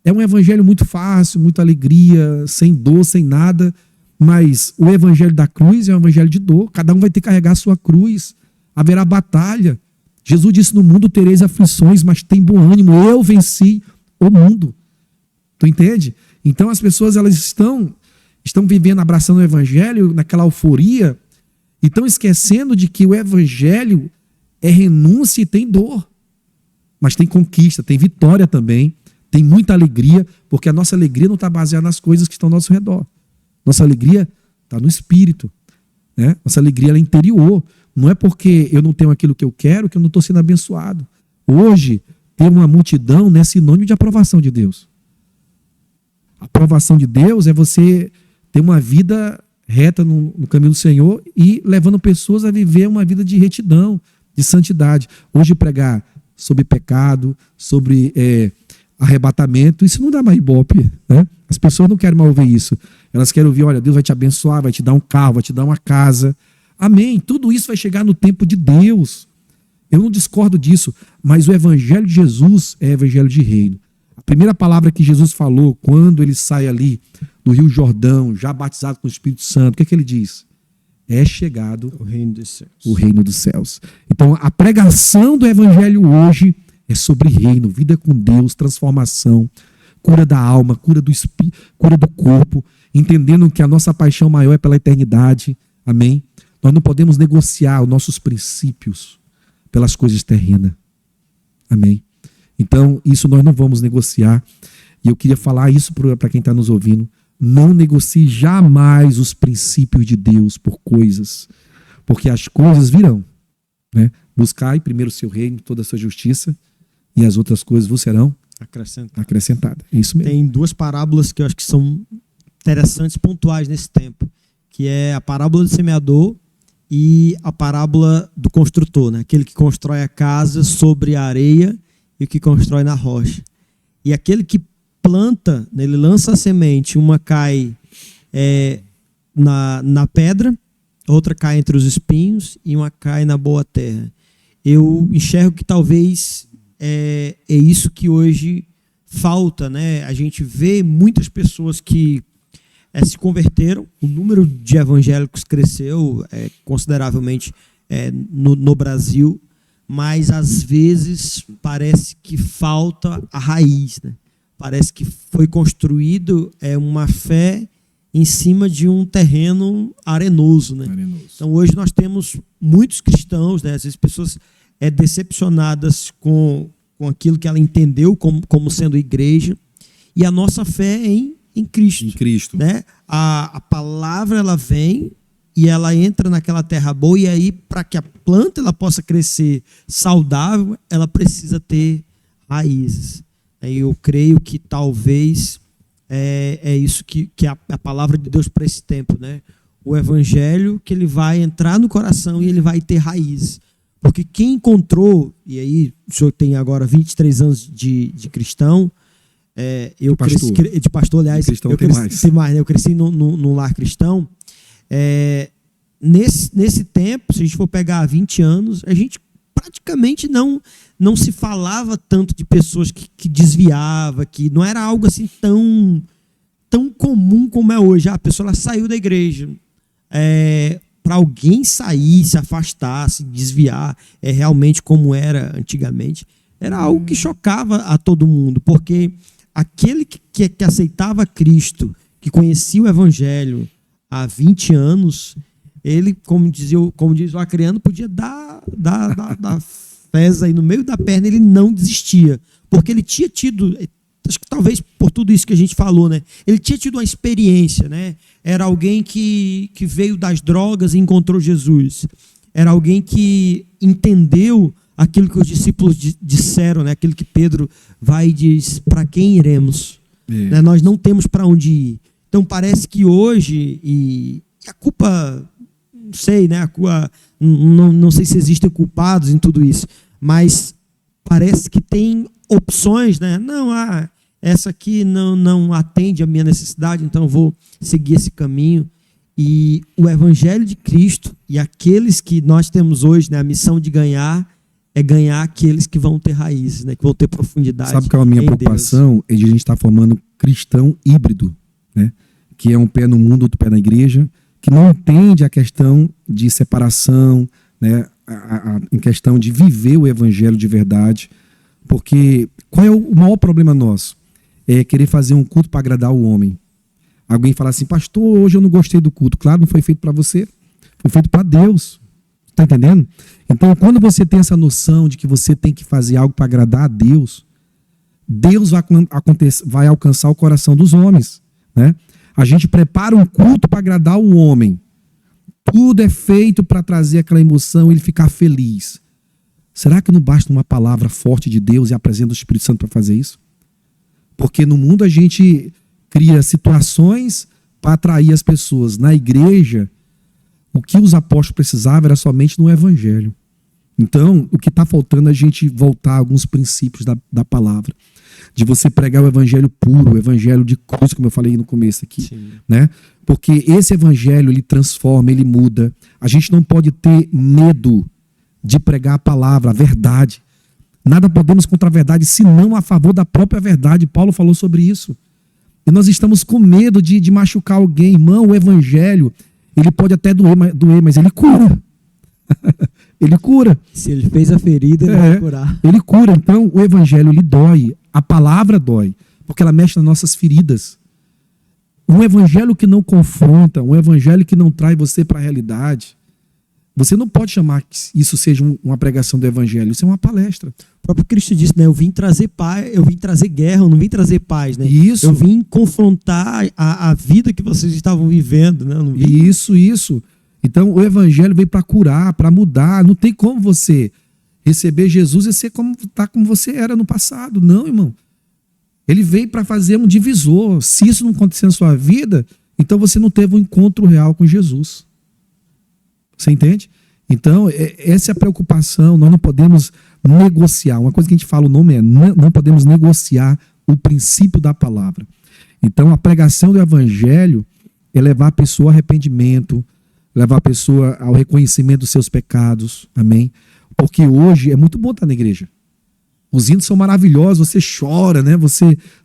É um evangelho muito fácil, muita alegria, sem dor, sem nada. Mas o evangelho da cruz é um evangelho de dor. Cada um vai ter que carregar a sua cruz. Haverá batalha. Jesus disse: no mundo tereis aflições, mas tem bom ânimo. Eu venci o mundo. Tu entende? Então as pessoas elas estão vivendo, abraçando o evangelho naquela euforia e estão esquecendo de que o evangelho é renúncia e tem dor. Mas tem conquista, tem vitória também, tem muita alegria, porque a nossa alegria não está baseada nas coisas que estão ao nosso redor. Nossa alegria está no espírito, né? Nossa alegria ela é interior. Não é porque eu não tenho aquilo que eu quero que eu não estou sendo abençoado. Hoje, ter uma multidão não é sinônimo de aprovação de Deus. A aprovação de Deus é você ter uma vida reta no caminho do Senhor e levando pessoas a viver uma vida de retidão, de santidade. Hoje pregar sobre pecado, sobre arrebatamento, isso não dá mais ibope, né? As pessoas não querem mais ouvir isso. Elas querem ouvir: olha, Deus vai te abençoar, vai te dar um carro, vai te dar uma casa. Amém. Tudo isso vai chegar no tempo de Deus. Eu não discordo disso, mas o evangelho de Jesus é evangelho de reino. A primeira palavra que Jesus falou quando ele sai ali do Rio Jordão, já batizado com o Espírito Santo, o que é que ele diz? É chegado o reino dos céus. O reino dos céus. Então, a pregação do evangelho hoje é sobre reino, vida com Deus, transformação, cura da alma, cura do espírito, cura do corpo, entendendo que a nossa paixão maior é pela eternidade. Amém? Nós não podemos negociar os nossos princípios pelas coisas terrenas. Amém? Então, isso nós não vamos negociar. E eu queria falar isso para quem está nos ouvindo. Não negocie jamais os princípios de Deus por coisas. Porque as coisas virão, né? Buscai primeiro o seu reino, toda a sua justiça, e as outras coisas vos serão acrescentadas. É isso mesmo. Tem duas parábolas que eu acho que são interessantes, pontuais nesse tempo, que é a parábola do semeador e a parábola do construtor, né? Aquele que constrói a casa sobre a areia e o que constrói na rocha. E aquele que planta, né, ele lança a semente, uma cai na pedra, outra cai entre os espinhos e uma cai na boa terra. Eu enxergo que talvez é isso que hoje falta, né? A gente vê muitas pessoas que se converteram, o número de evangélicos cresceu consideravelmente no Brasil, mas às vezes parece que falta a raiz, né? Parece que foi construído uma fé em cima de um terreno arenoso, né? Então hoje nós temos muitos cristãos, né? Às vezes pessoas decepcionadas com aquilo que ela entendeu como sendo igreja, e a nossa fé é em Cristo. Em Cristo. Né? A palavra ela vem e ela entra naquela terra boa, e aí para que a planta ela possa crescer saudável, ela precisa ter raízes. Eu creio que talvez é isso que a palavra de Deus para esse tempo, né? O evangelho que ele vai entrar no coração e ele vai ter raízes. Porque quem encontrou, e aí o senhor tem agora 23 anos de cristão, eu cresci de pastor, aliás, cristão eu cresci mais, né? Eu cresci num lar cristão. Nesse tempo, se a gente for pegar 20 anos, a gente praticamente não se falava tanto de pessoas que desviava, que não era algo assim tão comum como é hoje. A pessoa ela saiu da igreja. Para alguém sair, se afastar, se desviar, realmente como era antigamente, era algo que chocava a todo mundo, porque aquele que aceitava Cristo, que conhecia o evangelho há 20 anos, ele, como diz o Acreano, podia dar fez aí no meio da perna, ele não desistia, porque ele tinha tido, acho que talvez por tudo isso que a gente falou, né? Ele tinha tido uma experiência, né? era alguém que veio das drogas e encontrou Jesus. Era alguém que entendeu aquilo que os discípulos disseram, né? Aquilo que Pedro vai e diz: para quem iremos? Né? Nós não temos para onde ir. Então parece que hoje, e a culpa, não sei, né? Não sei se existem culpados em tudo isso, mas parece que tem opções, né? Não, essa aqui não atende a minha necessidade, então eu vou seguir esse caminho. E o Evangelho de Cristo e aqueles que nós temos hoje, né, a missão de ganhar, é ganhar aqueles que vão ter raízes, né, que vão ter profundidade. Sabe qual é a minha preocupação? É de a gente estar formando cristão híbrido, né? Que é um pé no mundo, outro pé na igreja, que não entende a questão de separação, né? Em questão de viver o Evangelho de verdade. Porque qual é o maior problema nosso? É querer fazer um culto para agradar o homem. Alguém fala assim: pastor, hoje eu não gostei do culto. Claro, não foi feito para você, foi feito para Deus. Está entendendo? Então, quando você tem essa noção de que você tem que fazer algo para agradar a Deus, Deus vai alcançar o coração dos homens, né? A gente prepara um culto para agradar o homem. Tudo é feito para trazer aquela emoção e ele ficar feliz. Será que não basta uma palavra forte de Deus e a presença do Espírito Santo para fazer isso? Porque no mundo a gente cria situações para atrair as pessoas. Na igreja, o que os apóstolos precisavam era somente no Evangelho. Então, o que está faltando é a gente voltar a alguns princípios da palavra. De você pregar o Evangelho puro, o Evangelho de cruz, como eu falei no começo aqui. Né? Porque esse Evangelho, ele transforma, ele muda. A gente não pode ter medo de pregar a palavra, a verdade. Nada podemos contra a verdade, senão a favor da própria verdade. Paulo falou sobre isso. E nós estamos com medo de machucar alguém. Irmão, o Evangelho, ele pode até doer, mas ele cura. Ele cura. Se ele fez a ferida, ele vai curar. Ele cura. Então, o Evangelho, ele dói. A palavra dói, porque ela mexe nas nossas feridas. Um Evangelho que não confronta, um Evangelho que não traz você para a realidade, você não pode chamar que isso seja uma pregação do Evangelho. Isso é uma palestra. O próprio Cristo disse, né? Eu vim trazer paz, eu vim trazer guerra, eu não vim trazer paz, né? Isso. Eu vim confrontar a vida que vocês estavam vivendo, né? Isso. Então, o Evangelho veio para curar, para mudar. Não tem como você receber Jesus e ser como você era no passado. Não, irmão. Ele veio para fazer um divisor. Se isso não acontecer na sua vida, então você não teve um encontro real com Jesus. Você entende? Então, essa é a preocupação. Nós não podemos negociar. Uma coisa que a gente fala, o nome é: não podemos negociar o princípio da palavra. Então, a pregação do Evangelho é levar a pessoa ao arrependimento, levar a pessoa ao reconhecimento dos seus pecados. Amém? Porque hoje é muito bom estar na igreja. Os hinos são maravilhosos, você chora, né?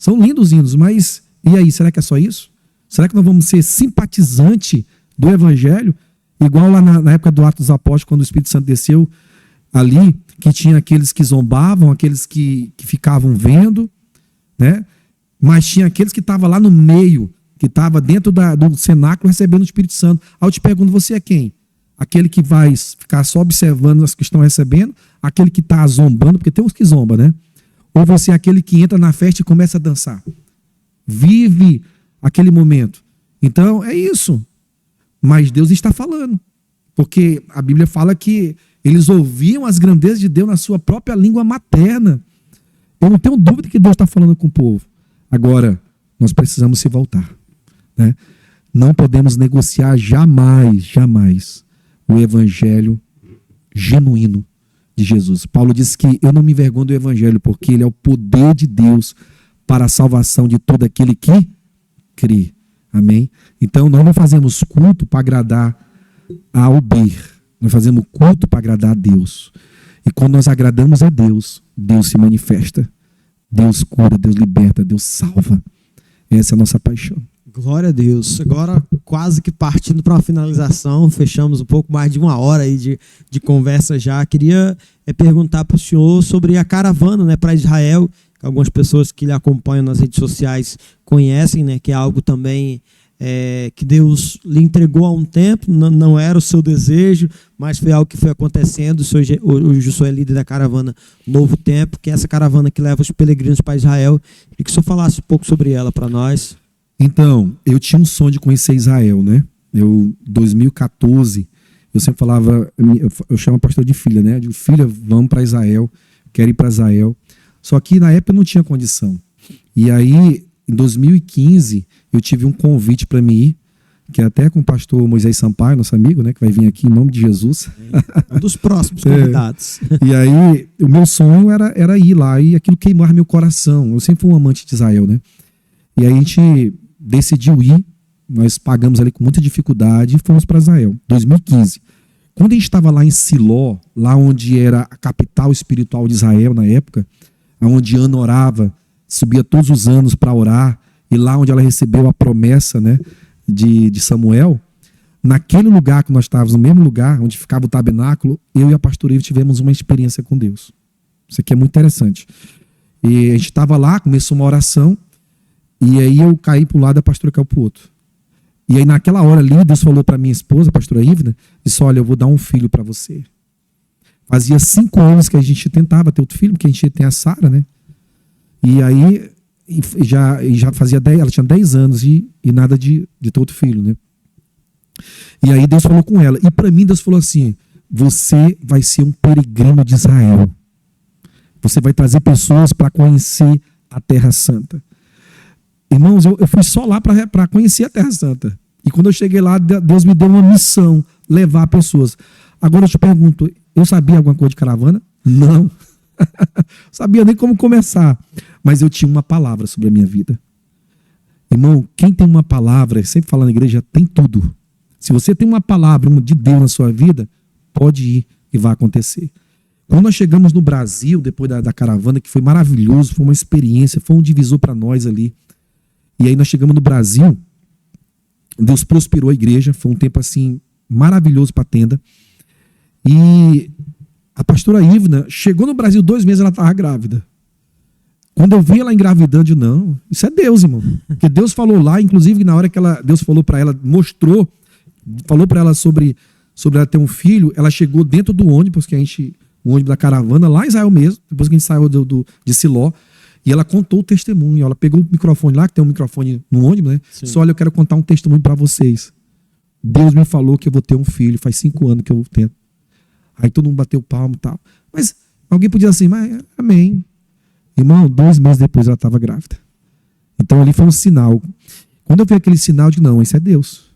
São lindos os hinos, mas e aí, será que é só isso? Será que nós vamos ser simpatizante do Evangelho? Igual lá na época do Atos dos Apóstolos, quando o Espírito Santo desceu ali, que tinha aqueles que zombavam, aqueles que ficavam vendo, né? Mas tinha aqueles que estavam lá no meio, que estava dentro do cenáculo recebendo o Espírito Santo. Aí eu te pergunto, você é quem? Aquele que vai ficar só observando as que estão recebendo, aquele que está zombando, porque tem uns que zombam, né? Ou você é aquele que entra na festa e começa a dançar? Vive aquele momento. Então, é isso. Mas Deus está falando. Porque a Bíblia fala que eles ouviam as grandezas de Deus na sua própria língua materna. Eu não tenho dúvida que Deus está falando com o povo. Agora, nós precisamos se voltar, né? Não podemos negociar jamais o Evangelho genuíno de Jesus. Paulo diz que eu não me envergonho do Evangelho, porque ele é o poder de Deus para a salvação de todo aquele que crê. Amém? Então, nós não fazemos culto para agradar a Uber. Nós fazemos culto para agradar a Deus. E quando nós agradamos a Deus, Deus se manifesta. Deus cura, Deus liberta, Deus salva. Essa é a nossa paixão. Glória a Deus. Agora, quase que partindo para uma finalização, fechamos um pouco mais de 1 hora aí de conversa já. Queria perguntar para o senhor sobre a caravana, né, para Israel, que algumas pessoas que lhe acompanham nas redes sociais conhecem, né, que é algo também que Deus lhe entregou há um tempo, não era o seu desejo, mas foi algo que foi acontecendo. Hoje o senhor é líder da caravana Novo Tempo, que é essa caravana que leva os peregrinos para Israel. Queria que o senhor falasse um pouco sobre ela para nós. Então, eu tinha um sonho de conhecer Israel, né? Em 2014, eu sempre falava, eu chamo a pastora de filha, né? Eu digo, filha, vamos para Israel, quero ir para Israel. Só que na época eu não tinha condição. E aí, em 2015, eu tive um convite para mim ir, que é até com o pastor Moisés Sampaio, nosso amigo, né? Que vai vir aqui em nome de Jesus. Um dos próximos convidados. E aí, o meu sonho era ir lá, e aquilo queimar meu coração. Eu sempre fui um amante de Israel, né? E aí a gente decidiu ir, nós pagamos ali com muita dificuldade e fomos para Israel, 2015. Quando a gente estava lá em Siló, lá onde era a capital espiritual de Israel na época, onde Ana orava, subia todos os anos para orar, e lá onde ela recebeu a promessa, né, de Samuel, naquele lugar que nós estávamos, no mesmo lugar onde ficava o tabernáculo, eu e a pastora Iva tivemos uma experiência com Deus. Isso aqui é muito interessante. E a gente estava lá, começou uma oração, e aí eu caí para um lado e a pastora caiu para o outro. E aí naquela hora ali, Deus falou para minha esposa, a pastora Ivna, disse, olha, eu vou dar um filho para você. Fazia 5 anos que a gente tentava ter outro filho, porque a gente tem a Sara, né? E aí já fazia 10, ela tinha 10 anos e nada de ter outro filho, né? E aí Deus falou com ela. E para mim Deus falou assim, você vai ser um peregrino de Israel. Você vai trazer pessoas para conhecer a Terra Santa. Irmãos, eu fui só lá para conhecer a Terra Santa. E quando eu cheguei lá, Deus me deu uma missão, levar pessoas. Agora eu te pergunto, eu sabia alguma coisa de caravana? Não. Sabia nem como começar. Mas eu tinha uma palavra sobre a minha vida. Irmão, quem tem uma palavra, sempre fala na igreja, tem tudo. Se você tem uma palavra de Deus na sua vida, pode ir e vai acontecer. Quando nós chegamos no Brasil, depois da caravana, que foi maravilhoso, foi uma experiência, foi um divisor para nós ali. E aí nós chegamos no Brasil, Deus prosperou a igreja, foi um tempo assim maravilhoso para a tenda. E a pastora Ivna chegou no Brasil 2 meses, ela estava grávida. Quando eu vi ela engravidando, eu digo, não, isso é Deus, irmão. Porque Deus falou lá, inclusive na hora que Deus falou para ela, mostrou, falou para ela sobre ela ter um filho, ela chegou dentro do ônibus, o ônibus da caravana, lá em Israel mesmo, depois que a gente saiu de Siló. E ela contou o testemunho. Ela pegou o microfone lá, que tem um microfone no ônibus, né? Só, olha, eu quero contar um testemunho para vocês. Deus me falou que eu vou ter um filho. Faz 5 anos que eu tento. Aí todo mundo bateu palmo e tal. Mas alguém podia dizer assim, mas amém. Irmão, 2 meses depois ela estava grávida. Então ali foi um sinal. Quando eu vi aquele sinal, eu disse, não, isso é Deus.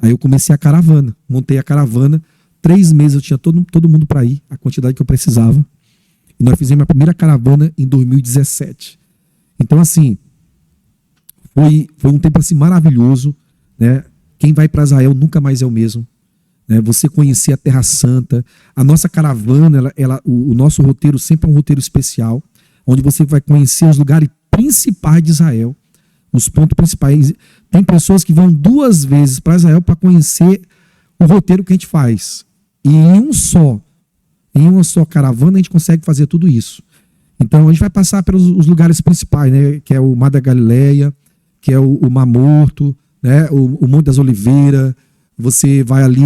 Aí eu comecei a caravana. Montei a caravana. 3 meses eu tinha todo mundo para ir. A quantidade que eu precisava. E nós fizemos a primeira caravana em 2017. Então, assim, foi um tempo assim maravilhoso, né? Quem vai para Israel nunca mais é o mesmo. Né? Você conhecer a Terra Santa. A nossa caravana, o nosso roteiro sempre é um roteiro especial, onde você vai conhecer os lugares principais de Israel, os pontos principais. Tem pessoas que vão 2 vezes para Israel para conhecer o roteiro que a gente faz. E em uma só caravana a gente consegue fazer tudo isso. Então a gente vai passar pelos lugares principais, né? Que é o Mar da Galileia, que é o Mar Morto, né? o Monte das Oliveiras. Você vai ali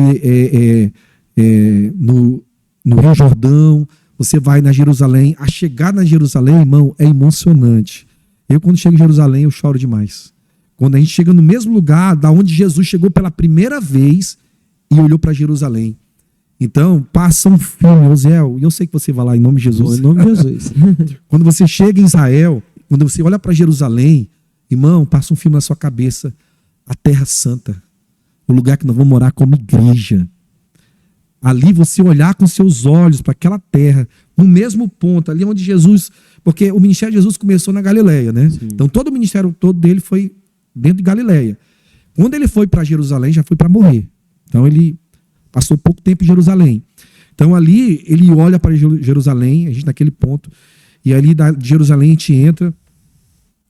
no Rio Jordão, você vai na Jerusalém. A chegada na Jerusalém, irmão, é emocionante. Eu, quando chego em Jerusalém, eu choro demais. Quando a gente chega no mesmo lugar da onde Jesus chegou pela primeira vez e olhou para Jerusalém. Então, passa um filme, Osiel, e eu sei que você vai lá em nome de Jesus. Em nome de Jesus. Quando você chega em Israel, quando você olha para Jerusalém, irmão, passa um filme na sua cabeça. A Terra Santa, o lugar que nós vamos morar como igreja. Ali você olhar com seus olhos para aquela terra, no mesmo ponto, ali onde Jesus... Porque o ministério de Jesus começou na Galileia, né? Sim. Então todo o ministério todo dele foi dentro de Galileia. Quando ele foi para Jerusalém, já foi para morrer. Então ele passou pouco tempo em Jerusalém. Então ali ele olha para Jerusalém, a gente naquele ponto, e ali de Jerusalém a gente entra,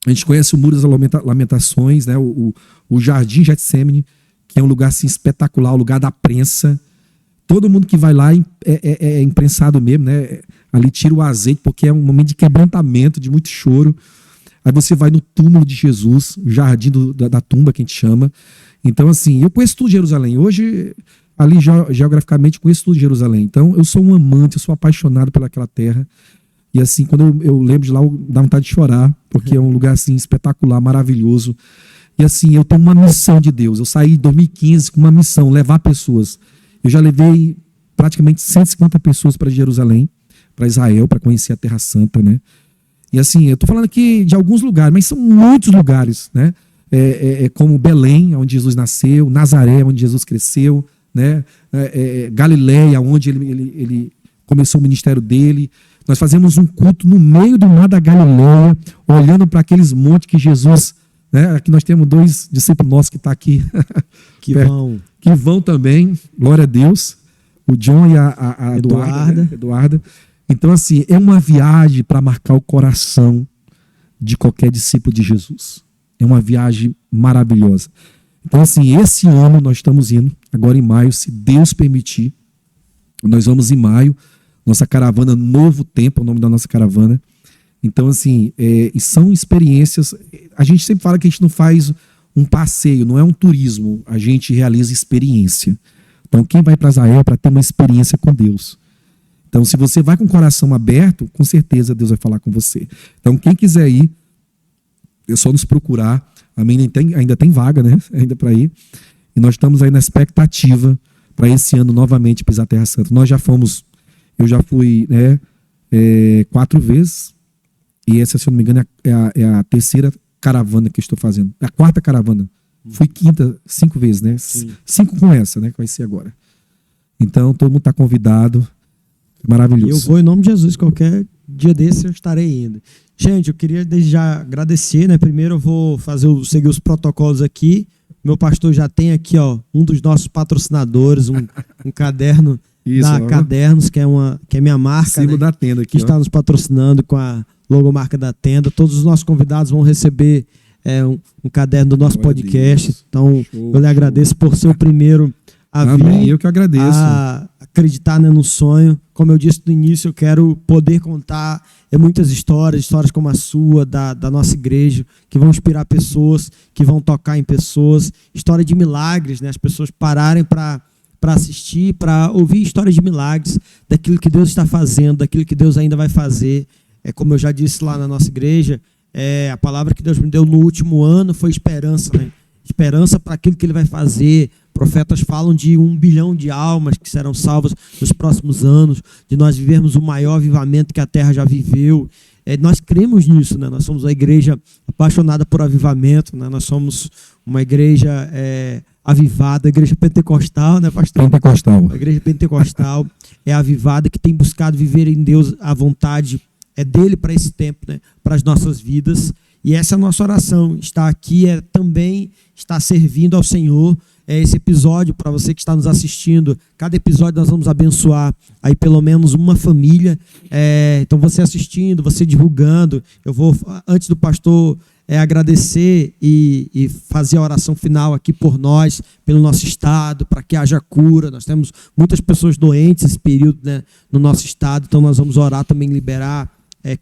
a gente conhece o Muro das Lamentações, né? o Jardim Getsemane, que é um lugar assim, espetacular, o lugar da prensa. Todo mundo que vai lá é imprensado mesmo, né? Ali tira o azeite, porque é um momento de quebrantamento, de muito choro. Aí você vai no túmulo de Jesus, o jardim da tumba, que a gente chama. Então, assim, eu conheço tudo de Jerusalém. Hoje, ali geograficamente, conheço tudo de Jerusalém. Então, eu sou um amante, eu sou apaixonado pelaquela terra. E assim, quando eu lembro de lá, dá vontade de chorar, porque é um lugar assim espetacular, maravilhoso. E assim, eu tenho uma missão de Deus. Eu saí em 2015 com uma missão, levar pessoas. Eu já levei praticamente 150 pessoas para Jerusalém, para Israel, para conhecer a Terra Santa, né? E assim, eu estou falando aqui de alguns lugares, mas são muitos lugares, né? Como Belém, onde Jesus nasceu, Nazaré, onde Jesus cresceu, né? Galileia, onde ele começou o ministério dele. Nós fazemos um culto no meio do mar da Galileia, olhando para aqueles montes que Jesus, né? Aqui nós temos 2 discípulos nossos que estão aqui. Que vão também, glória a Deus. O John e a Eduarda. Né? Eduarda. Então, assim, é uma viagem para marcar o coração de qualquer discípulo de Jesus. É uma viagem maravilhosa. Então, assim, esse ano nós estamos indo, agora em maio, se Deus permitir. Nós vamos em maio, nossa caravana Novo Tempo, é o nome da nossa caravana. Então, assim, e são experiências. A gente sempre fala que a gente não faz um passeio, não é um turismo, a gente realiza experiência. Então, quem vai para Israel é para ter uma experiência com Deus. Então, se você vai com o coração aberto, com certeza Deus vai falar com você. Então, quem quiser ir, é só nos procurar. Ainda tem vaga, né? Ainda para ir. E nós estamos aí na expectativa para esse ano novamente pisar a Terra Santa. Nós já fomos, eu já fui, né, 4 vezes. E essa, se eu não me engano, é a terceira caravana que eu estou fazendo. É a 4ª caravana. Fui 5 vezes, né? Sim. 5 com essa, né? Que vai ser agora. Então, todo mundo está convidado. Maravilhoso. Eu vou em nome de Jesus, qualquer dia desse eu estarei indo. Gente, eu queria desde já agradecer, né? Primeiro eu vou seguir os protocolos aqui. Meu pastor já tem aqui, ó, um dos nossos patrocinadores, um caderno da Cadernos, que é minha marca, né? Da tenda aqui, que está nos patrocinando com a logomarca da tenda. Todos os nossos convidados vão receber um caderno do nosso podcast. Então, eu lhe agradeço por ser o primeiro a vir. Eu que agradeço. A acreditar, né, no sonho. Como eu disse no início, eu quero poder contar muitas histórias como a sua, da nossa igreja, que vão inspirar pessoas, que vão tocar em pessoas. História de milagres, né? As pessoas pararem para assistir, para ouvir histórias de milagres, daquilo que Deus está fazendo, daquilo que Deus ainda vai fazer. Como eu já disse lá na nossa igreja, a palavra que Deus me deu no último ano foi esperança, né? Esperança para aquilo que Ele vai fazer. Profetas falam de 1 bilhão de almas que serão salvas nos próximos anos, de nós vivermos o maior avivamento que a terra já viveu. Nós cremos nisso, né? Nós somos uma igreja apaixonada por avivamento, né? Nós somos uma igreja avivada, igreja pentecostal, né, pastor? Pentecostal. A igreja pentecostal é avivada, que tem buscado viver em Deus a vontade dele para esse tempo, né? Para as nossas vidas. E essa é a nossa oração. Estar aqui também estar servindo ao Senhor. Esse episódio, para você que está nos assistindo, cada episódio nós vamos abençoar aí pelo menos uma família. Então você assistindo, você divulgando, eu vou, antes do pastor agradecer e fazer a oração final aqui por nós, pelo nosso estado, para que haja cura. Nós temos muitas pessoas doentes nesse período, né, no nosso estado, então nós vamos orar também, liberar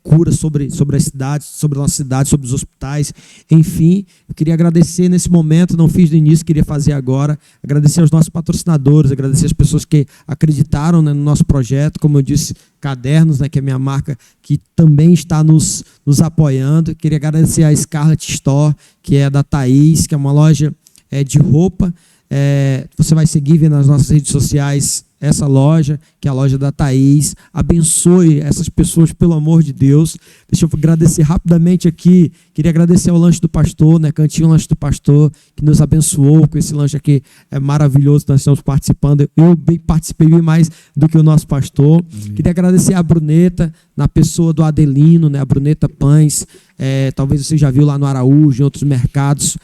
cura sobre a cidade, sobre a nossa cidade, sobre os hospitais. Enfim, eu queria agradecer nesse momento, não fiz no início, queria fazer agora, agradecer aos nossos patrocinadores, agradecer as pessoas que acreditaram, né, no nosso projeto, como eu disse, Cadernos, né, que é a minha marca, que também está nos apoiando. Queria agradecer a Scarlet Store, que é da Thaís, que é uma loja de roupa. Você vai seguir, ver nas nossas redes sociais essa loja, que é a loja da Thaís. Abençoe essas pessoas, pelo amor de Deus. Deixa eu agradecer rapidamente aqui. Queria agradecer ao Lanche do Pastor, né? Cantinho Lanche do Pastor, que nos abençoou com esse lanche aqui. É maravilhoso, nós estamos participando. Eu participei bem mais do que o nosso pastor. Queria agradecer a Bruneta, na pessoa do Adelino, né? A Bruneta Pães. Talvez você já viu lá no Araújo, em outros mercados.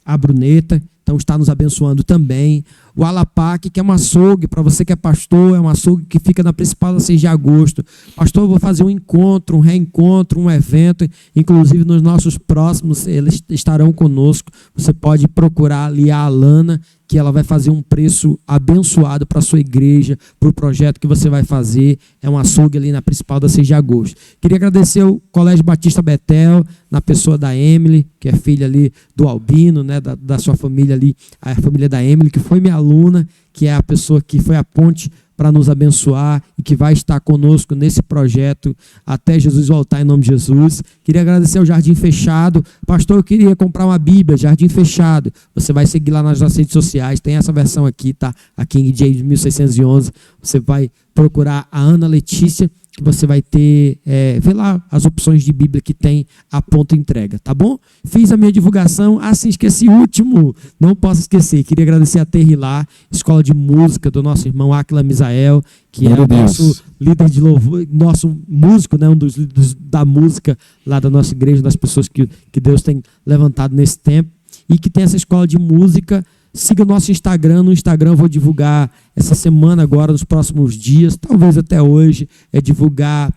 A Bruneta. Então está nos abençoando também. O Alapac, que é um açougue, para você que é pastor, é um açougue que fica na Principal 6 de agosto. Pastor, eu vou fazer um encontro, um reencontro, um evento, inclusive nos nossos próximos, eles estarão conosco. Você pode procurar ali a Alana, que ela vai fazer um preço abençoado para a sua igreja, para o projeto que você vai fazer. É um açougue ali na Principal 6 de agosto. Queria agradecer o Colégio Batista Betel, na pessoa da Emily, que é filha ali do Albino, né, da sua família ali, a família da Emily, que foi minha aluna, que é a pessoa que foi a ponte para nos abençoar e que vai estar conosco nesse projeto até Jesus voltar, em nome de Jesus. Queria agradecer ao Jardim Fechado. Pastor, eu queria comprar uma Bíblia, Jardim Fechado. Você vai seguir lá nas nossas redes sociais, tem essa versão aqui, tá? Aqui em DJ 1611. Você vai procurar a Ana Letícia, que você vai ter, vê lá as opções de Bíblia que tem a ponto entrega, tá bom? Fiz a minha divulgação, sim, esqueci o último, não posso esquecer, queria agradecer a Terri lá, escola de música do nosso irmão Aquila Misael, que é o nosso líder de louvor, nosso músico, né, um dos líderes da música lá da nossa igreja, das pessoas que Deus tem levantado nesse tempo, e que tem essa escola de música. Siga o nosso Instagram. No Instagram eu vou divulgar essa semana agora, nos próximos dias, talvez até hoje, divulgar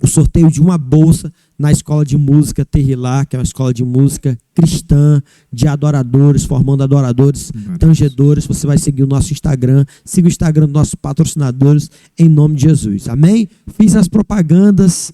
o sorteio de uma bolsa na escola de música Terrilá, que é uma escola de música cristã, de adoradores, formando adoradores, tangedores. Você vai seguir o nosso Instagram, siga o Instagram dos nossos patrocinadores, em nome de Jesus, amém? Fiz as propagandas,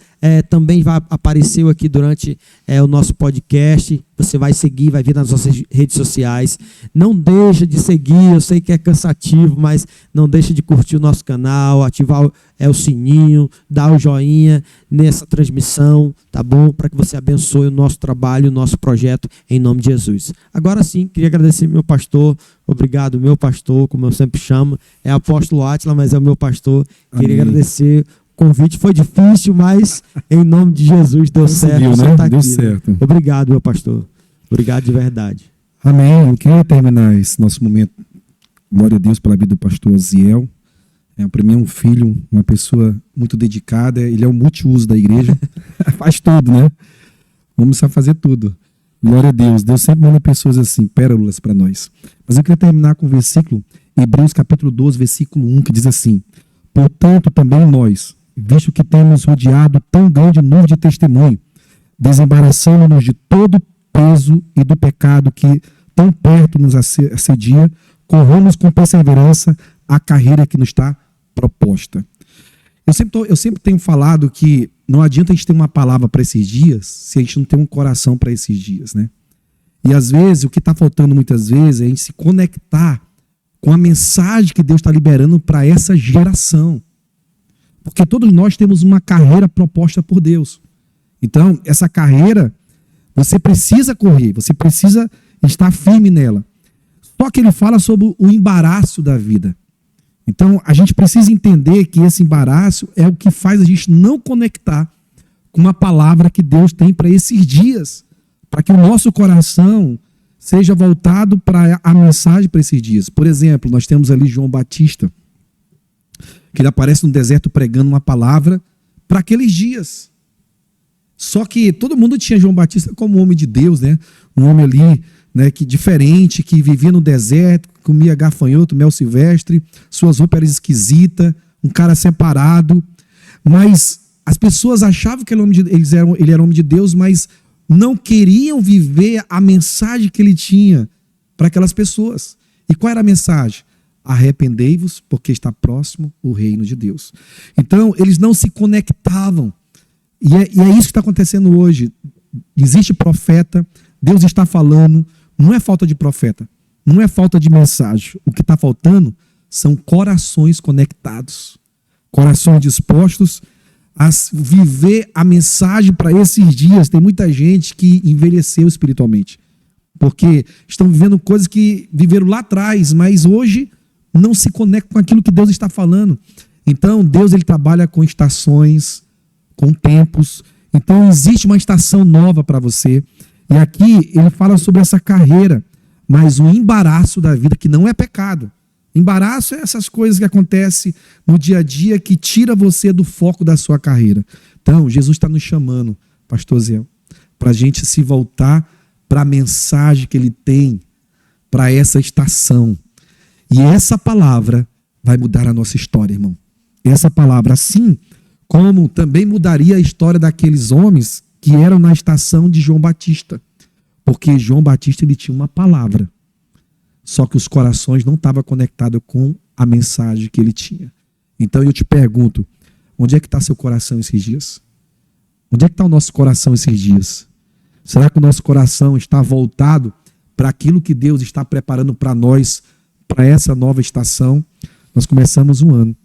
também apareceu aqui durante o nosso podcast, você vai seguir, vai vir nas nossas redes sociais, não deixa de seguir, eu sei que é cansativo, mas não deixa de curtir o nosso canal, ativar o sininho, dar o joinha nessa transmissão, tá bom? Para que você abençoe o nosso trabalho, o nosso projeto, em nome de Jesus. Agora sim, queria agradecer meu pastor, obrigado, meu pastor, como eu sempre chamo, é apóstolo Átila, mas é o meu pastor. Amém. Queria agradecer o convite, foi difícil, mas em nome de Jesus deu certo. Né? Tá deu aqui, certo. Né? Obrigado, meu pastor. Obrigado de verdade. Amém. Eu queria terminar esse nosso momento, glória a Deus pela vida do pastor Oziel. Para mim é um filho, uma pessoa muito dedicada, ele é o multiuso da igreja, faz tudo, né? Vamos só fazer tudo. Glória a Deus. Deus sempre manda pessoas assim, pérolas para nós. Mas eu queria terminar com o versículo, Hebreus capítulo 12, versículo 1, que diz assim: portanto, também nós, visto que temos rodeado tão grande número de testemunho, desembaraçando-nos de todo peso e do pecado que tão perto nos assedia, corramos com perseverança a carreira que nos está proposta. Eu sempre tenho falado que não adianta a gente ter uma palavra para esses dias se a gente não tem um coração para esses dias, né? E às vezes, o que está faltando muitas vezes é a gente se conectar com a mensagem que Deus está liberando para essa geração. Porque todos nós temos uma carreira proposta por Deus. Então, essa carreira, você precisa correr, você precisa estar firme nela. Só que ele fala sobre o embaraço da vida. Então, a gente precisa entender que esse embaraço é o que faz a gente não conectar com uma palavra que Deus tem para esses dias, para que o nosso coração seja voltado para a mensagem para esses dias. Por exemplo, nós temos ali João Batista, que ele aparece no deserto pregando uma palavra para aqueles dias. Só que todo mundo tinha João Batista como um homem de Deus, né? Um homem ali, né, que diferente, que vivia no deserto, comia gafanhoto, mel silvestre, suas roupas eram esquisitas, um cara separado. Mas as pessoas achavam que ele era homem de Deus, mas não queriam viver a mensagem que ele tinha para aquelas pessoas. E qual era a mensagem? Arrependei-vos, porque está próximo o reino de Deus. Então, eles não se conectavam. E é isso que está acontecendo hoje. Existe profeta, Deus está falando, não é falta de profeta, não é falta de mensagem. O que está faltando são corações conectados, corações dispostos a viver a mensagem para esses dias. Tem muita gente que envelheceu espiritualmente, porque estão vivendo coisas que viveram lá atrás, mas hoje não se conectam com aquilo que Deus está falando. Então, Deus ele trabalha com estações, com tempos. Então, existe uma estação nova para você. E aqui ele fala sobre essa carreira, mas o embaraço da vida, que não é pecado. Embaraço é essas coisas que acontecem no dia a dia que tira você do foco da sua carreira. Então, Jesus está nos chamando, pastor Zé, para a gente se voltar para a mensagem que ele tem para essa estação. E essa palavra vai mudar a nossa história, irmão. Essa palavra, assim como também mudaria a história daqueles homens que eram na estação de João Batista. Porque João Batista ele tinha uma palavra. Só que os corações não estavam conectados com a mensagem que ele tinha. Então eu te pergunto, onde é que está seu coração esses dias? Onde é que está o nosso coração esses dias? Será que o nosso coração está voltado para aquilo que Deus está preparando para nós, para essa nova estação? Nós começamos um ano.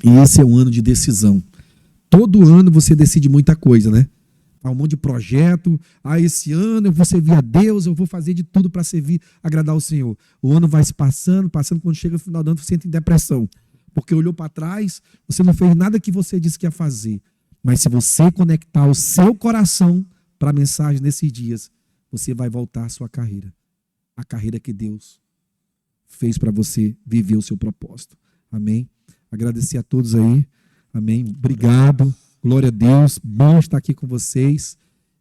E esse é um ano de decisão. Todo ano você decide muita coisa, né? Há um monte de projeto. Esse ano eu vou servir a Deus, eu vou fazer de tudo para servir, agradar o Senhor. O ano vai se passando, quando chega no final do ano você entra em depressão. Porque olhou para trás, você não fez nada que você disse que ia fazer. Mas se você conectar o seu coração para a mensagem nesses dias, você vai voltar à sua carreira. A carreira que Deus fez para você viver o seu propósito. Amém? Agradecer a todos aí. Amém? Obrigado. Glória a Deus. Bom estar aqui com vocês.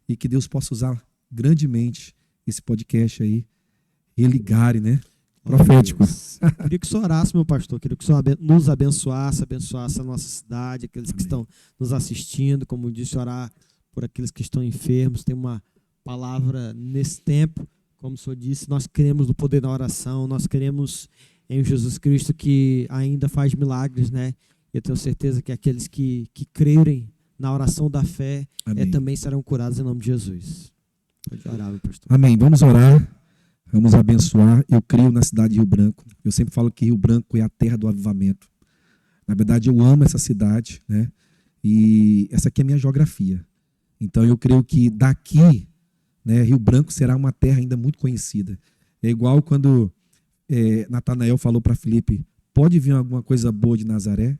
E que Deus possa usar grandemente esse podcast aí. Religare, né? Profético. Queria que o senhor orasse, meu pastor. Queria que o senhor nos abençoasse a nossa cidade, aqueles que estão nos assistindo. Como disse, orar por aqueles que estão enfermos. Tem uma palavra nesse tempo. Como o senhor disse, nós cremos no poder da oração. Nós cremos em Jesus Cristo que ainda faz milagres, né? Eu tenho certeza que aqueles que crerem na oração da fé também serão curados em nome de Jesus. Pode orar, meu pastor. Amém. Vamos orar. Vamos abençoar. Eu creio na cidade de Rio Branco. Eu sempre falo que Rio Branco é a terra do avivamento. Na verdade, eu amo essa cidade, né? E essa aqui é a minha geografia. Então, eu creio que daqui, né, Rio Branco será uma terra ainda muito conhecida. É igual quando Natanael falou para Filipe, pode vir alguma coisa boa de Nazaré?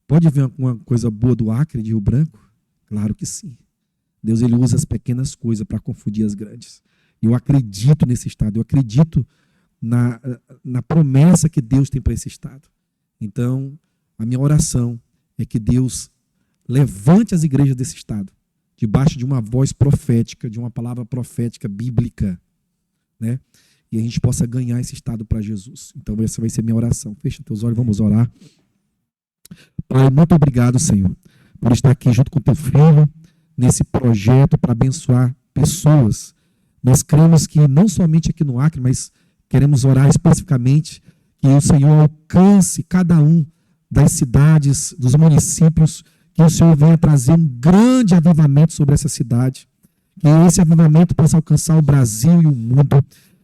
Pode vir alguma coisa boa do Acre, de Rio Branco? Claro que sim. Deus ele usa as pequenas coisas para confundir as grandes. Eu acredito nesse estado, eu acredito na promessa que Deus tem para esse estado. Então, a minha oração é que Deus levante as igrejas desse estado, debaixo de uma voz profética, de uma palavra profética bíblica, né? E a gente possa ganhar esse estado para Jesus. Então, essa vai ser minha oração. Fecha teus olhos, vamos orar. Pai, muito obrigado, Senhor, por estar aqui junto com o teu filho, nesse projeto para abençoar pessoas. Nós cremos que não somente aqui no Acre, mas queremos orar especificamente que o Senhor alcance cada um das cidades, dos municípios, que o Senhor venha trazer um grande avivamento sobre essa cidade, que esse avivamento possa alcançar o Brasil e o mundo,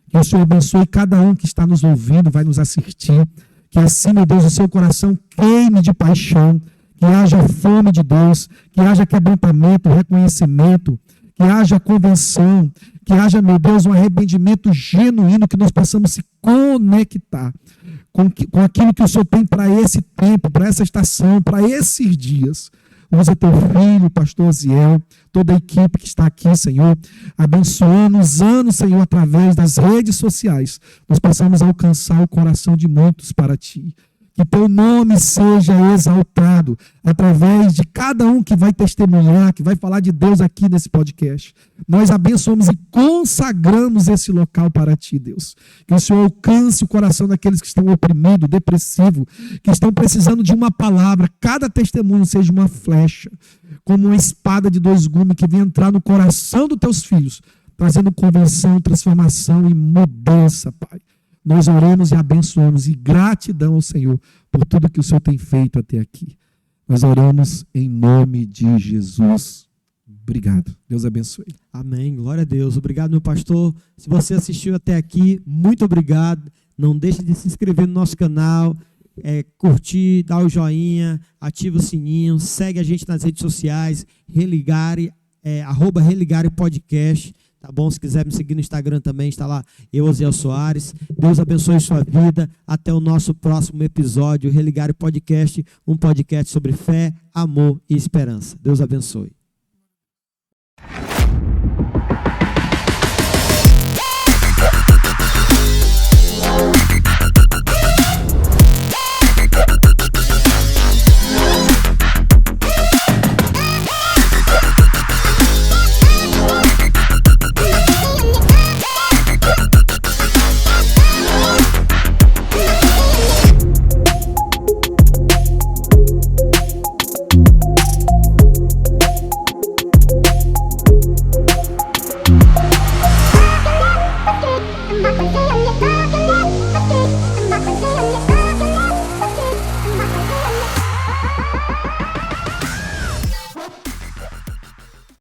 que o Senhor abençoe cada um que está nos ouvindo, vai nos assistir, que assim, meu Deus, o seu coração queime de paixão, que haja fome de Deus, que haja quebrantamento, reconhecimento, que haja convenção, que haja, meu Deus, um arrependimento genuíno, que nós possamos se conectar com aquilo que o Senhor tem para esse tempo, para essa estação, para esses dias. Usa teu filho, pastor Aziel, toda a equipe que está aqui, Senhor, abençoando, usando, Senhor, através das redes sociais, nós possamos alcançar o coração de muitos para ti. Que teu nome seja exaltado através de cada um que vai testemunhar, que vai falar de Deus aqui nesse podcast. Nós abençoamos e consagramos esse local para ti, Deus. Que o Senhor alcance o coração daqueles que estão oprimidos, depressivos, que estão precisando de uma palavra. Cada testemunho seja uma flecha, como uma espada de dois gumes que venha entrar no coração dos teus filhos, trazendo conversão, transformação e mudança, Pai. Nós oramos e abençoamos e gratidão ao Senhor por tudo que o Senhor tem feito até aqui. Nós oramos em nome de Jesus. Obrigado. Deus abençoe. Amém. Glória a Deus. Obrigado, meu pastor. Se você assistiu até aqui, muito obrigado. Não deixe de se inscrever no nosso canal, curtir, dar o joinha, ativa o sininho, segue a gente nas redes sociais, Religare, @Religare Podcast. Tá bom? Se quiser me seguir no Instagram também, está lá, Aziel Soares. Deus abençoe sua vida. Até o nosso próximo episódio, Religare Podcast, um podcast sobre fé, amor e esperança. Deus abençoe.